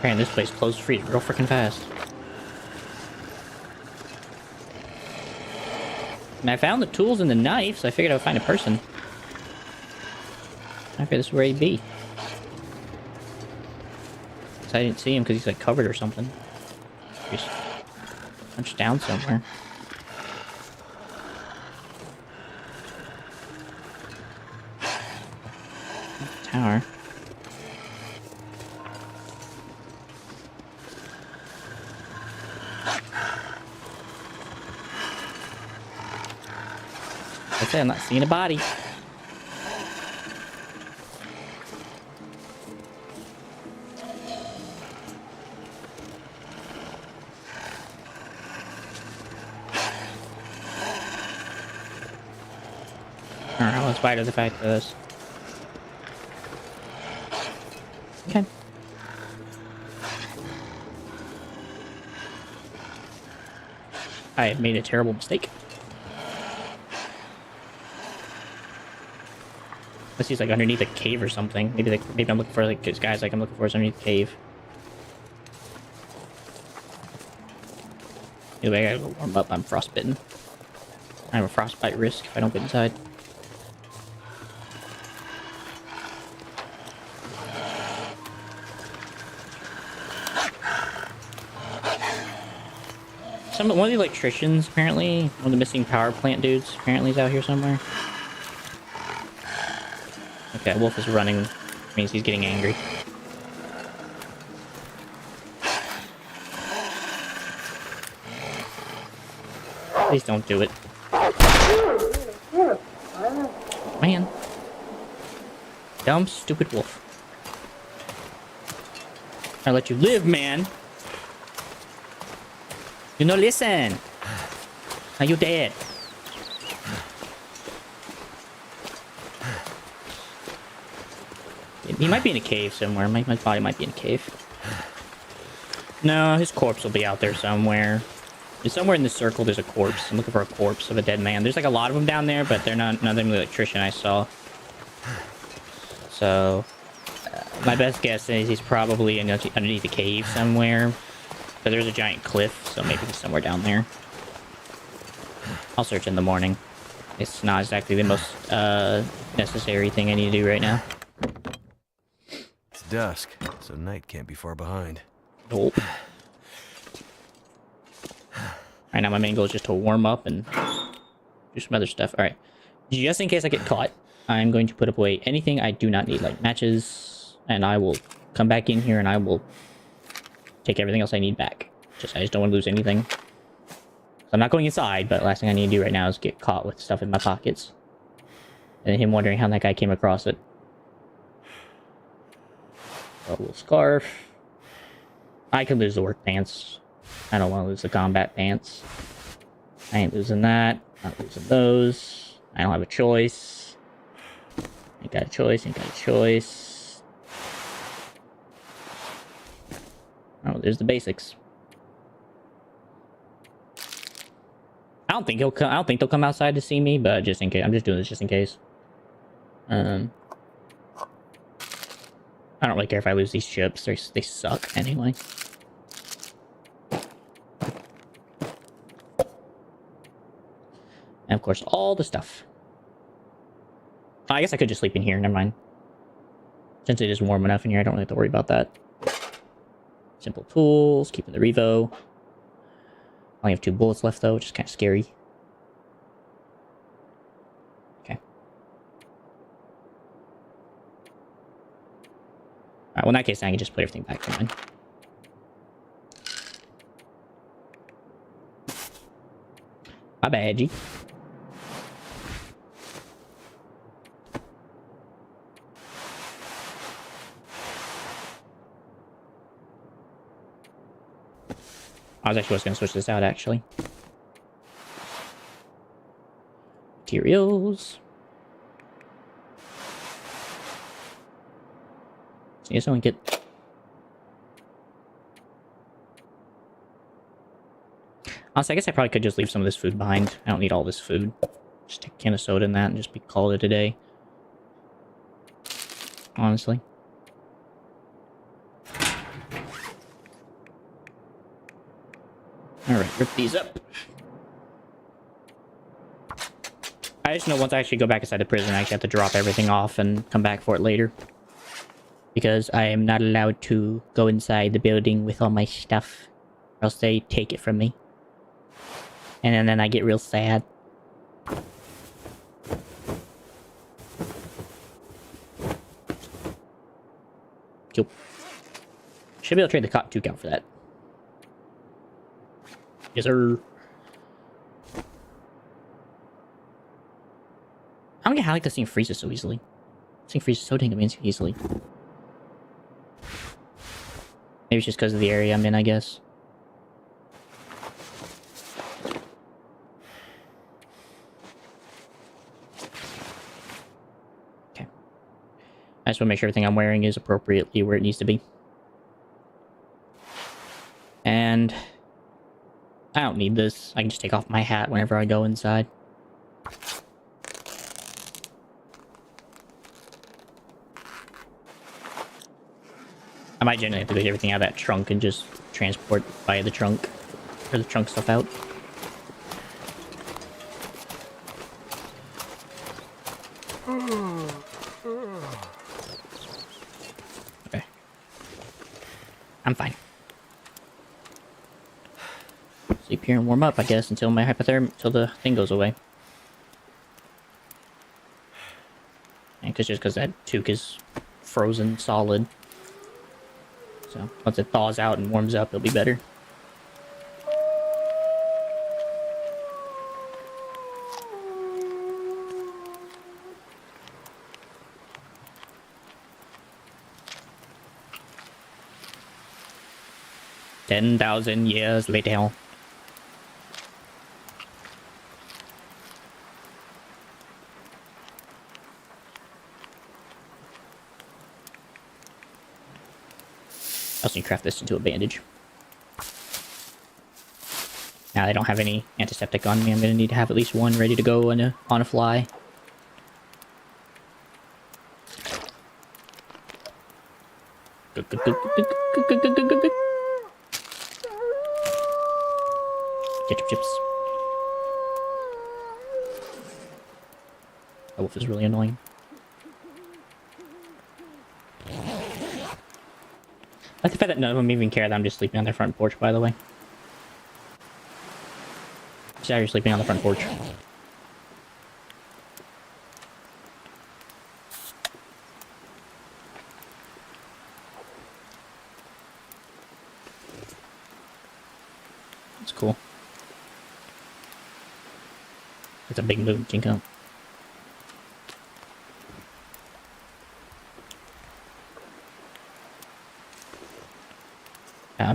Man, this place closed free real freaking fast. And I found the tools and the knife, so I figured I would find a person. I figured this is where he'd be. So I didn't see him because he's like covered or something. He's punched down somewhere. Tower. Like I said, I'm not seeing a body. Alright, in spite of the fact of this. Okay. I made a terrible mistake. Unless he's like underneath a cave or something. Maybe I'm looking for like this guy's like I'm looking for is underneath the cave. Anyway, I gotta go warm up. I'm frostbitten. I have a frostbite risk if I don't get inside. One of the electricians, apparently, one of the missing power plant dudes, apparently is out here somewhere. Okay, Wolf is running. Means he's getting angry. Please don't do it. Man. Dumb, stupid wolf. I let you live, man. You no listen. Now you dead. He might be in a cave somewhere. My body might be in a cave. No, his corpse will be out there somewhere. Somewhere in the circle, there's a corpse. I'm looking for a corpse of a dead man. There's like a lot of them down there, but they're not. None of them the electrician I saw. So, my best guess is he's probably underneath a cave somewhere. But there's a giant cliff, so maybe he's somewhere down there. I'll search in the morning. It's not exactly the most necessary thing I need to do right now. It's dusk, so night can't be far behind. Nope. Right now, my main goal is just to warm up and do some other stuff. All right. Just in case I get caught, I'm going to put away anything I do not need, like matches, and I will come back in here and I will take everything else I need back. I just don't want to lose anything. So I'm not going inside, but last thing I need to do right now is get caught with stuff in my pockets. And him wondering how that guy came across it. A little scarf. I could lose the work pants. I don't want to lose the combat pants. I ain't losing that. Not losing those. I don't have a choice. Ain't got a choice. Ain't got a choice. Oh, there's the basics. I don't think he'll come. I don't think they'll come outside to see me, but just in case, I'm just doing this just in case. I don't really care if I lose these chips. They suck anyway. And of course, all the stuff. I guess I could just sleep in here. Never mind. Since it is warm enough in here, I don't really have to worry about that. Simple tools, keeping the revo. I only have 2 bullets left though, which is kind of scary. Okay. Alright, well in that case I can just put everything back to mine. My bad, G. I was actually going to switch this out, actually. Materials. See if someone get... Honestly, I guess I probably could just leave some of this food behind. I don't need all this food. Just take a can of soda in that and just call it a day. Honestly. Alright, rip these up. I just know once I actually go back inside the prison, I actually have to drop everything off and come back for it later. Because I am not allowed to go inside the building with all my stuff. Or else they take it from me. And then I get real sad. Cool. Should be able to trade the cotton 2 count for that. Yes, sir. I don't get how this thing freezes so easily. This thing freezes so dang easily. Maybe it's just because of the area I'm in, I guess. I just want to make sure everything I'm wearing is appropriately where it needs to be. And I don't need this. I can just take off my hat whenever I go inside. I might generally have to get everything out of that trunk and just transport via the trunk, or the trunk stuff out. Okay. I'm fine. Sleep here and warm up, I guess, until my until the thing goes away. And just because that toque is frozen solid. So once it thaws out and warms up, it'll be better. $10,000 later. I also need to craft this into a bandage. Now I don't have any antiseptic on me. I'm gonna need to have at least one ready to go on a fly. Ketchup chips. That wolf is really annoying. I like the fact that none of them even care that I'm just sleeping on their front porch, by the way. So you're sleeping on the front porch. That's cool. It's a big move, Jinko.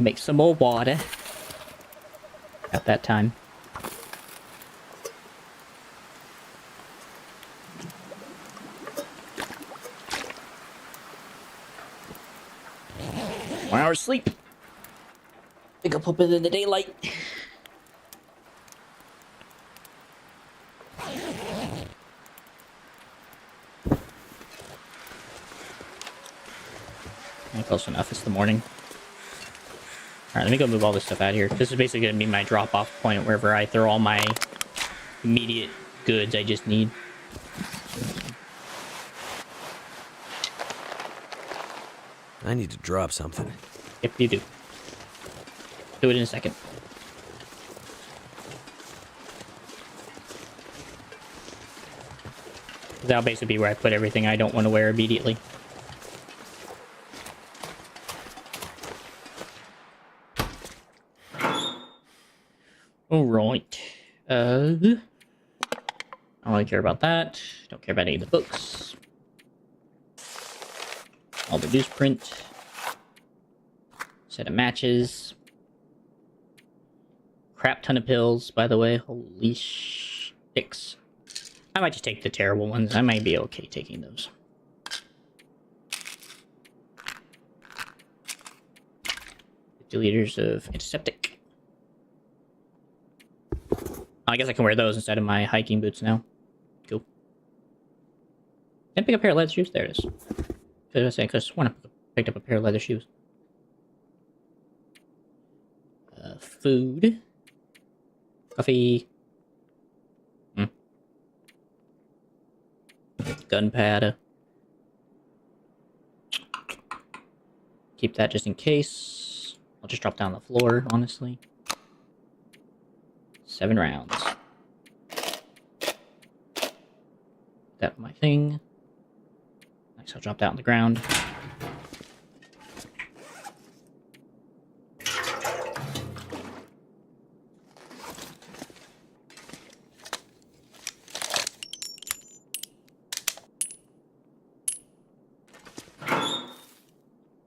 Make some more water. At that time. One hour sleep. Pick up in the daylight. Close enough. It's the morning. Alright, let me go move all this stuff out of here. This is basically going to be my drop-off point wherever I throw all my immediate goods I just need. I need to drop something. Yep, you do. Do it in a second. That'll basically be where I put everything I don't want to wear immediately. Alright. I don't really care about that. Don't care about any of the books. All the newsprint. Set of matches. Crap ton of pills, by the way. Holy sticks. I might just take the terrible ones. I might be okay taking those. 50 liters of antiseptic. I guess I can wear those instead of my hiking boots now. Cool. Didn't pick up a pair of leather shoes. There it is. I was saying, because I picked up a pair of leather shoes. Food. Coffee. Gunpowder. Keep that just in case. I'll just drop down the floor, honestly. 7 rounds. That my thing. Next, I'll drop that on the ground.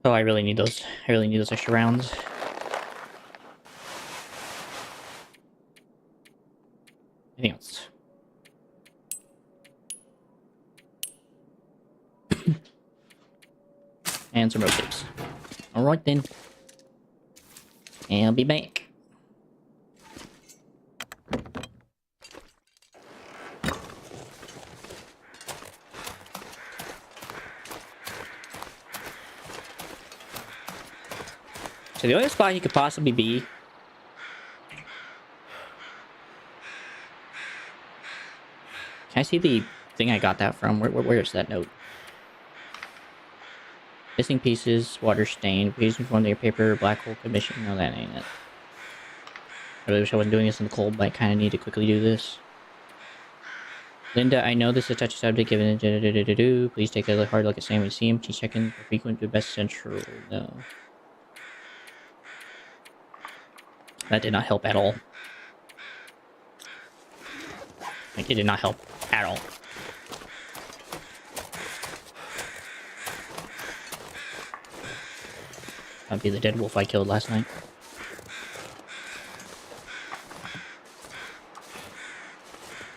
Oh, I really need those. I really need those extra rounds. Anything else? And some road tips. Alright then. I'll be back. So the only spot he could possibly be... Can I see the thing I got that from? Where is that note? Missing pieces, water stain, reason for their paper, black hole commission. No, that ain't it. I really wish I wasn't doing this in the cold, but I kind of need to quickly do this. Linda, I know this is a touchy subject given please take a hard look at Sam when you see him. She's checking for frequent to best central. No. That did not help at all. Like, it did not help at all. That'd be the dead wolf I killed last night.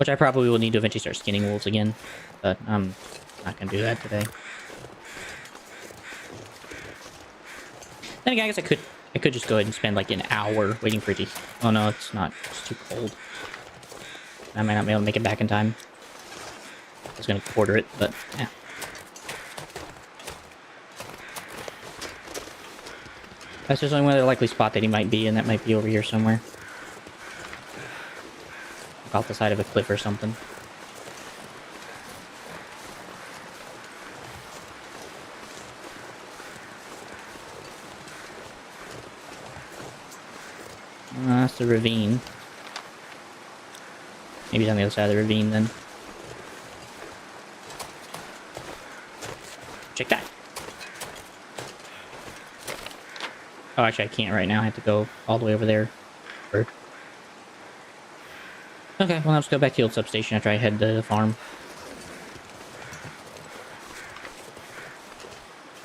Which I probably will need to eventually start skinning wolves again. But I'm not going to do that today. Then again, I guess I could just go ahead and spend like an hour waiting for it to... Oh no, it's not. It's too cold. I might not be able to make it back in time. I was going to quarter it, but yeah. That's just only one other likely spot that he might be, and that might be over here somewhere. Off the side of a cliff or something. That's the ravine. Maybe it's on the other side of the ravine then. Check that. Oh, actually I can't right now. I have to go all the way over there. Okay, well, I'll just go back to the old substation after I head to the farm.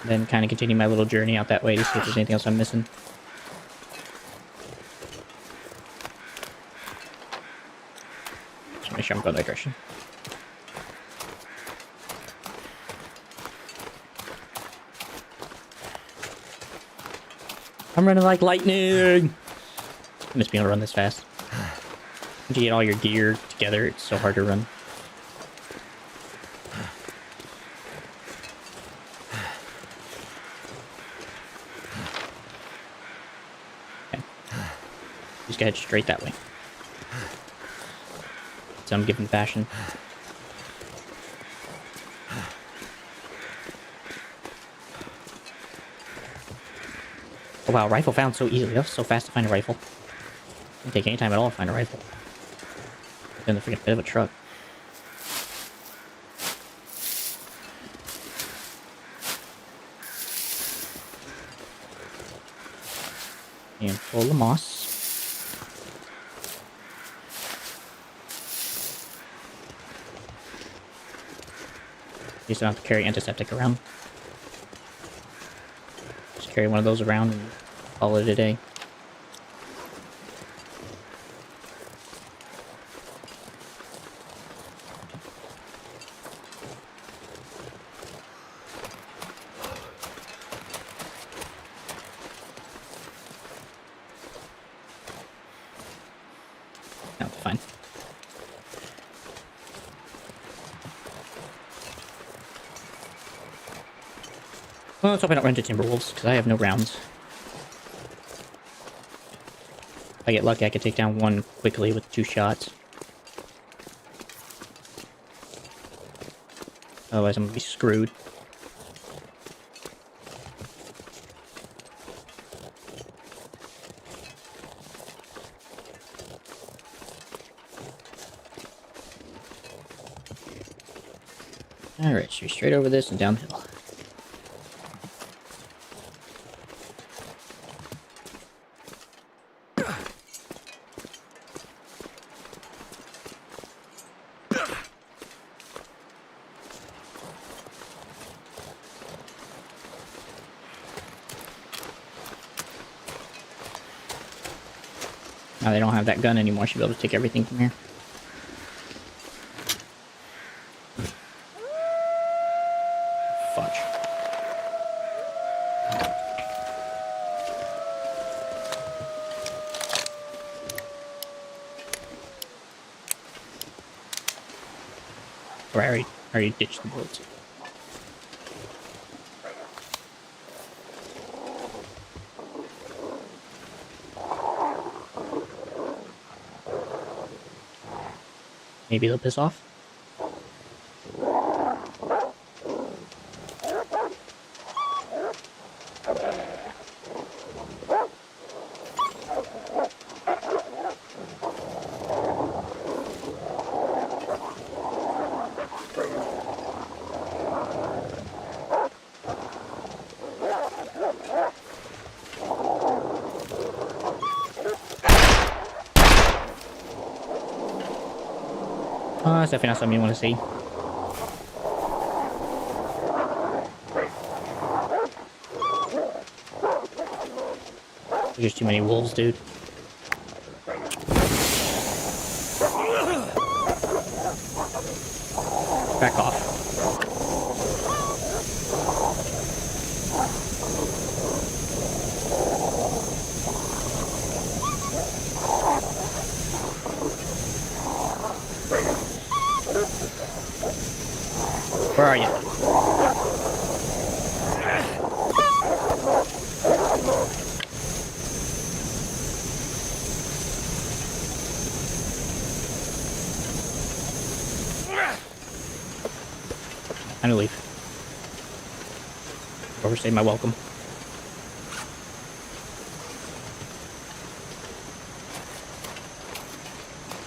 Then kind of continue my little journey out that way to see if there's anything else I'm missing. Just make sure I'm going the right direction. I'm running like lightning! I miss being able to run this fast. Once you get all your gear together, it's so hard to run. Okay. Just gotta head straight that way. Some given fashion. Oh wow, rifle found so easily. That was so fast to find a rifle. Didn't take any time at all to find a rifle. In the freaking bit of a truck. And full of moss. At least I don't have to carry antiseptic around. Just carry one of those around and call it a day. Fine. Well, let's hope I don't run into timberwolves, because I have no rounds. If I get lucky, I could take down one quickly with 2 shots. Otherwise, I'm gonna be screwed. Alright, should be straight over this and down the hill. Now they don't have that gun anymore, I should be able to take everything from here. Fudge. Or I already ditched the bullets. Maybe they'll piss off. That's definitely not something you want to see. There's too many wolves, dude. Back off. Where are you? I'm gonna leave. Overstay my welcome.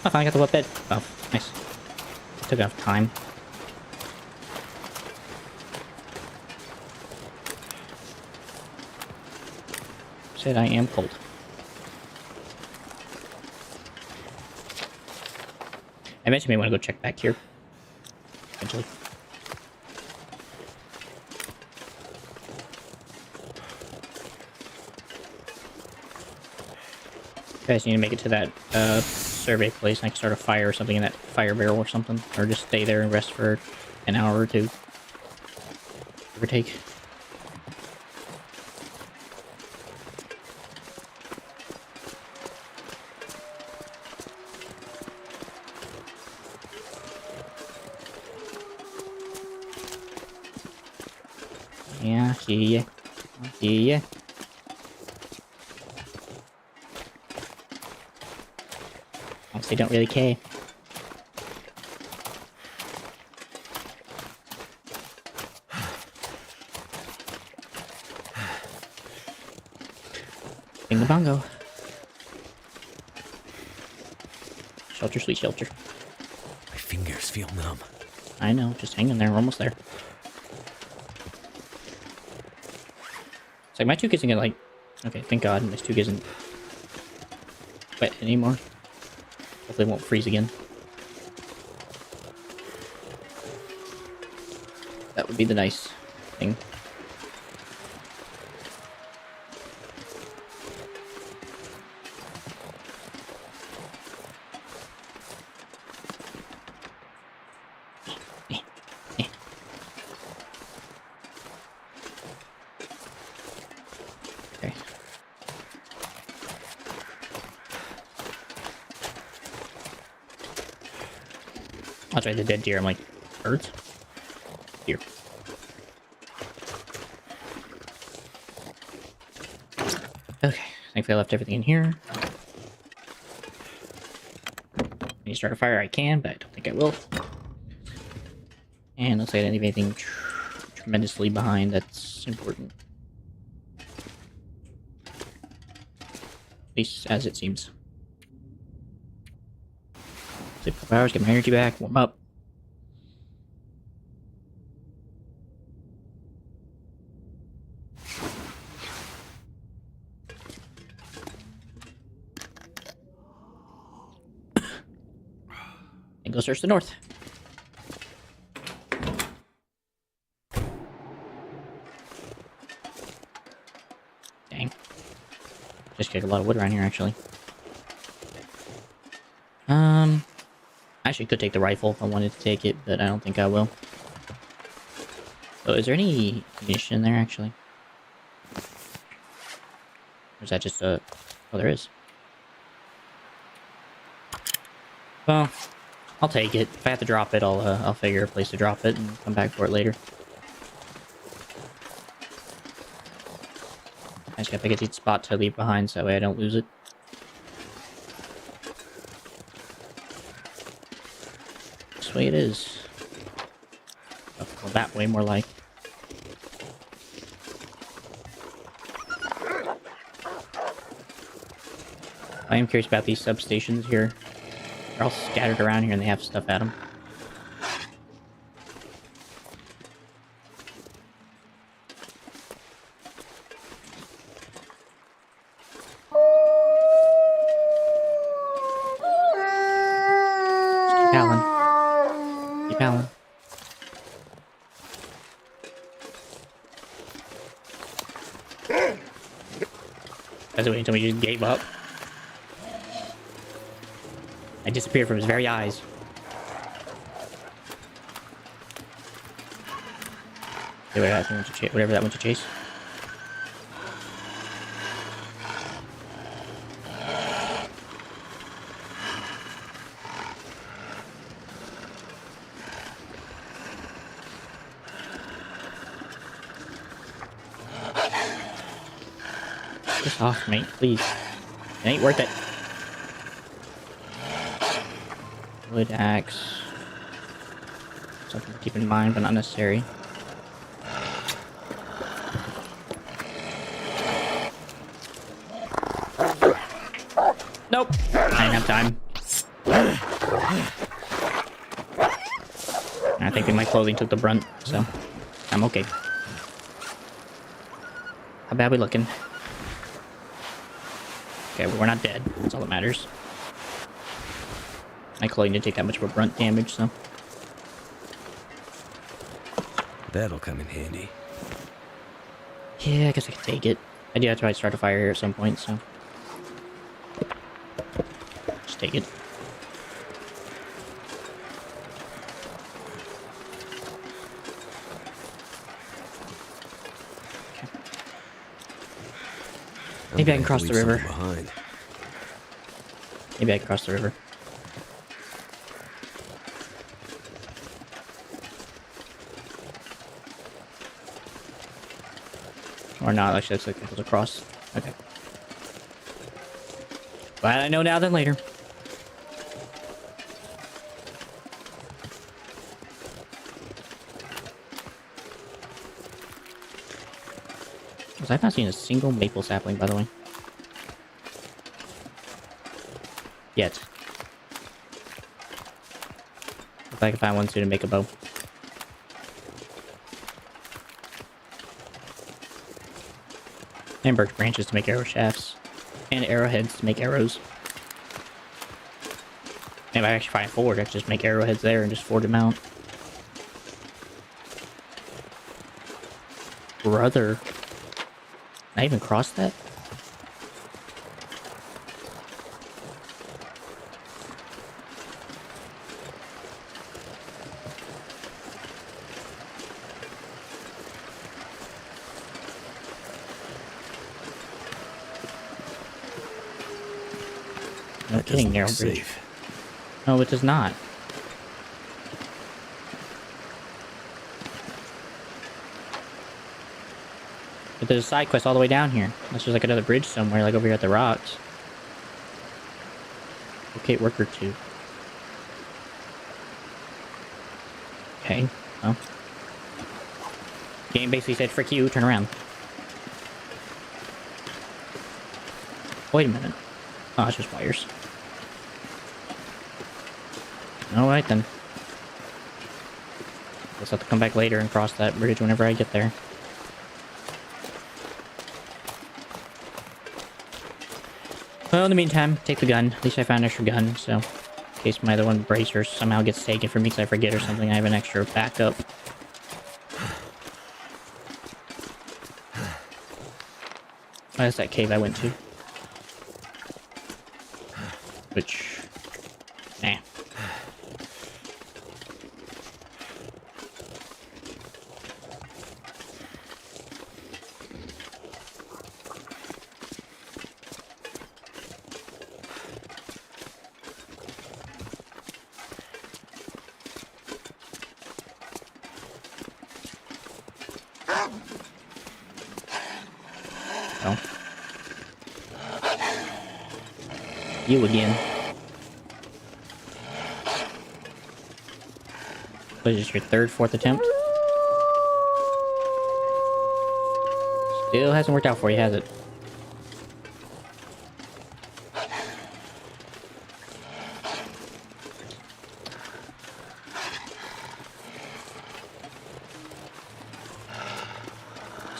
I finally got the wet bed. Oh, nice. Took enough time. Said I am cold. I bet you may want to go check back here. Eventually. You guys need to make it to that survey place and I can start a fire or something in that fire barrel or something. Or just stay there and rest for an hour or two. Give or take. Yeah, I see ya. I see ya. Honestly, don't really care. Bing the bongo. Shelter, sweet shelter. My fingers feel numb. I know, just hang in there, we're almost there. It's like my toque isn't gonna like... Okay, thank God, my toque isn't wet anymore. Hopefully it won't freeze again. That would be the nice thing. Okay. That's right, the dead deer. I'm like, birds? Deer. Okay, thankfully I left everything in here. When you start a fire, I can, but I don't think I will. And looks like I didn't leave anything tremendously behind that's important. At least as it seems. Sleep a couple hours, get my energy back, warm up. And go search the north. Dang. Just get a lot of wood around here, actually. I actually could take the rifle if I wanted to take it, but I don't think I will. Oh, is there any ammunition in there, actually? Or is that just a... Oh, there is. Well, I'll take it. If I have to drop it, I'll figure a place to drop it and come back for it later. I just gotta pick a good spot to leave behind so that way I don't lose it. This way it is. Oh, well, that way more like. I am curious about these substations here. They're all scattered around here and they have stuff at them. Keep howling. Keep howling. That's what he told me you just gave up. I disappeared from his very eyes. Whatever that went to chase. Piss off, mate, please. It ain't worth it. Wood axe. Something to keep in mind, but not necessary. Nope. I didn't have time. I think my clothing took the brunt, so I'm okay. How bad we looking? Okay, well, we're not dead. That's all that matters. My clothing didn't take that much of a brunt damage, so. That'll come in handy. Yeah, I guess I can take it. I do have to try to start a fire here at some point, so. Just take it. Okay. Maybe I can cross the river. Maybe I can cross the river. Or not, actually, looks like it goes across. Okay. Glad I know now than later. Was I not seeing a single maple sapling, by the way? Yet. If I can find one soon to make a bow. And birch branches to make arrow shafts. And arrowheads to make arrows. And if I actually find a ford, I can just make arrowheads there and just ford them out. Brother. Can I even cross that? No kidding, narrow bridge. No, it does not. But there's a side quest all the way down here. That's just like another bridge somewhere, like over here at the rocks. Locate worker 2. Okay, well. Game basically said, frick you, turn around. Wait a minute. Oh, it's just wires. Alright then. Guess I'll have to come back later and cross that bridge whenever I get there. Well, in the meantime, take the gun. At least I found an extra gun, so... in case my other one breaks or somehow gets taken from me because I forget or something, I have an extra backup. Oh, that's that cave I went to. Which... nah. Oh. You again. What is this, your third, fourth attempt? Still hasn't worked out for you, has it?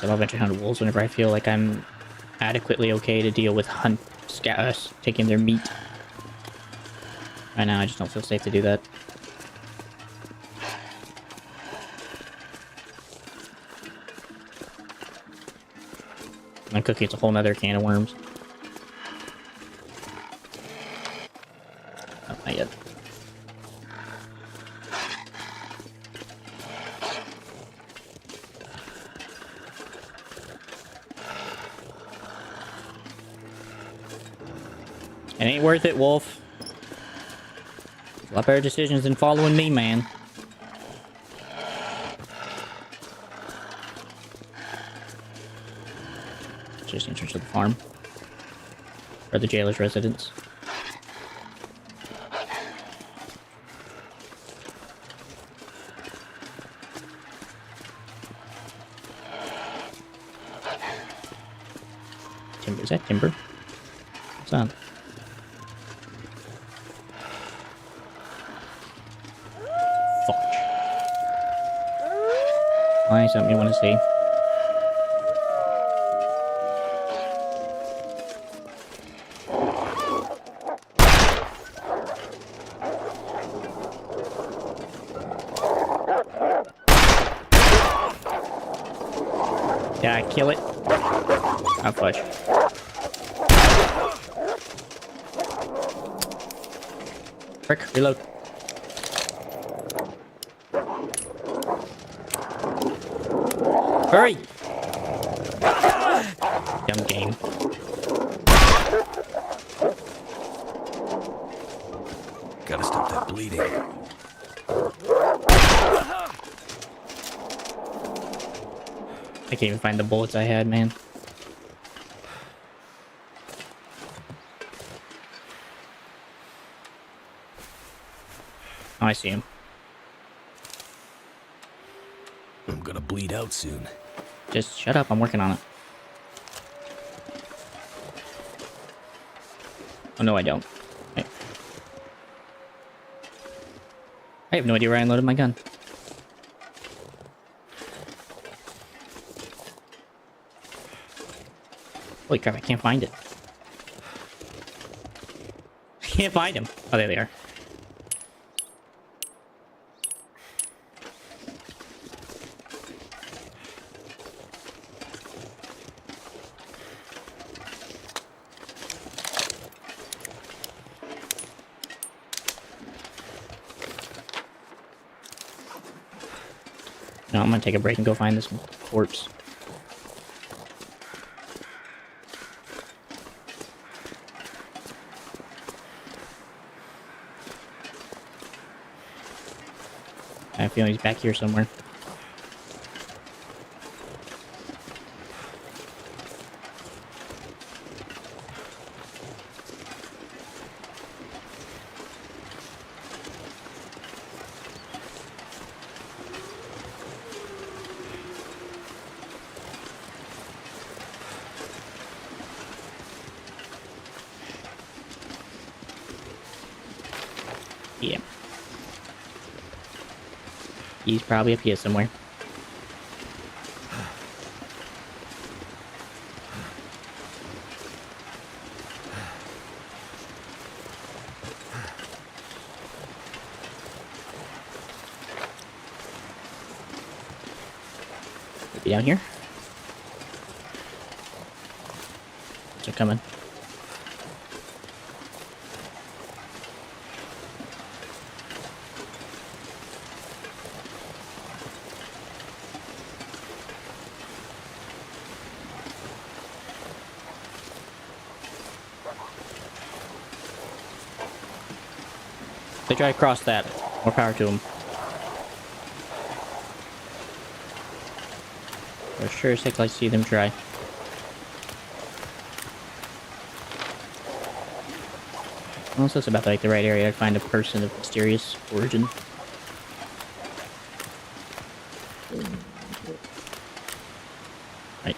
So I'll venture hunt wolves whenever I feel like I'm adequately okay to deal with taking their meat. Right now, I just don't feel safe to do that. And cookie, it's a whole nother can of worms. Oh, not yet. It ain't worth it, Wolf. A lot better decisions than following me, man. Just entrance to the farm. Or the jailer's residence. Timber, is that timber? What's that? Find something you want to see. Did I kill it? Oh, fudge. Frick, reload. Hurry! Dumb game. Gotta stop that bleeding. I can't even find the bullets I had, man. Oh, I see him. I'm gonna bleed out soon. Just shut up, I'm working on it. Oh, no, I don't. Wait. I have no idea where I unloaded my gun. Holy crap, I can't find it. I can't find him. Oh, there they are. No, I'm gonna take a break and go find this corpse. I feel he's back here somewhere. Yeah. He's probably up here somewhere. Be down here. They're coming. They try to cross that. More power to them. For sure as heck I see them try. Also, it's about like the right area to find a person of mysterious origin. Right.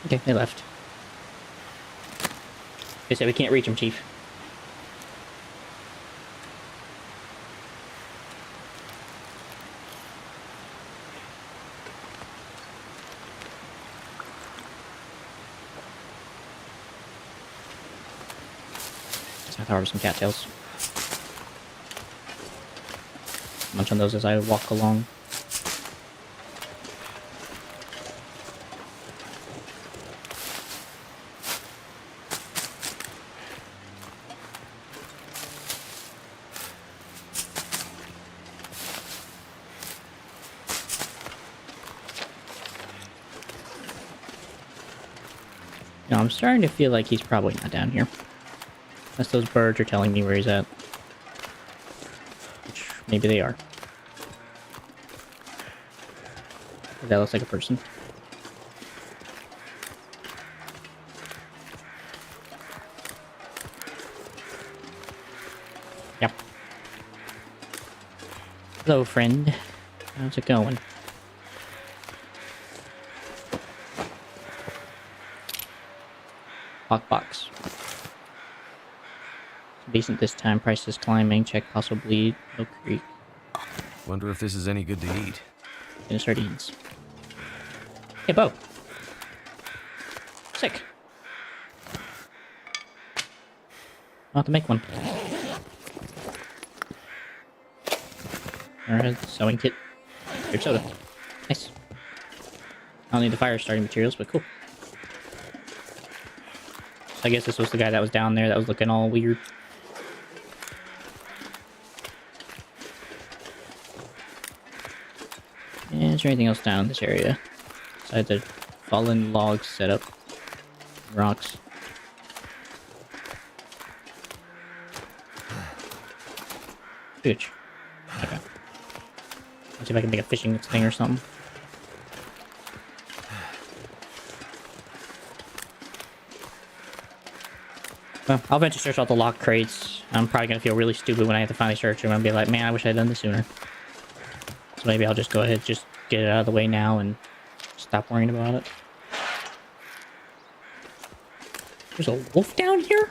Okay, they left. They said we can't reach him, Chief. So I thought some cattails. Munch on those as I walk along. Now, I'm starting to feel like he's probably not down here. Unless those birds are telling me where he's at. Which, maybe they are. That looks like a person. Yep. Hello, friend. How's it going? Lockbox. Decent this time. Price is climbing. Check possible bleed. No creek. Wonder if this is any good to eat. And sardines. Hey, Bo. Sick. I'll have to make one. Alright, sewing kit. Grape soda. Nice. I don't need the fire starting materials, but cool. So I guess this was the guy that was down there that was looking all weird. And is there anything else down in this area? Besides the fallen log setup. Rocks. Gooch. Okay. Let's see if I can make a fishing thing or something. Well, I'll eventually search out the locked crates. I'm probably going to feel really stupid when I have to finally search them and be like, man, I wish I had done this sooner. So maybe I'll just go ahead and just get it out of the way now and stop worrying about it. There's a wolf down here?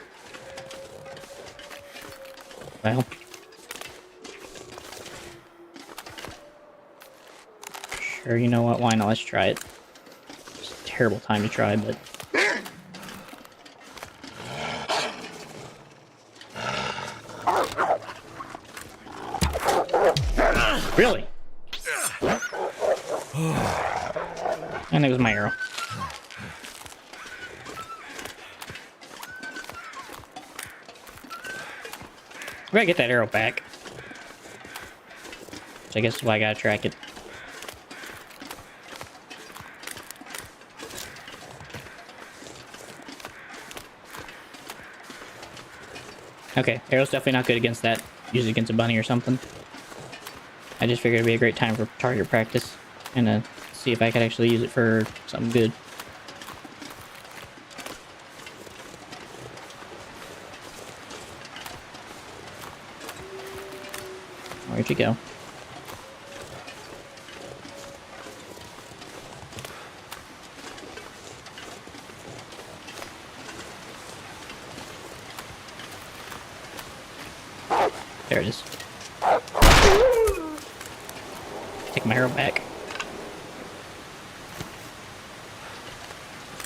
Well. Sure, you know what? Why not? Let's try it. It's a terrible time to try, but... Really? And it was my arrow. I gotta get that arrow back. So I guess that's why I gotta track it. Okay, arrow's definitely not good against that. Use it against a bunny or something. I just figured it'd be a great time for target practice. And see if I could actually use it for something good. Where'd you go? There it is. Take my arrow back.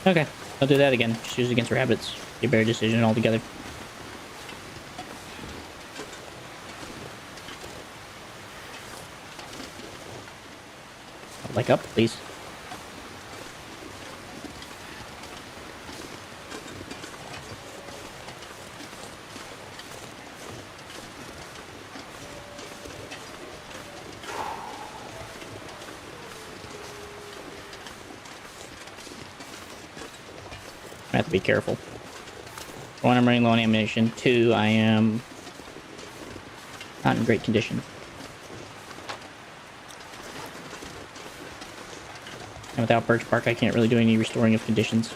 Okay, I'll do that again. Just use it against rabbits. Be a better decision altogether. Like up, please. I have to be careful. One, I'm running low on ammunition. Two, I am not in great condition. And without birch bark, I can't really do any restoring of conditions.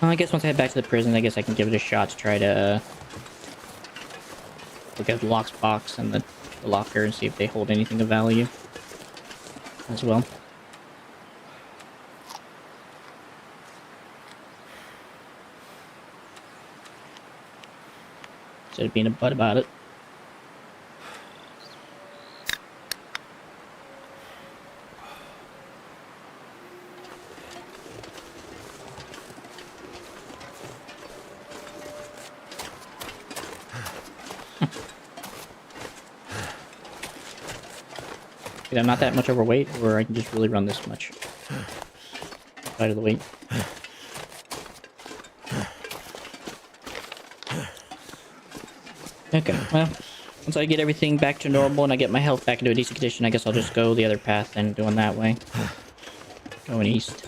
Well, I guess once I head back to the prison, I guess I can give it a shot to try to look at the lockbox and the locker and see if they hold anything of value as well. Instead of being a butt about it. I'm not that much overweight, or I can just really run this much. Out of the weight. Okay, well, once I get everything back to normal and I get my health back into a decent condition, I guess I'll just go the other path and going that way. Going east.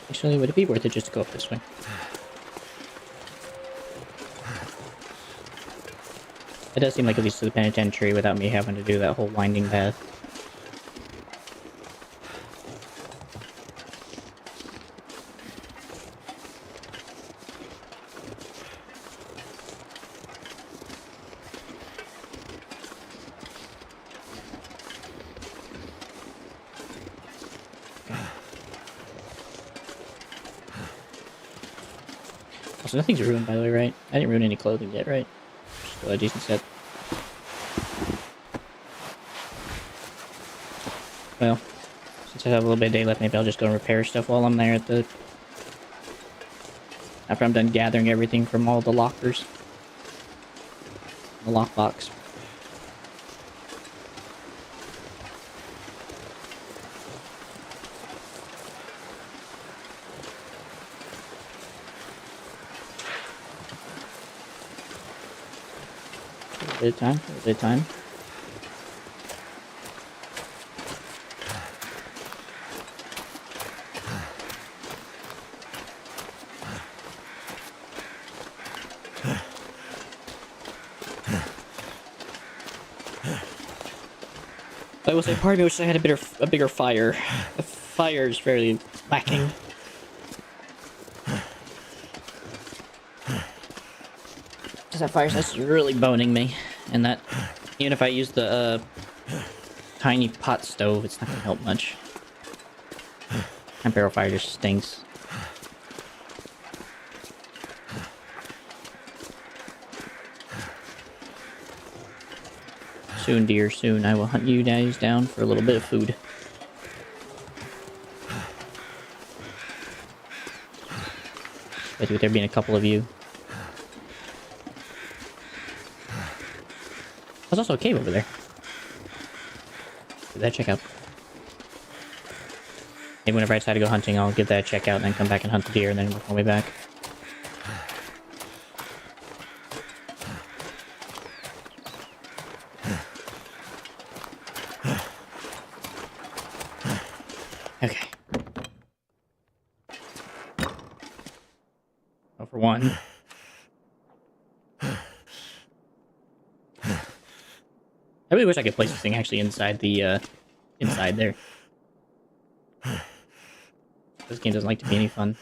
Actually, would it be worth it just to go up this way? It does seem like it leads to the penitentiary without me having to do that whole winding path. So nothing's ruined, by the way, right? I didn't ruin any clothing yet, right? Still a decent set. Well, since I have a little bit of day left, maybe I'll just go and repair stuff while I'm there at the... After I'm done gathering everything from all the lockers. The lockbox. A bit of time, a bit of time. I will say, part of me wishes I had a bigger fire. The fire is fairly lacking. Because that fire's just really boning me. And that, even if I use the tiny pot stove, it's not gonna help much. And barrel fire just stinks. Soon, dear, soon I will hunt you guys down for a little bit of food. Especially with there being a couple of you. There's also a cave over there. Give that a check out. Maybe whenever I decide to go hunting, I'll give that a check out and then come back and hunt the deer and then work my way back. Okay. Well, for one. I really wish I could place this thing actually inside the, inside there. This game doesn't like to be any fun.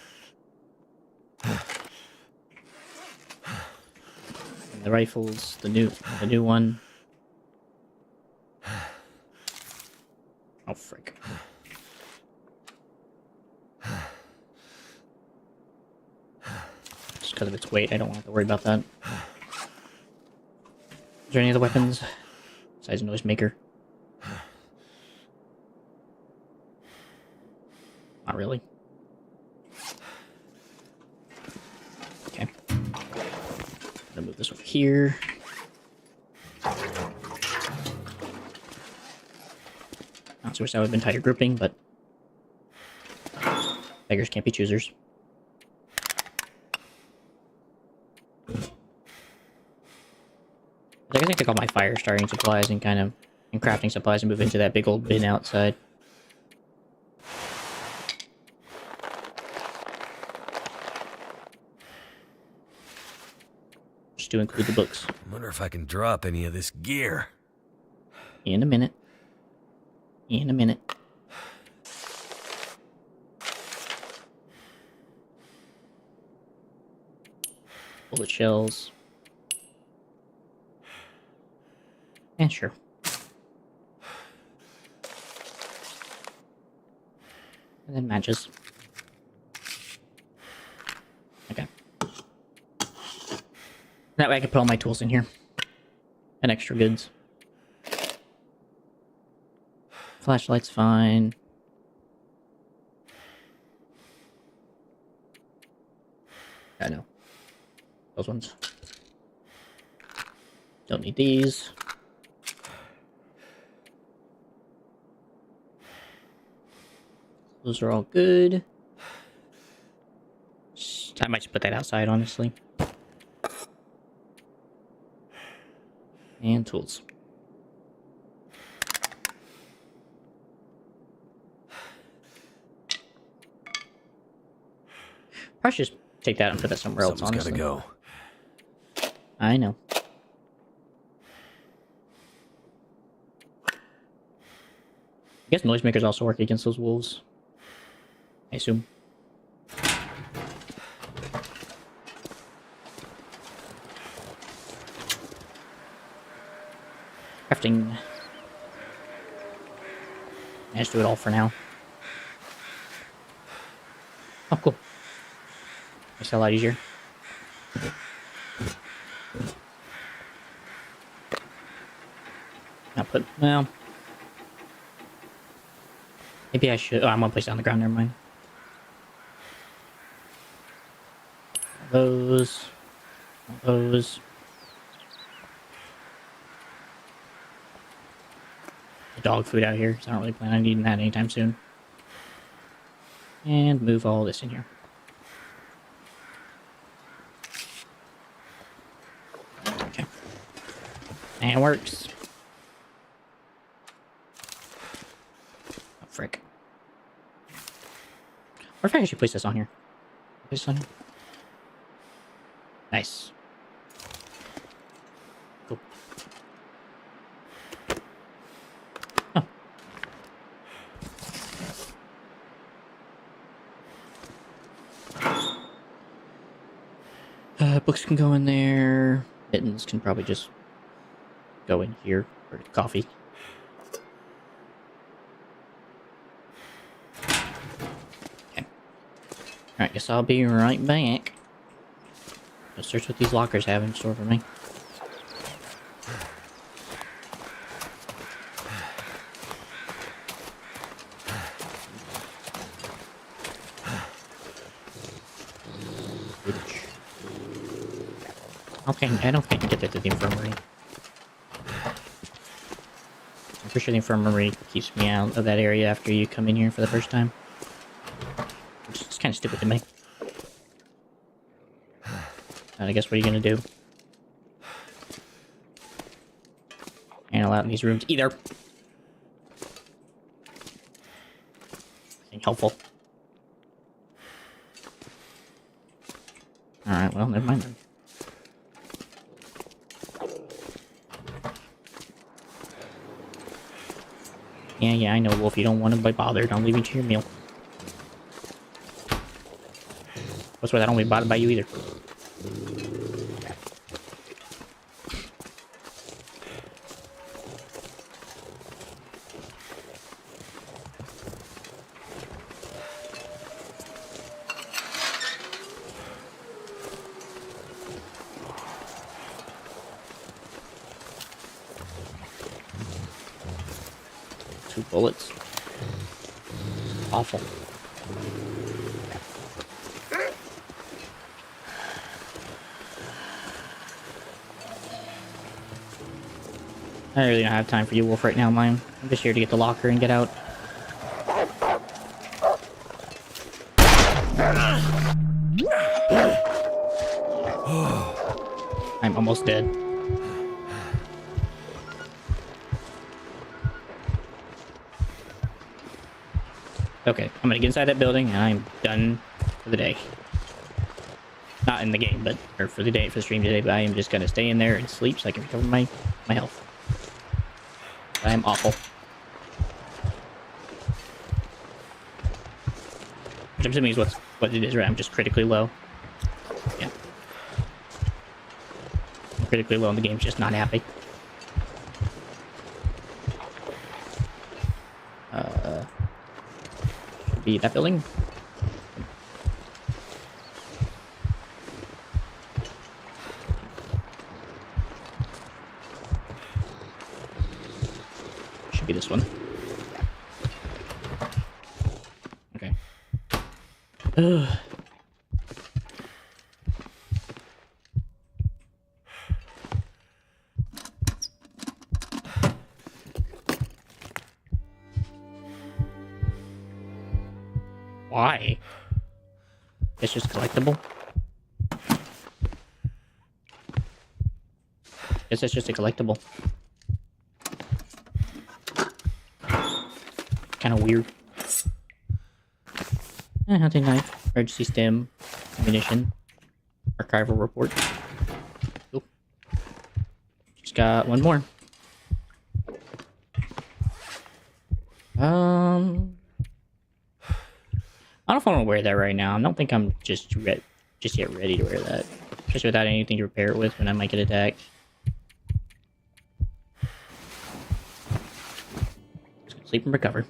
And the rifles, the new one. Oh, frick. Just because of its weight, I don't have to worry about that. Is there any other weapons? Besides a noisemaker? Not really. Okay. I'm gonna move this over here. Not so wish that would have been tighter grouping, but beggars can't be choosers. I guess I took all my fire starting supplies and kind of and crafting supplies and move into that big old bin outside. Just to include the books. I wonder if I can drop any of this gear. In a minute. In a minute. Bullet shells. Yeah, sure. And then matches. Okay. That way I can put all my tools in here. And extra goods. Flashlight's fine. I know. Those ones. Don't need these. Those are all good. I might just put that outside, honestly. And tools. Probably should just take that and put that somewhere else, honestly. Gotta go. I know. I guess noisemakers also work against those wolves. I assume. Crafting. I just do it all for now. Oh, cool. It's a lot easier. I'll put, well... Maybe I should... Oh, I'm gonna place it on the ground, never mind. Those... Those... The dog food out here, so I don't really plan on eating that anytime soon. And move all this in here. Okay. And it works. Oh, frick. What if I actually place this on here? Place this on here? Nice. Cool. Oh. Books can go in there. Mittens can probably just go in here for coffee. Okay. Alright, guess I'll be right back. Let's search what these lockers have in store for me. Okay, I don't think I can get there to the infirmary. I'm pretty sure the infirmary keeps me out of that area after you come in here for the first time. Which is kind of stupid to me. And I guess what are you gonna do? Ain't allowed in these rooms either. Ain't helpful. Alright, well, never mind then. Yeah, I know, Wolf. You don't want to be bothered. I'm leaving to your meal. That's why I don't want to be bothered by you either. Two bullets. Awful. I really don't have time for you, Wolf, right now, mine. I'm just here to get the locker and get out. I'm almost dead. Okay, I'm gonna get inside that building, and I'm done for the day. Not in the game, but or for the day, for the stream today. But I am just gonna stay in there and sleep so I can recover my health. I am awful. Which I'm assuming is what it is, right? I'm just critically low. Yeah. I'm critically low, and the game's just not happy. Should be that building. Should be this one. Okay. Ugh. Why? It's just collectible? Guess it's just a collectible. Kind of weird. Hunting knife, emergency stem, ammunition, archival report. Cool. Just got one more. I don't know if I want to wear that right now. I don't think I'm just yet ready to wear that. Especially without anything to repair it with when I might get attacked. Just gonna sleep and recover.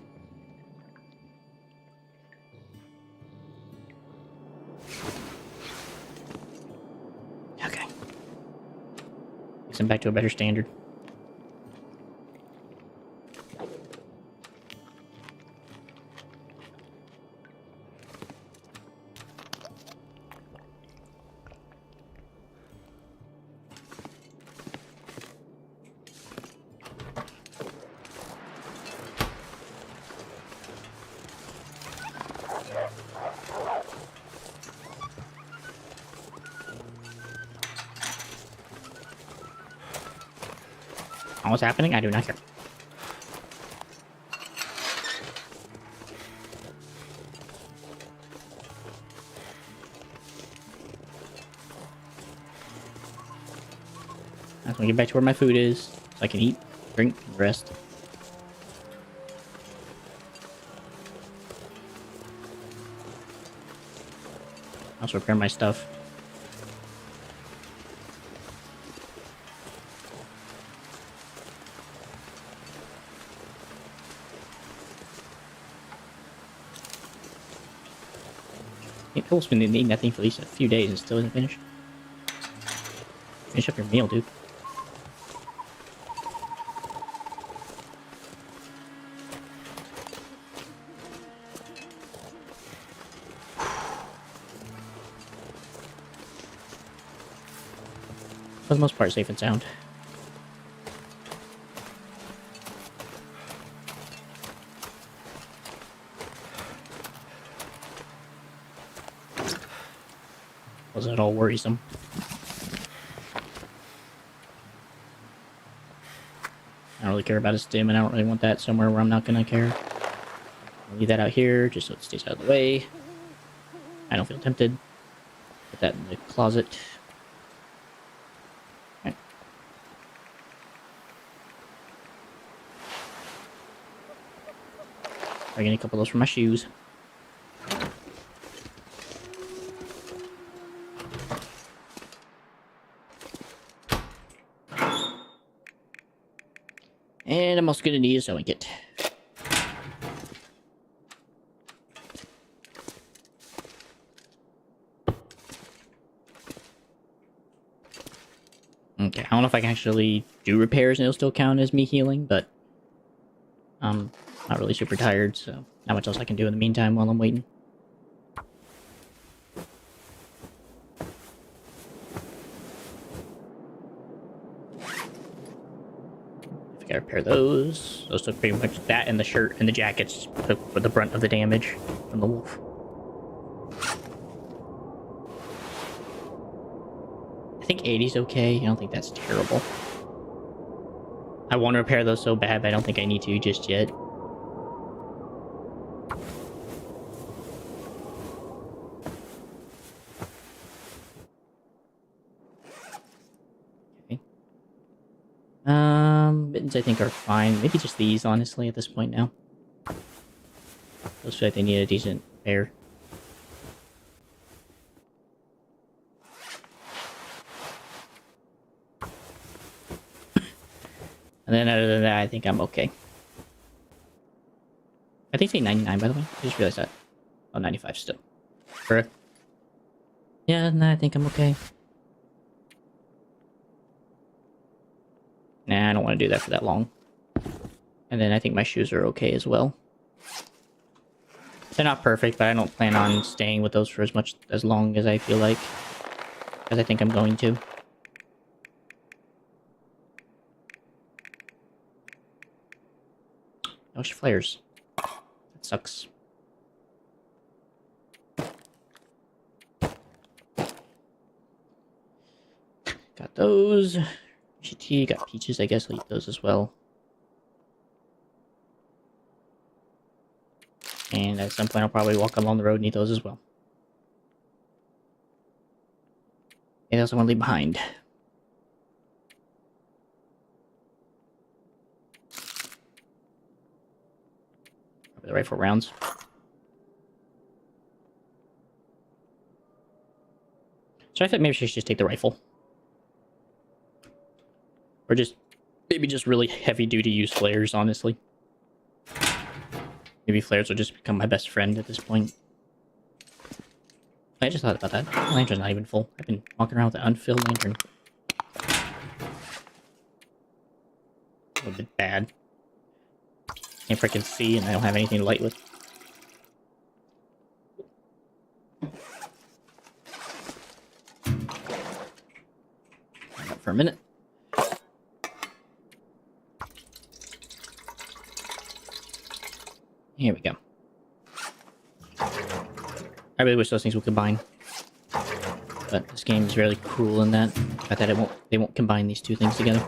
Okay. Takes him back to a better standard. What's happening? I do not care. I just want to get back to where my food is, so I can eat, drink, and rest. Also repair my stuff. It's been eating that thing for at least a few days and still isn't finished. Finish up your meal, dude. For the most part, safe and sound. Wasn't at all worrisome. I don't really care about a stim, and I don't really want that somewhere where I'm not gonna care. I'll leave that out here, just so it stays out of the way. I don't feel tempted. Put that in the closet. Okay. I'm getting a couple of those for my shoes. And I'm also going to need a sewing kit. Okay, I don't know if I can actually do repairs and it'll still count as me healing, but I'm not really super tired, so not much else I can do in the meantime while I'm waiting. I gotta repair those. Those took pretty much that, and the shirt and the jackets took for the brunt of the damage from the wolf. I think 80's okay. I don't think that's terrible. I want to repair those so bad, but I don't think I need to just yet. These I think are fine. Maybe just these, honestly, at this point now. Those feel like they need a decent pair. And then other than that, I think I'm okay. I think say 99, by the way. I just realized that. Oh, 95 still. Correct. Yeah, no, I think I'm okay. Nah, I don't want to do that for that long. And then I think my shoes are okay as well. They're not perfect, but I don't plan on staying with those for as long as I feel like. Because I think I'm going to. No flares. That sucks. Got those. GT, got peaches, I guess I'll eat those as well. And at some point I'll probably walk along the road and eat those as well. Anything else I want to leave behind? Probably the rifle rounds. So I thought maybe I should just take the rifle. Or just, maybe just really heavy-duty use flares, honestly. Maybe flares will just become my best friend at this point. I just thought about that. The lantern's not even full. I've been walking around with an unfilled lantern. A little bit bad. Can't freaking see, and I don't have anything to light with. Hang up for a minute. Here we go. I really wish those things would combine. But this game is really cruel in that. I thought they won't combine these two things together.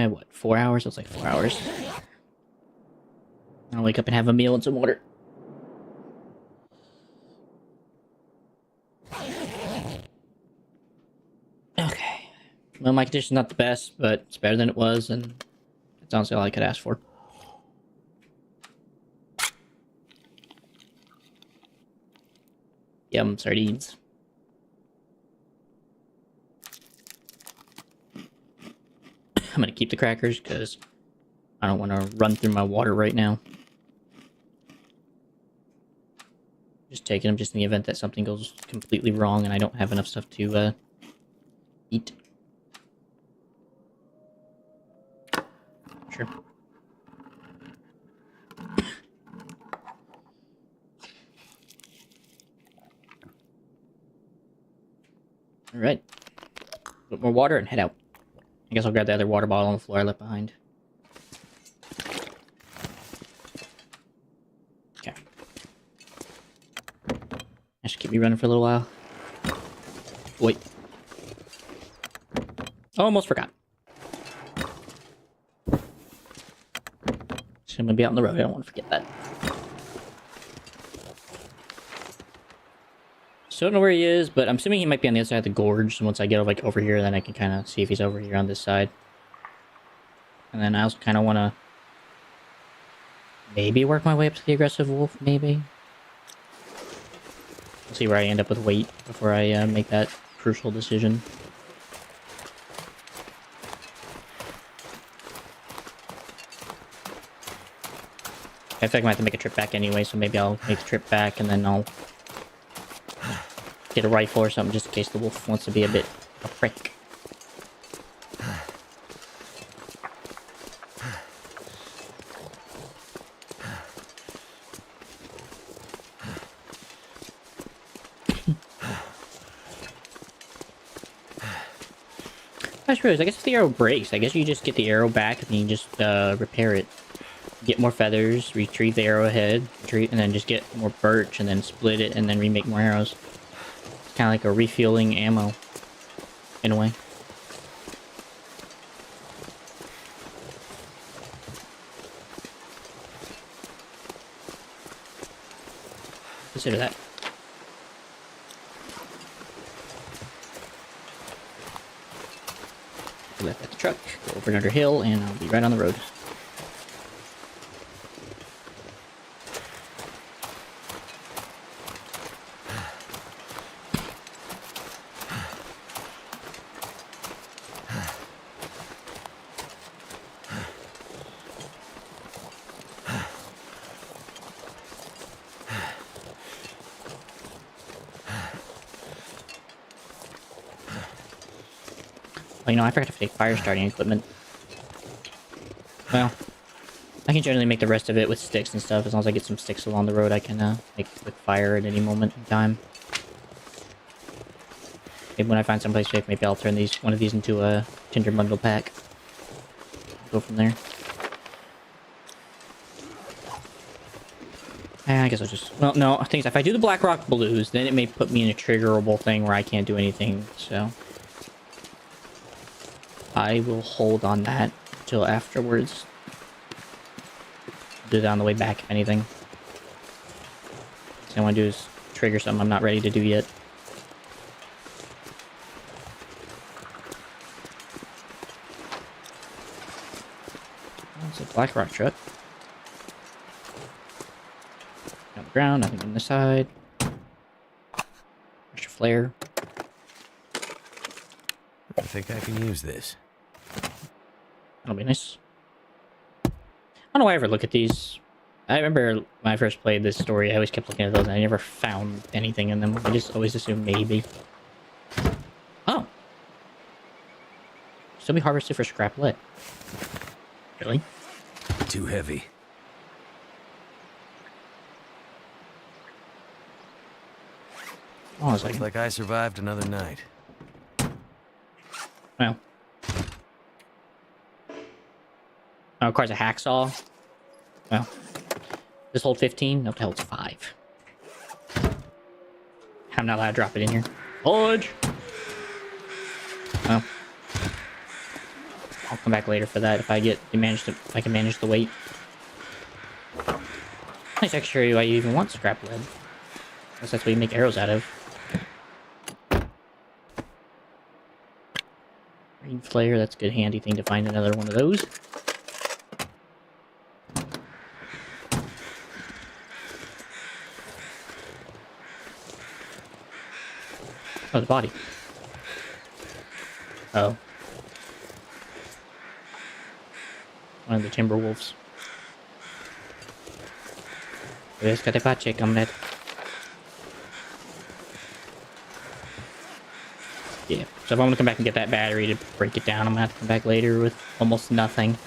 What, 4 hours? Looks like 4 hours. I'll wake up and have a meal and some water. Okay. Well, my condition's not the best, but it's better than it was, and that's honestly all I could ask for. Yum, sardines. I'm gonna keep the crackers because I don't want to run through my water right now. Just taking them just in the event that something goes completely wrong and I don't have enough stuff to eat. Sure. Alright. Put more water and head out. I guess I'll grab the other water bottle on the floor I left behind. Okay. That should keep me running for a little while. Wait. Almost forgot. So I'm gonna be out on the road, I don't want to forget that. So I don't know where he is, but I'm assuming he might be on the other side of the gorge. So once I get like over here, then I can kind of see if he's over here on this side. And then I also kind of want to maybe work my way up to the aggressive wolf, maybe. We'll see where I end up with weight before I make that crucial decision. I feel like I might have to make a trip back anyway, so maybe I'll make the trip back and then I'll get a rifle or something just in case the wolf wants to be a bit of a prick. I suppose, I guess if the arrow breaks, I guess you just get the arrow back and then you just repair it. Get more feathers, retrieve the arrowhead, and then just get more birch and then split it and then remake more arrows. Kind of like a refueling ammo, in a way. Consider that. Go left at the truck, go over another hill, and I'll be right on the road. Well, you know, I forgot to take fire starting equipment. Well, I can generally make the rest of it with sticks and stuff. As long as I get some sticks along the road, I can make quick fire at any moment in time. Maybe when I find someplace safe, maybe I'll turn one of these into a tinder bundle pack. Go from there. I guess I'll just... Well, no, I think if I do the Blackrock Blues, then it may put me in a triggerable thing where I can't do anything, so... I will hold on that until afterwards. Do that on the way back, if anything. What I want to do is trigger something I'm not ready to do yet. It's a Blackrock truck. On the ground, nothing on the side. There's your flare. I think I can use this. That'll be nice. I don't know why I ever look at these. I remember when I first played this story, I always kept looking at those and I never found anything in them. I just always assumed maybe. Oh. Still be harvested for scrap lead. Really? Too heavy. Oh, it's Looks like I survived another night. Well. Oh, requires a hacksaw. Well. This hold 15? Nope, holds 5. I'm not allowed to drop it in here. Fudge! Well. I'll come back later for that if I can manage the weight. Nice extra why you even want scrap lead. Guess that's what you make arrows out of. Green flare, that's a good handy thing to find another one of those. Oh, the body. Oh. One of the timber wolves. Rescate comrade. Yeah, so if I'm gonna come back and get that battery to break it down, I'm gonna have to come back later with almost nothing.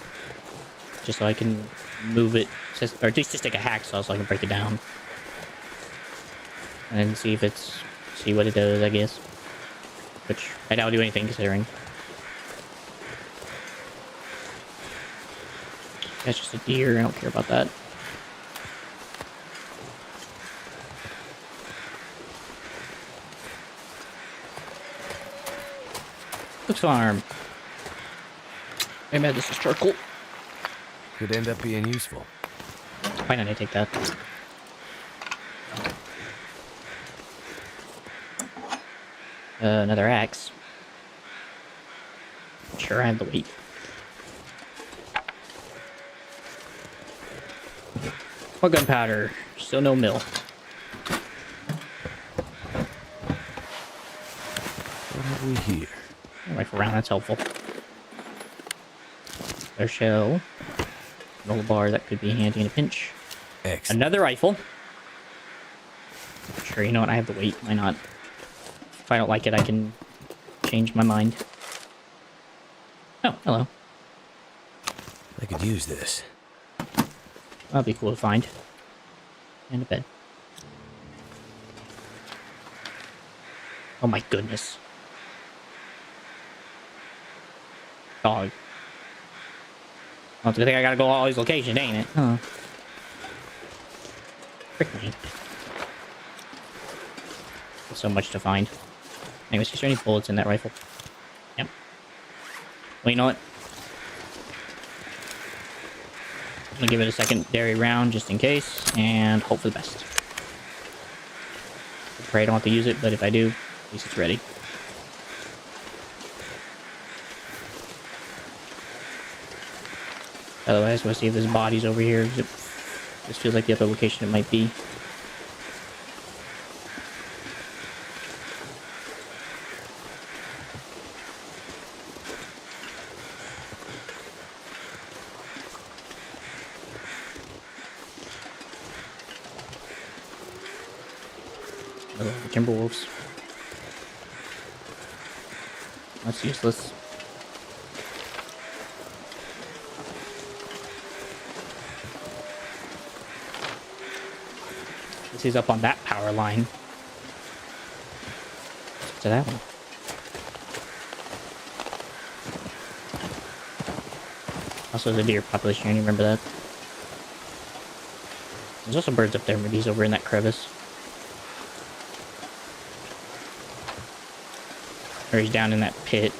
Just so I can move it, or at least just take a hacksaw so I can break it down. And then see what it does, I guess. Which, I doubt I'll do anything considering. That's just a deer, I don't care about that. Looks farm. Hey man, this is charcoal. Could end up being useful. Why not I take that? Another axe. Sure, I have the weight. More gunpowder. Still no mill. What have we here? Rifle round, that's helpful. Their shell. Roll bar, that could be handy in a pinch. Excellent. Another rifle. Sure, you know what? I have the weight. Why not? If I don't like it, I can change my mind. Oh, hello. I could use this. That'd be cool to find. And a bed. Oh my goodness. Dog. Well, it's a good thing I gotta go all these locations, ain't it? Huh. Frick me. There's so much to find. Anyways, is there any bullets in that rifle? Yep. Well, you know what? I'm gonna give it a secondary round just in case, and hope for the best. Pray I don't have to use it, but if I do, at least it's ready. By the way, I just want to see if his body's over here. This feels like the other location it might be. Oh, the Timberwolves. That's useless. This is up on that power line. To that one. Also, there's a deer population. You remember that? There's also birds up there. Maybe he's over in that crevice. Or he's down in that pit.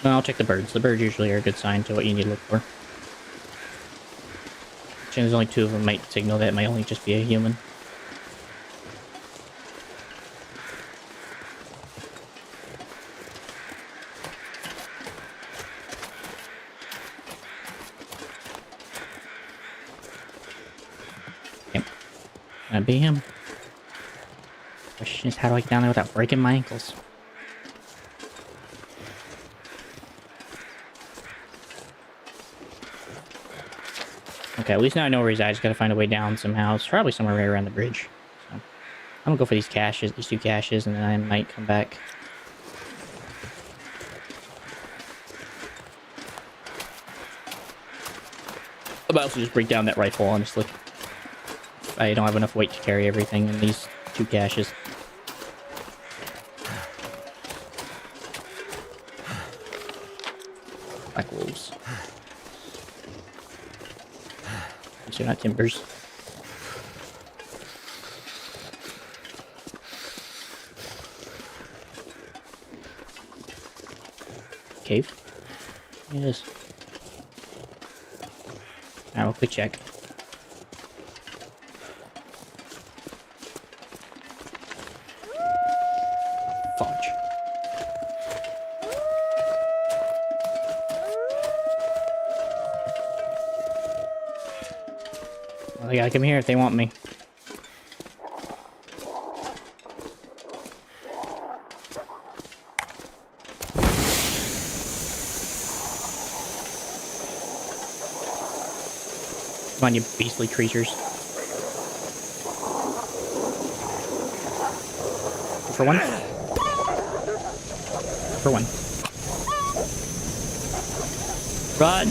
No, I'll check the birds. The birds usually are a good sign to what you need to look for. There's only 2 of them, might signal that it might only just be a human. Yep. That'd be him. Question is, how do I get down there without breaking my ankles? Okay, at least now I know where he's at. I just gotta find a way down somehow. It's probably somewhere right around the bridge. So, I'm gonna go for these caches, these 2 caches, and then I might come back. I might also just break down that rifle, honestly. I don't have enough weight to carry everything in these 2 caches. Black wolves. These are not timbers. Cave? It is. Alright, we'll quick check. Fudge. Well, they gotta come here if they want me. Come on, you beastly creatures. For one. For one. Run!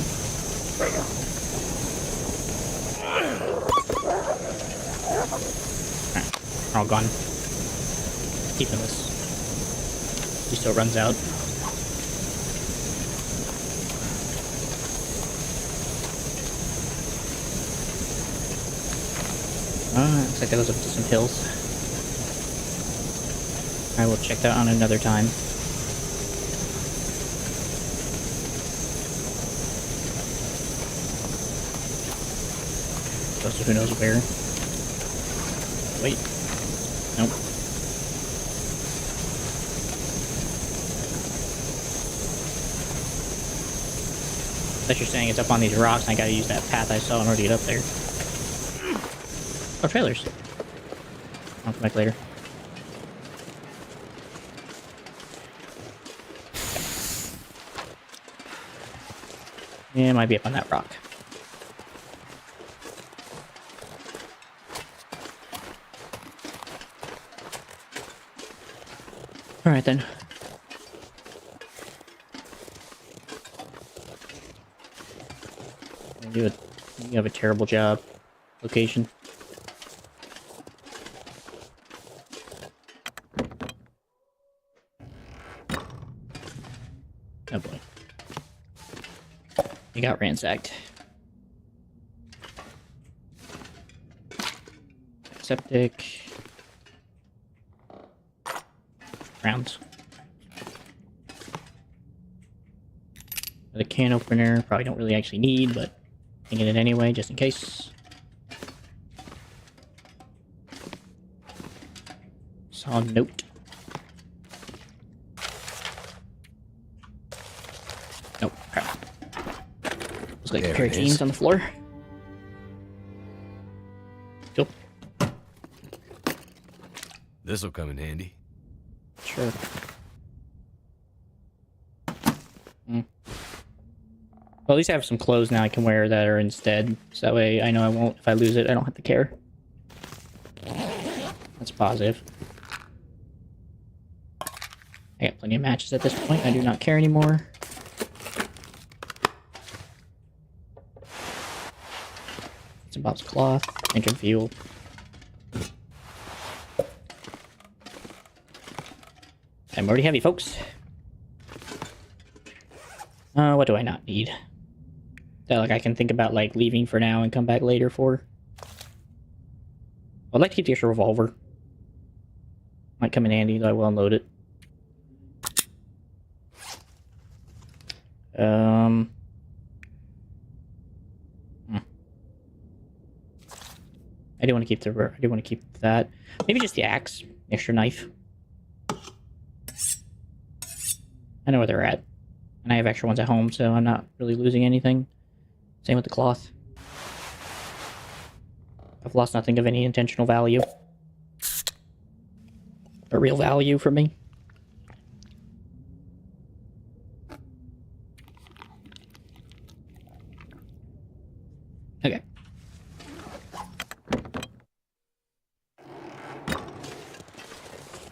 Alright, all gone. Keeping this. He still runs out. Looks like that goes up to some hills. I will check that on another time. Goes to who knows where. Wait. Nope. Unless you're saying it's up on these rocks and I gotta use that path I saw in order to get up there. Oh, trailers. I'll come back later. Yeah, it might be up on that rock. Alright then. You have a terrible job. Location. Oh boy. You got ransacked. Septic. Rounds. Got a can opener. Probably don't really actually need, but I get it anyway, just in case. Saw a note. Crap. Looks like a There pair it of jeans is. on the floor. Cool. This'll come in handy. Sure. Well, at least I have some clothes now I can wear that are instead. So that way I know I won't, if I lose it, I don't have to care. That's positive. I got plenty of matches at this point. I do not care anymore. Some Bob's cloth, engine fuel. I'm already heavy, folks. What do I not need? That like I can think about like leaving for now and come back later for. I'd like to keep the extra revolver. Might come in handy, though I will unload it. I do want to keep the. I do want to keep that. Maybe just the axe, extra knife. I know where they're at, and I have extra ones at home, so I'm not really losing anything. Same with the cloth. I've lost nothing of any intentional value. Or real value for me. Okay.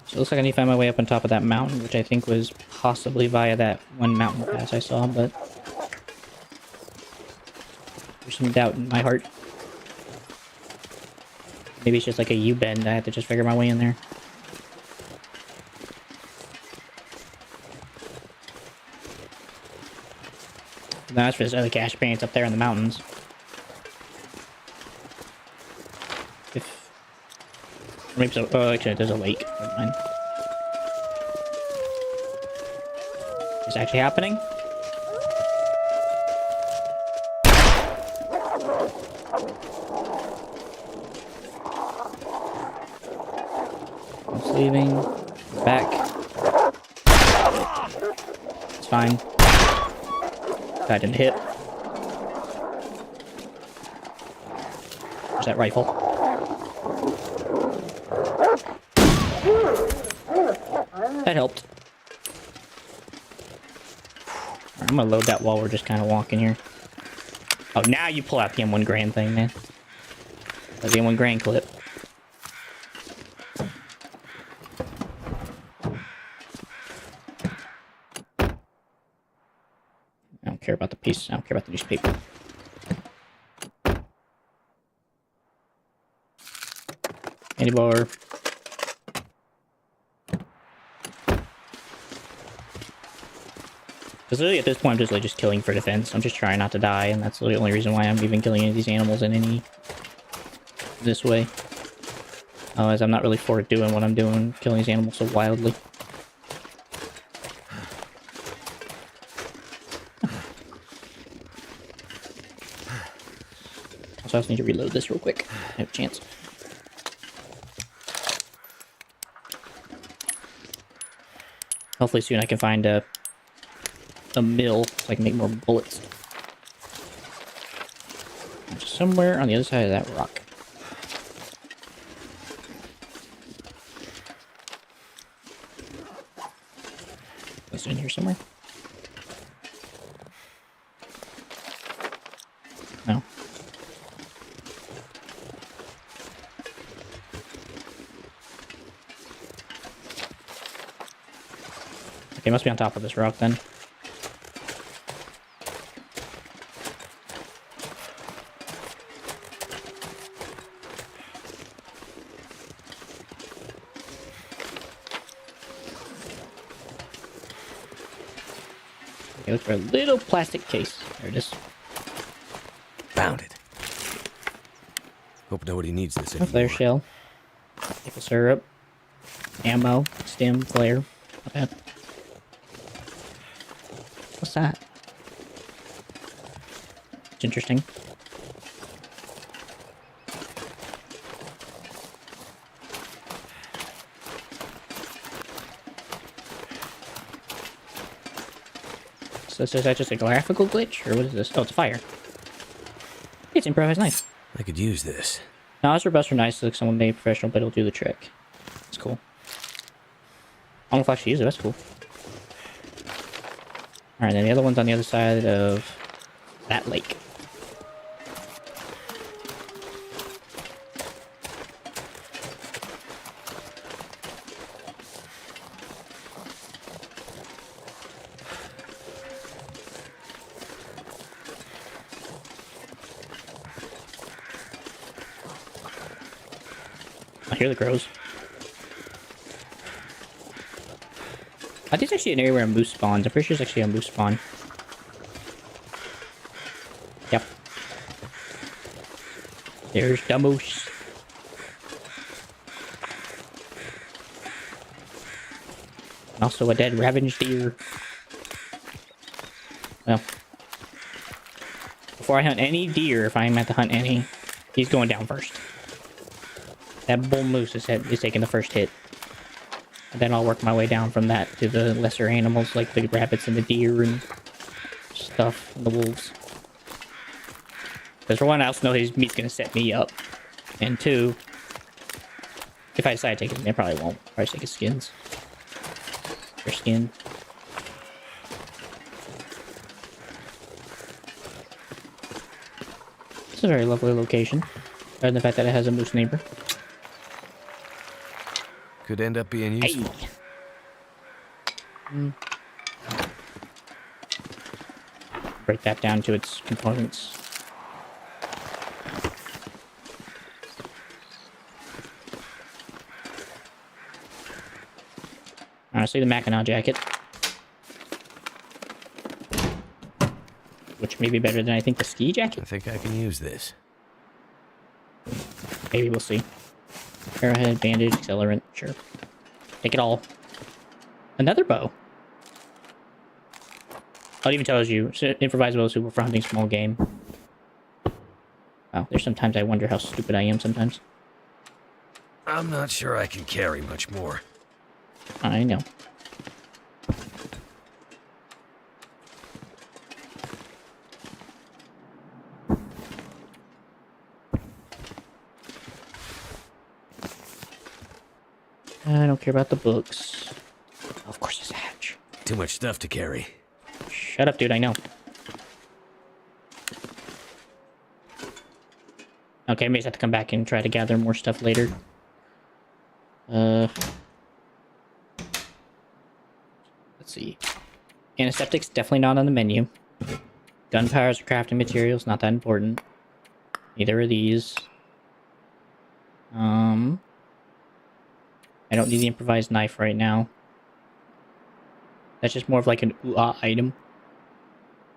So it looks like I need to find my way up on top of that mountain, which I think was possibly via that one mountain pass I saw, but there's some doubt in my heart. Maybe it's just like a U-bend. I have to just figure my way in there. No, that's for this other cash pants up there in the mountains. If maybe so. Oh, actually, there's a lake. Never mind. Is it actually happening? It's leaving. Back. It's fine. I didn't hit. There's that rifle. That helped. I'm gonna load that while we're just kind of walking here. Oh, now you pull out the M1 Grand thing, man. That's the M1 Grand clip. I don't care about the piece. I don't care about the newspaper. Candy bar. Because literally at this point I'm just like killing for defense. I'm just trying not to die, and that's the only reason why I'm even killing any of these animals in any this way. Otherwise I'm not really for doing what I'm doing, killing these animals so wildly. So I just need to reload this real quick. I have a chance. Hopefully soon I can find a mill so I can make more bullets. Just somewhere on the other side of that rock. It's in here somewhere. No. Okay, must be on top of this rock then. Okay, look for a little plastic case. There it is. Found it. Hope nobody needs this A anymore. flare shell. Maple syrup. Ammo. Stem. Flare. Not bad. What's that? It's interesting. Is that just a graphical glitch? Or what is this? Oh, it's a fire. It's improvised knife. I could use this. Now, it's robust or nice, like someone made professional, but it'll do the trick. It's cool. I don't know if I should use it, that's cool. Alright, then the other one's on the other side of that lake. I hear the crows. I think it's actually an area where a moose spawns. I'm pretty sure it's actually a moose spawn. Yep. There's the moose. And also a dead ravaged deer. Well. Before I hunt any deer, if I'm at to hunt any, he's going down first. That bull moose is taking the first hit. And then I'll work my way down from that to the lesser animals like the rabbits and the deer and stuff, and the wolves. Because for one, I also know his meat's going to set me up. And two, if I decide to take his meat, I probably won't. Probably take his skins. Their skin. It's a very lovely location. Other than the fact that it has a moose neighbor. Could end up being useful. Hey. Break that down to its components. Honestly, the Mackinac jacket. Which may be better than I think the ski jacket. I think I can use this. Maybe we'll see. Arrowhead, bandage, accelerant, sure. Take it all. Another bow. Oh, it even tells you, improvisable is suitable for hunting small game. Wow, there's sometimes I wonder how stupid I am sometimes. I'm not sure I can carry much more. I know. I don't care about the books. Of course, it's a hatch. Too much stuff to carry. Shut up, dude, I know. Okay, I may just have to come back and try to gather more stuff later. Let's see. Antiseptics, definitely not on the menu. Gunpowders or crafting materials, not that important. Neither are these. I don't need the improvised knife right now. That's just more of like an ooh-ah item.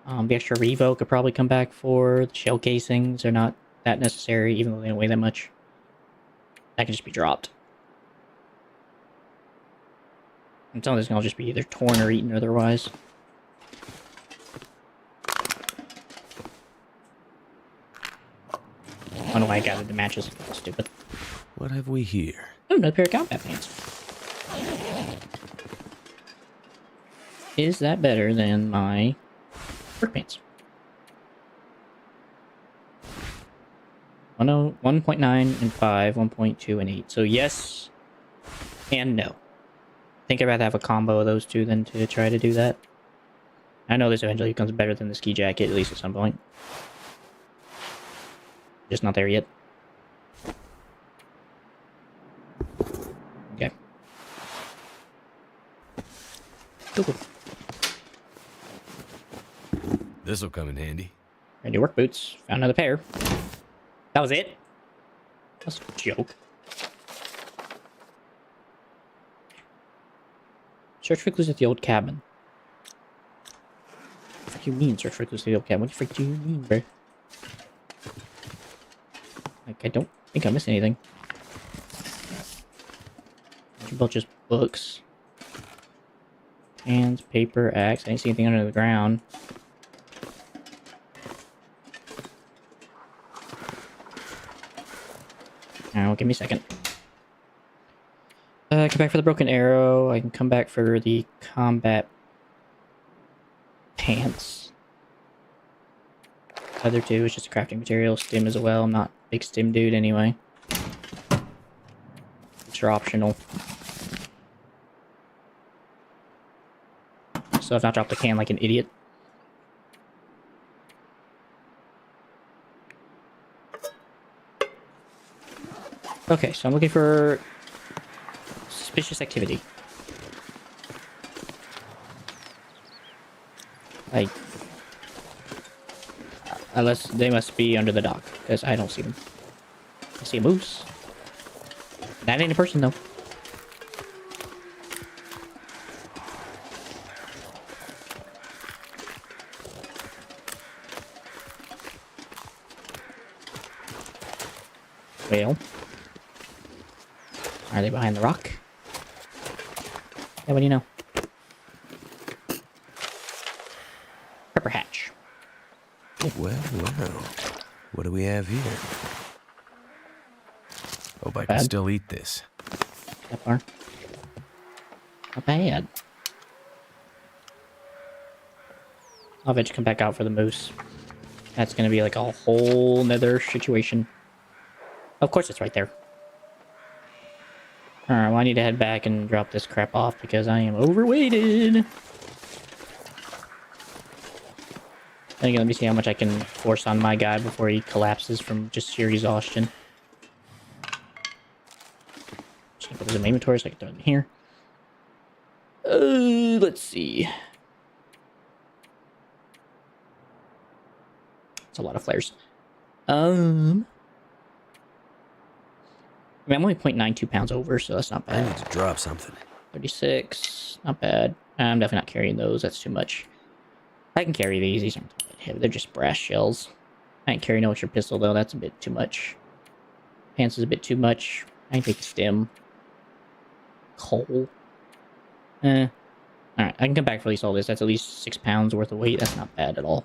The extra revo could probably come back for. The shell casings are not that necessary, even though they don't weigh that much. That can just be dropped. And some of this can all just be either torn or eaten otherwise. I don't know why I gathered the matches. Stupid. What have we here? Oh, another pair of combat pants. Is that better than my work pants? 1.9 and 5, 1.2 and 8. So yes and no. I think I'd rather have a combo of those two than to try to do that. I know this eventually becomes better than the ski jacket, at least at some point. Just not there yet. Okay. Cool. This'll come in handy. Ready work boots. Found another pair. That was it? That's a joke. Search for clues at the old cabin. What do you mean, search for clues at the old cabin? What the frick do you mean, bro? Like, I don't think I missed anything. Both just books. Hands, paper, axe. I didn't see anything under the ground. Now, give me a second. Come back for the broken arrow. I can come back for the combat pants. Other two is just a crafting material. Stim as well. I'm not a big stim dude anyway. It's optional. So I've not dropped the can like an idiot. Okay, so I'm looking for suspicious activity. Like, unless they must be under the dock, because I don't see them. I see a moose. That ain't a person, though. Well, are they behind the rock? Yeah, what do you know? Pepper hatch. Well, what do we have here? Hope I can Bad. still eat this. That far. Not bad. I'll eventually come back out for the moose. That's gonna be like a whole nother situation. Of course it's right there. Alright, well I need to head back and drop this crap off because I am overweighted. Then again, let me see how much I can force on my guy before he collapses from just sheer exhaustion. Just gonna put this in my inventory so I can throw them here. Let's see. It's a lot of flares. I mean, I'm only 0.92 pounds over, so that's not I bad. need to drop something. 36, not bad. I'm definitely not carrying those, that's too much. I can carry these, these aren't that heavy, they're just brass shells. I ain't carry no extra pistol though, that's a bit too much. Pants is a bit too much. I can take the stem. Coal. Alright, I can come back for at least all this, that's at least 6 pounds worth of weight, that's not bad at all.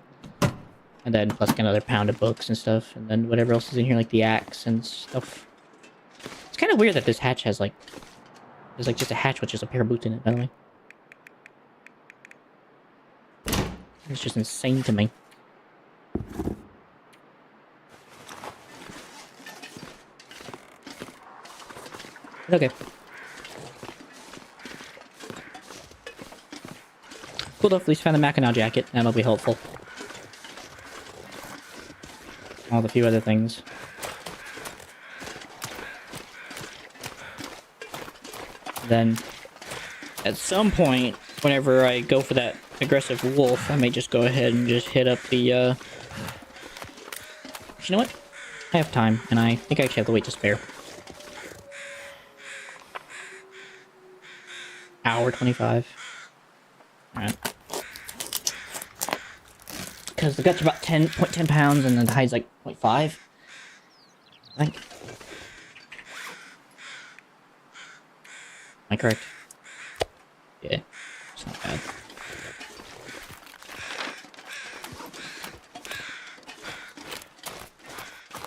And then plus like another pound of books and stuff, and then whatever else is in here, like the axe and stuff. It's kind of weird that this hatch has like... There's like just a hatch with just a pair of boots in it, by the way. It's just insane to me. Okay. Cool though, at least found the Mackinac jacket. That'll be helpful. All the few other things. Then, at some point, whenever I go for that aggressive wolf, I may just go ahead and just hit up the, You know what? I have time, and I think I actually have the weight to spare. Hour 25. Alright. Because the guts are about 10.10 pounds, and then the hide's like 0.5. I think. Am I correct? Yeah. It's not bad.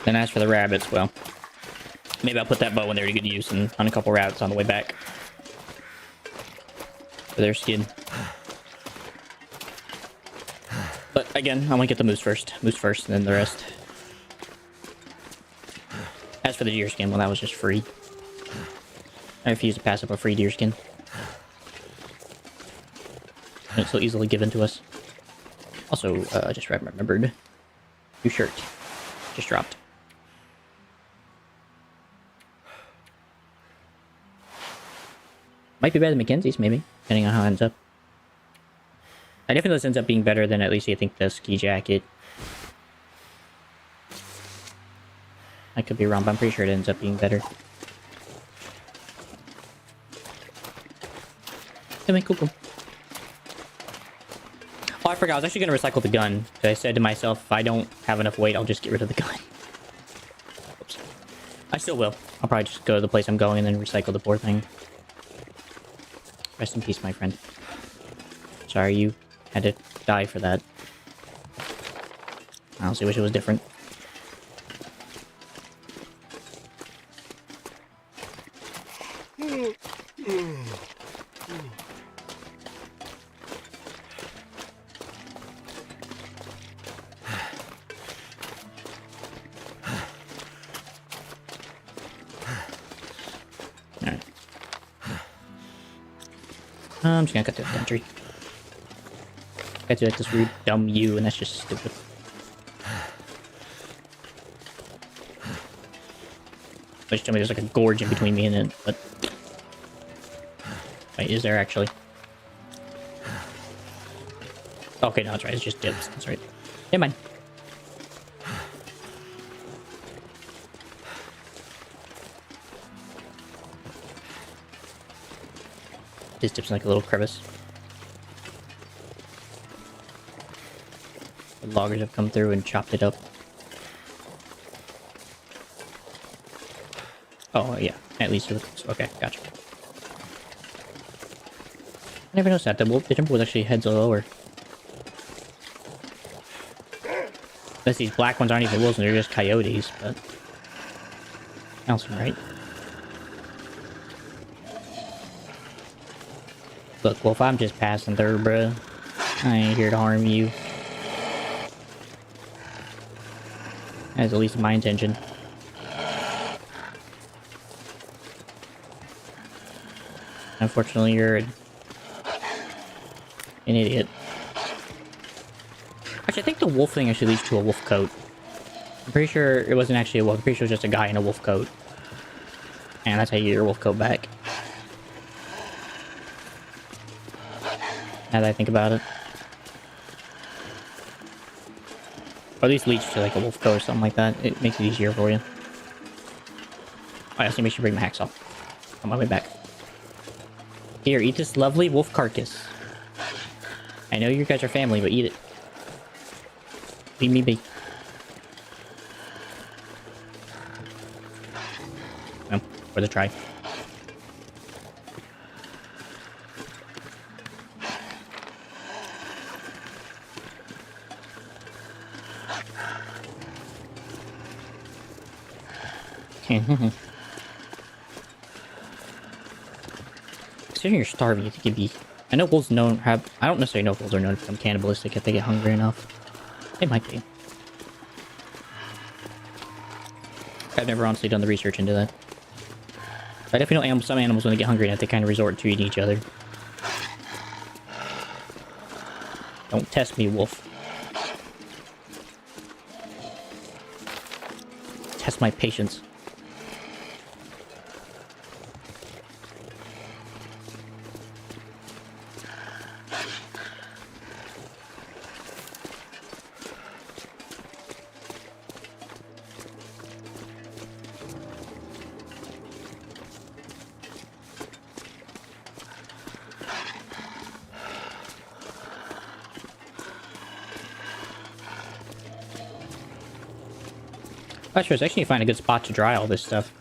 Then as for the rabbits, well, maybe I'll put that bow in there to good use and hunt a couple rabbits on the way back. For their skin. But again, I want to get the moose first. Moose first, and then the rest. As for the deer skin, well, that was just free. I refuse to pass up a free deer skin. And it's so easily given to us. Also, I just remembered. New shirt. Just dropped. Might be better than Mackenzie's, maybe. Depending on how it ends up. I definitely this ends up being better than at least I think the ski jacket. I could be wrong, but I'm pretty sure it ends up being better. Anyway, cool. Oh, I forgot. I was actually going to recycle the gun. Because I said to myself, if I don't have enough weight, I'll just get rid of the gun. Oops. I still will. I'll probably just go to the place I'm going and then recycle the poor thing. Rest in peace, my friend. Sorry you had to die for that. I honestly wish it was different. I'm just gonna cut to the country. Got to like this weird dumb U, and that's just stupid. Please tell me there's like a gorge in between me and it, but... Wait, is there actually? Okay, no, that's right. It's just dips. That's right. Never mind. Just dips in like a little crevice. The loggers have come through and chopped it up. Oh, yeah. At least it looks... Okay, gotcha. I never noticed that. The jumper was actually heads lower. Unless these black ones aren't even wolves and they're just coyotes, but... Sounds right. Look, Wolf, I'm just passing through, bruh. I ain't here to harm you. That's at least my intention. Unfortunately, you're an idiot. Actually, I think the wolf thing actually leads to a wolf coat. I'm pretty sure it wasn't actually a wolf. I'm pretty sure it was just a guy in a wolf coat. And that's how you get your wolf coat back. Now that I think about it. Or at least leads to like a wolf coat or something like that. It makes it easier for you. I also make sure to bring my hacksaw on my way back. Here, eat this lovely wolf carcass. I know you guys are family, but eat it. Leave me be. No, worth a try. Considering you're starving, you think you'd be... I know wolves have... I don't necessarily know if wolves are known to become cannibalistic if they get hungry enough. They might be. I've never honestly done the research into that. But I definitely know some animals, when they get hungry enough, they kind of resort to eating each other. Don't test me, wolf. Test my patience. I should actually find a good spot to dry all this stuff.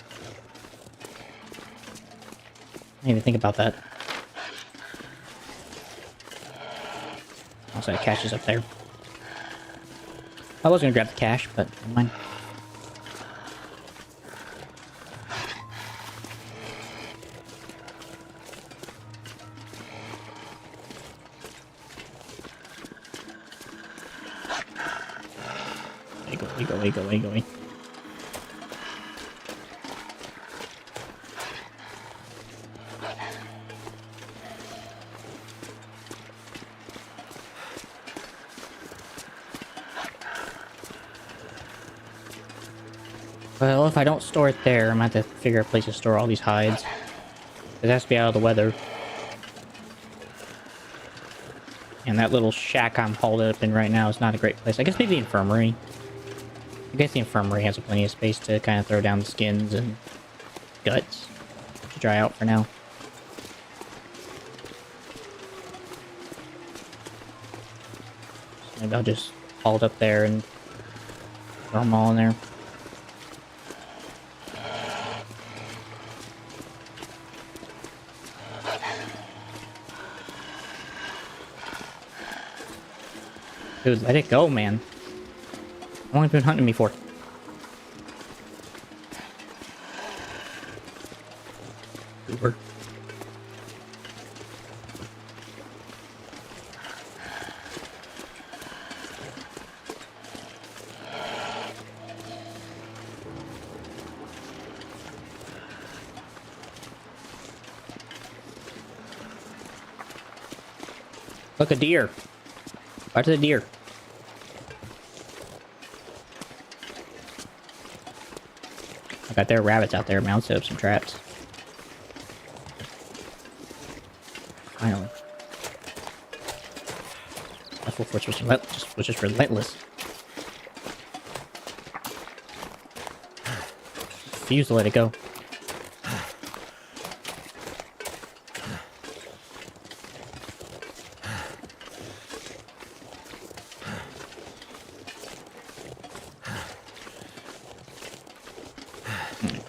I didn't even think about that. Also, the cache is up there. I was gonna grab the cache, but never mind. Go. Well, if I don't store it there, I'm gonna have to figure out a place to store all these hides. It has to be out of the weather. And that little shack I'm hauled up in right now is not a great place. I guess maybe the infirmary. I guess the infirmary has plenty of space to kind of throw down the skins and guts to dry out for now. So maybe I'll just haul it up there and throw them all in there. Dude, let it go, man. How long have you been hunting me for? Uber. Look, a deer. Back to the deer. I bet there are rabbits out there. Man, set up some traps. Finally. That full force was just relentless. Refuse to let it go.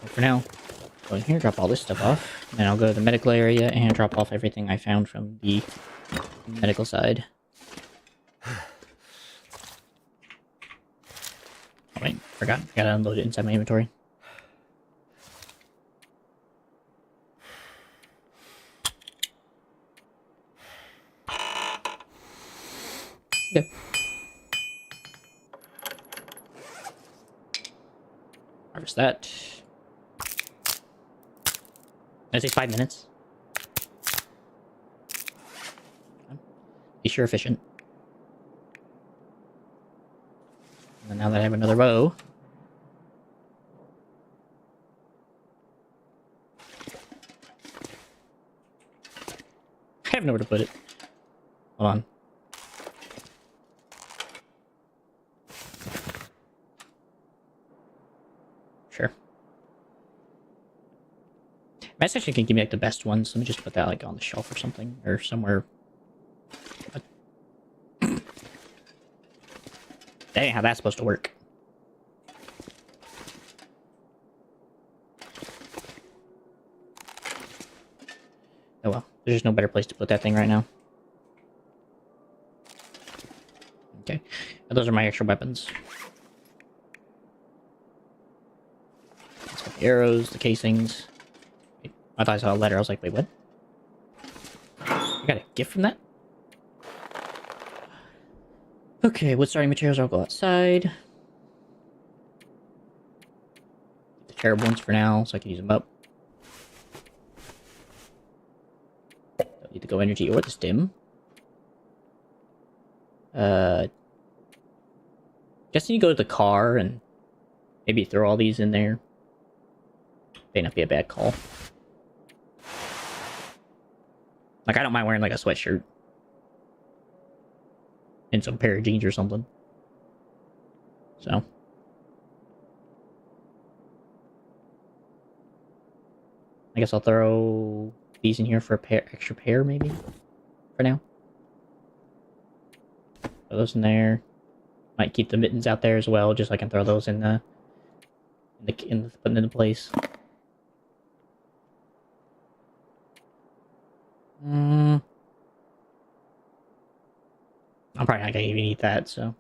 For now, go in here, drop all this stuff off, and then I'll go to the medical area and drop off everything I found from the medical side. Oh wait, forgot. Gotta unload it inside my inventory. Okay. Harvest that. That takes 5 minutes. Be sure efficient. And now that I have another bow. I have nowhere to put it. Hold on. Sure. Mass actually can give me like the best ones. Let me just put that like on the shelf or something, or somewhere. That ain't how that's supposed to work. Oh well, there's just no better place to put that thing right now. Okay, and those are my extra weapons. Let's get the arrows, the casings. Wait, I thought I saw a letter. I was like, wait, what? I got a gift from that? Okay, wood starting materials, I'll go outside. The terrible ones for now, so I can use them up. Don't need to go energy or the stim. Guessing you go to the car and maybe throw all these in there. May not be a bad call. Like, I don't mind wearing like a sweatshirt. And some pair of jeans or something. So. I guess I'll throw these in here for a extra pair, maybe? For now. Throw those in there. Might keep the mittens out there as well, just so I can throw those in put them into place. I'm probably not gonna even eat that, so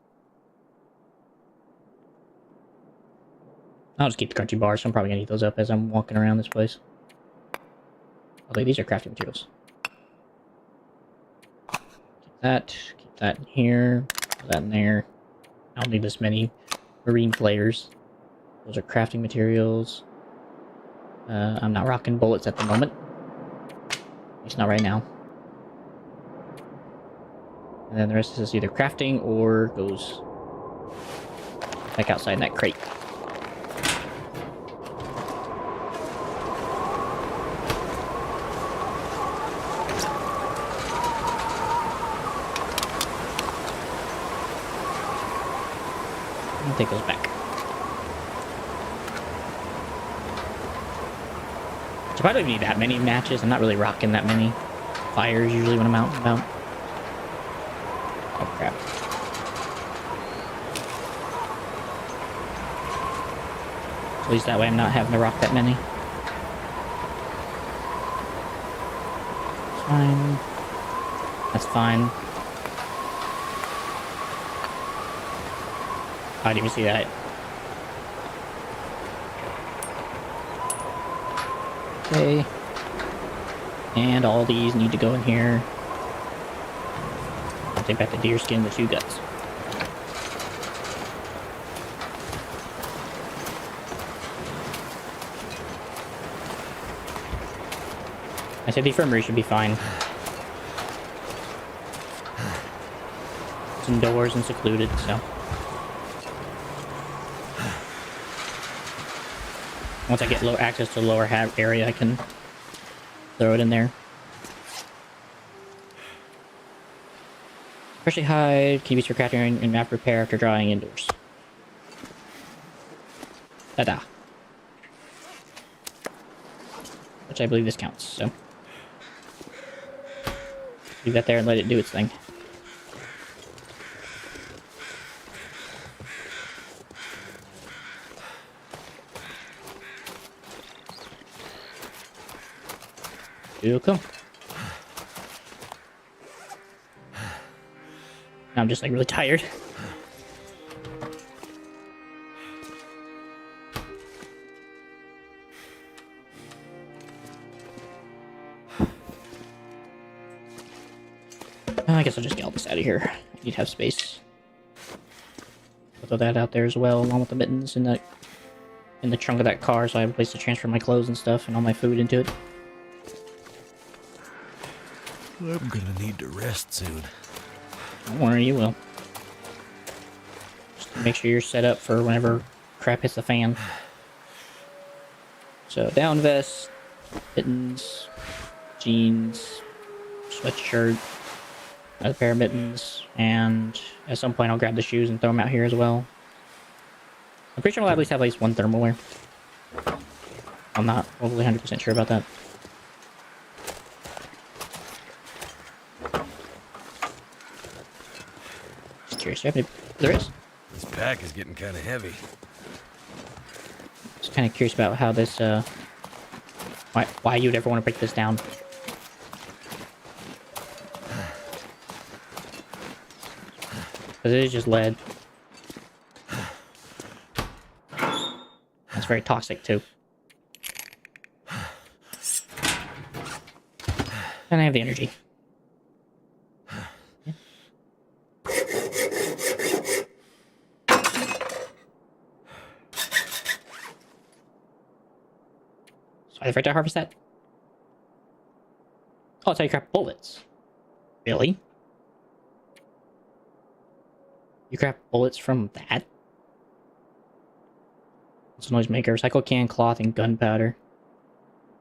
I'll just keep the crunchy bars. So I'm probably gonna eat those up as I'm walking around this place. Although these are crafting materials. Keep that in here, put that in there. I don't need this many marine flares. Those are crafting materials. I'm not rocking bullets at the moment. At least not right now. And then the rest is either crafting or goes back outside in that crate. And take those back. So I don't even need that many matches. I'm not really rocking that many fires usually when I'm out and about. Oh crap. At least that way I'm not having to rock that many. Fine. That's fine. I didn't even see that. Okay. And all these need to go in here. I'll take back the deer skin, the 2 guts. I said the infirmary should be fine. indoors and secluded, so. Once I get access to the lower area, I can throw it in there. Freshly hide, keep for crafting and map repair after drying indoors. Ta-da. Which I believe this counts, so. Leave that there and let it do its thing. You'll come. Now I'm just like really tired. I guess I'll just get all this out of here. I need to have space. I'll throw that out there as well, along with the mittens in the trunk of that car, so I have a place to transfer my clothes and stuff and all my food into it. I'm gonna need to rest soon. Don't worry, you will. Just make sure you're set up for whenever crap hits the fan. So, down vest, mittens, jeans, sweatshirt, another pair of mittens, and at some point I'll grab the shoes and throw them out here as well. I'm pretty sure I'll at least have one thermal wear. I'm not overly 100% sure about that. Just curious, do you have any... There is. This pack is getting kind of heavy. Just kind of curious about how this, why you'd ever want to break this down. Because it is just lead. That's very toxic too. And I have the energy. Yeah. So I have to harvest that? Oh, it's how you craft bullets. Really? You craft bullets from that? It's a noise maker. Recycle can, cloth, and gunpowder.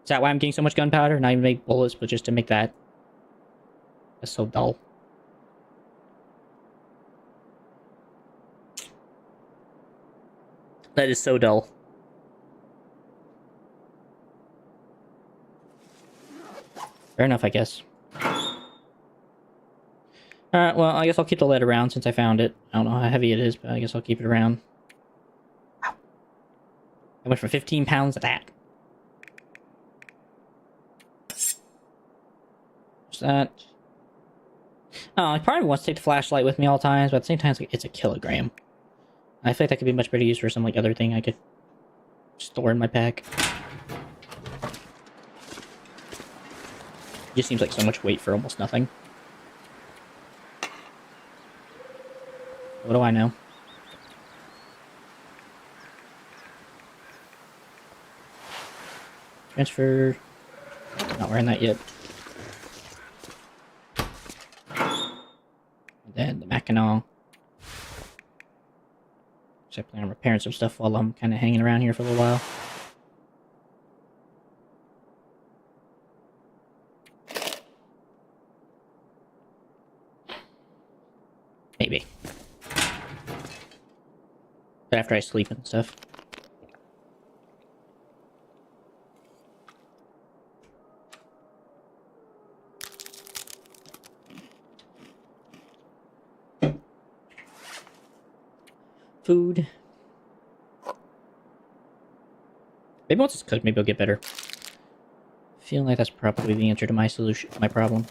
Is that why I'm getting so much gunpowder? Not even make bullets, but just to make that. That's so dull. That is so dull. Fair enough, I guess. Alright, well, I guess I'll keep the lead around since I found it. I don't know how heavy it is, but I guess I'll keep it around. Wow. I went from 15 pounds to that. What's that? Oh, I probably want to take the flashlight with me all times, but at the same time, it's a kilogram. I feel like that could be much better used for some other thing I could store in my pack. It just seems like so much weight for almost nothing. What do I know? Transfer. Not wearing that yet. And then the Mackinac. So I plan on repairing some stuff while I'm kind of hanging around here for a little while. Maybe. But after I sleep and stuff. Food. Maybe once it's cooked, maybe it'll get better. Feeling like that's probably the answer to my solution, my problem.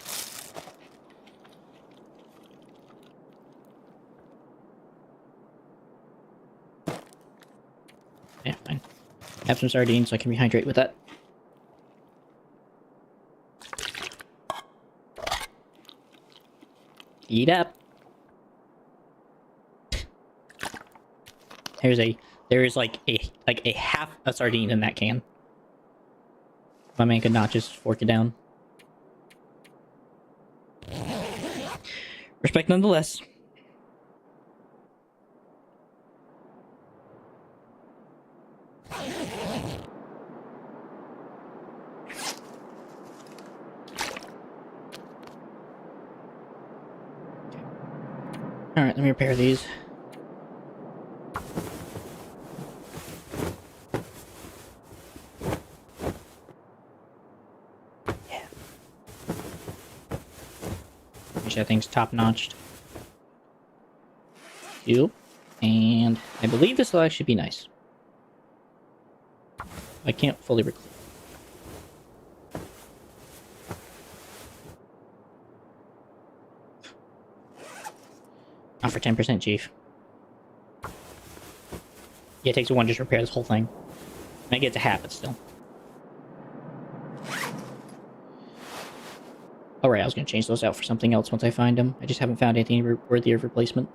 Yeah, fine. Have some sardines so I can rehydrate with that. Eat up. There is like a half a sardine in that can. My man could not just fork it down. Respect nonetheless. Alright, let me repair these. Yeah. Make sure that thing's top-notched. Yep. And I believe this will actually be nice. I can't fully recall. Not for 10%, Chief. Yeah, it takes one just to repair this whole thing. I get to hat, but still. Alright, I was going to change those out for something else once I find them. I just haven't found anything worthy of replacement.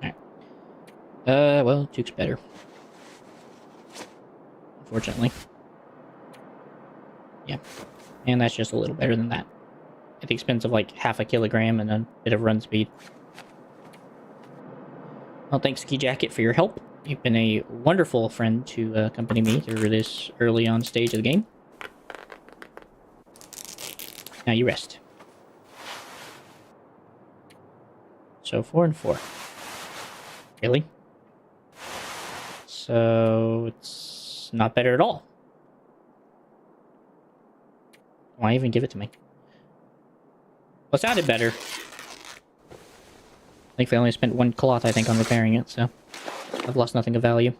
Alright. Well, Duke's better. Unfortunately. Yeah. And that's just a little better than that. At the expense of like half a kilogram and a bit of run speed. Well, thanks, Key Jacket, for your help. You've been a wonderful friend to accompany me through this early on stage of the game. Now you rest. So 4 and 4. Really? So it's not better at all. Why even give it to me? Well, it sounded better. Thankfully, I only spent 1 cloth, I think, on repairing it, so I've lost nothing of value.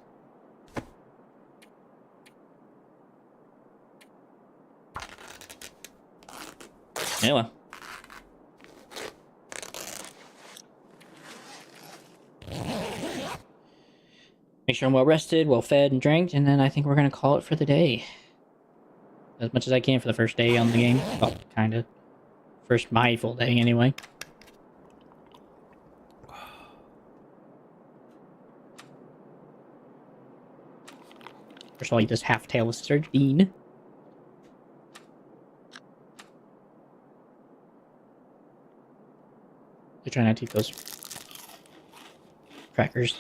Yeah, well. Make sure I'm well rested, well fed, and drank, and then I think we're gonna call it for the day. As much as I can for the first day on the game. Well, kinda. First my full day, anyway. First I'll eat this half-tailless sardine. I try not to eat those crackers.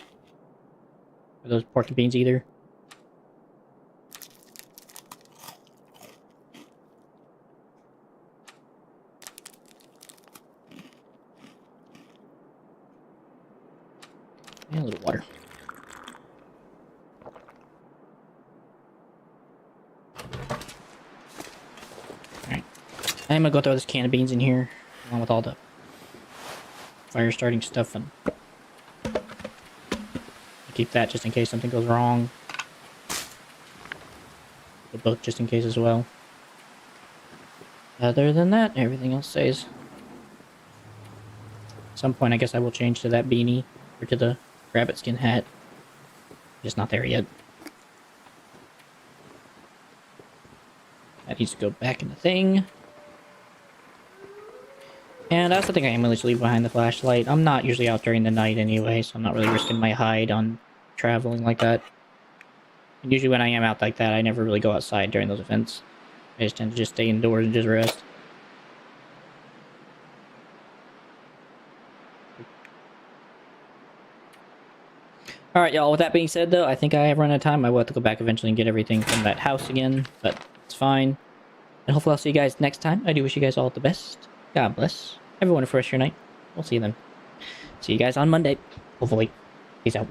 Or those pork and beans either. And a little water. Alright. I'm gonna go throw this can of beans in here, along with all the fire starting stuff, and keep that just in case something goes wrong. The book just in case as well. Other than that, everything else stays. At some point, I guess I will change to that beanie, or to the rabbit skin hat. Just not there yet. That needs to go back in the thing. And I also think I am going to leave behind the flashlight. I'm not usually out during the night anyway, so I'm not really risking my hide on traveling like that. And usually when I am out like that, I never really go outside during those events. I just tend to just stay indoors and just rest. Alright, y'all, with that being said, though, I think I have run out of time. I will have to go back eventually and get everything from that house again, but it's fine. And hopefully I'll see you guys next time. I do wish you guys all the best. God bless. Have a wonderful rest of your night. We'll see you then. See you guys on Monday. Hopefully. Peace out.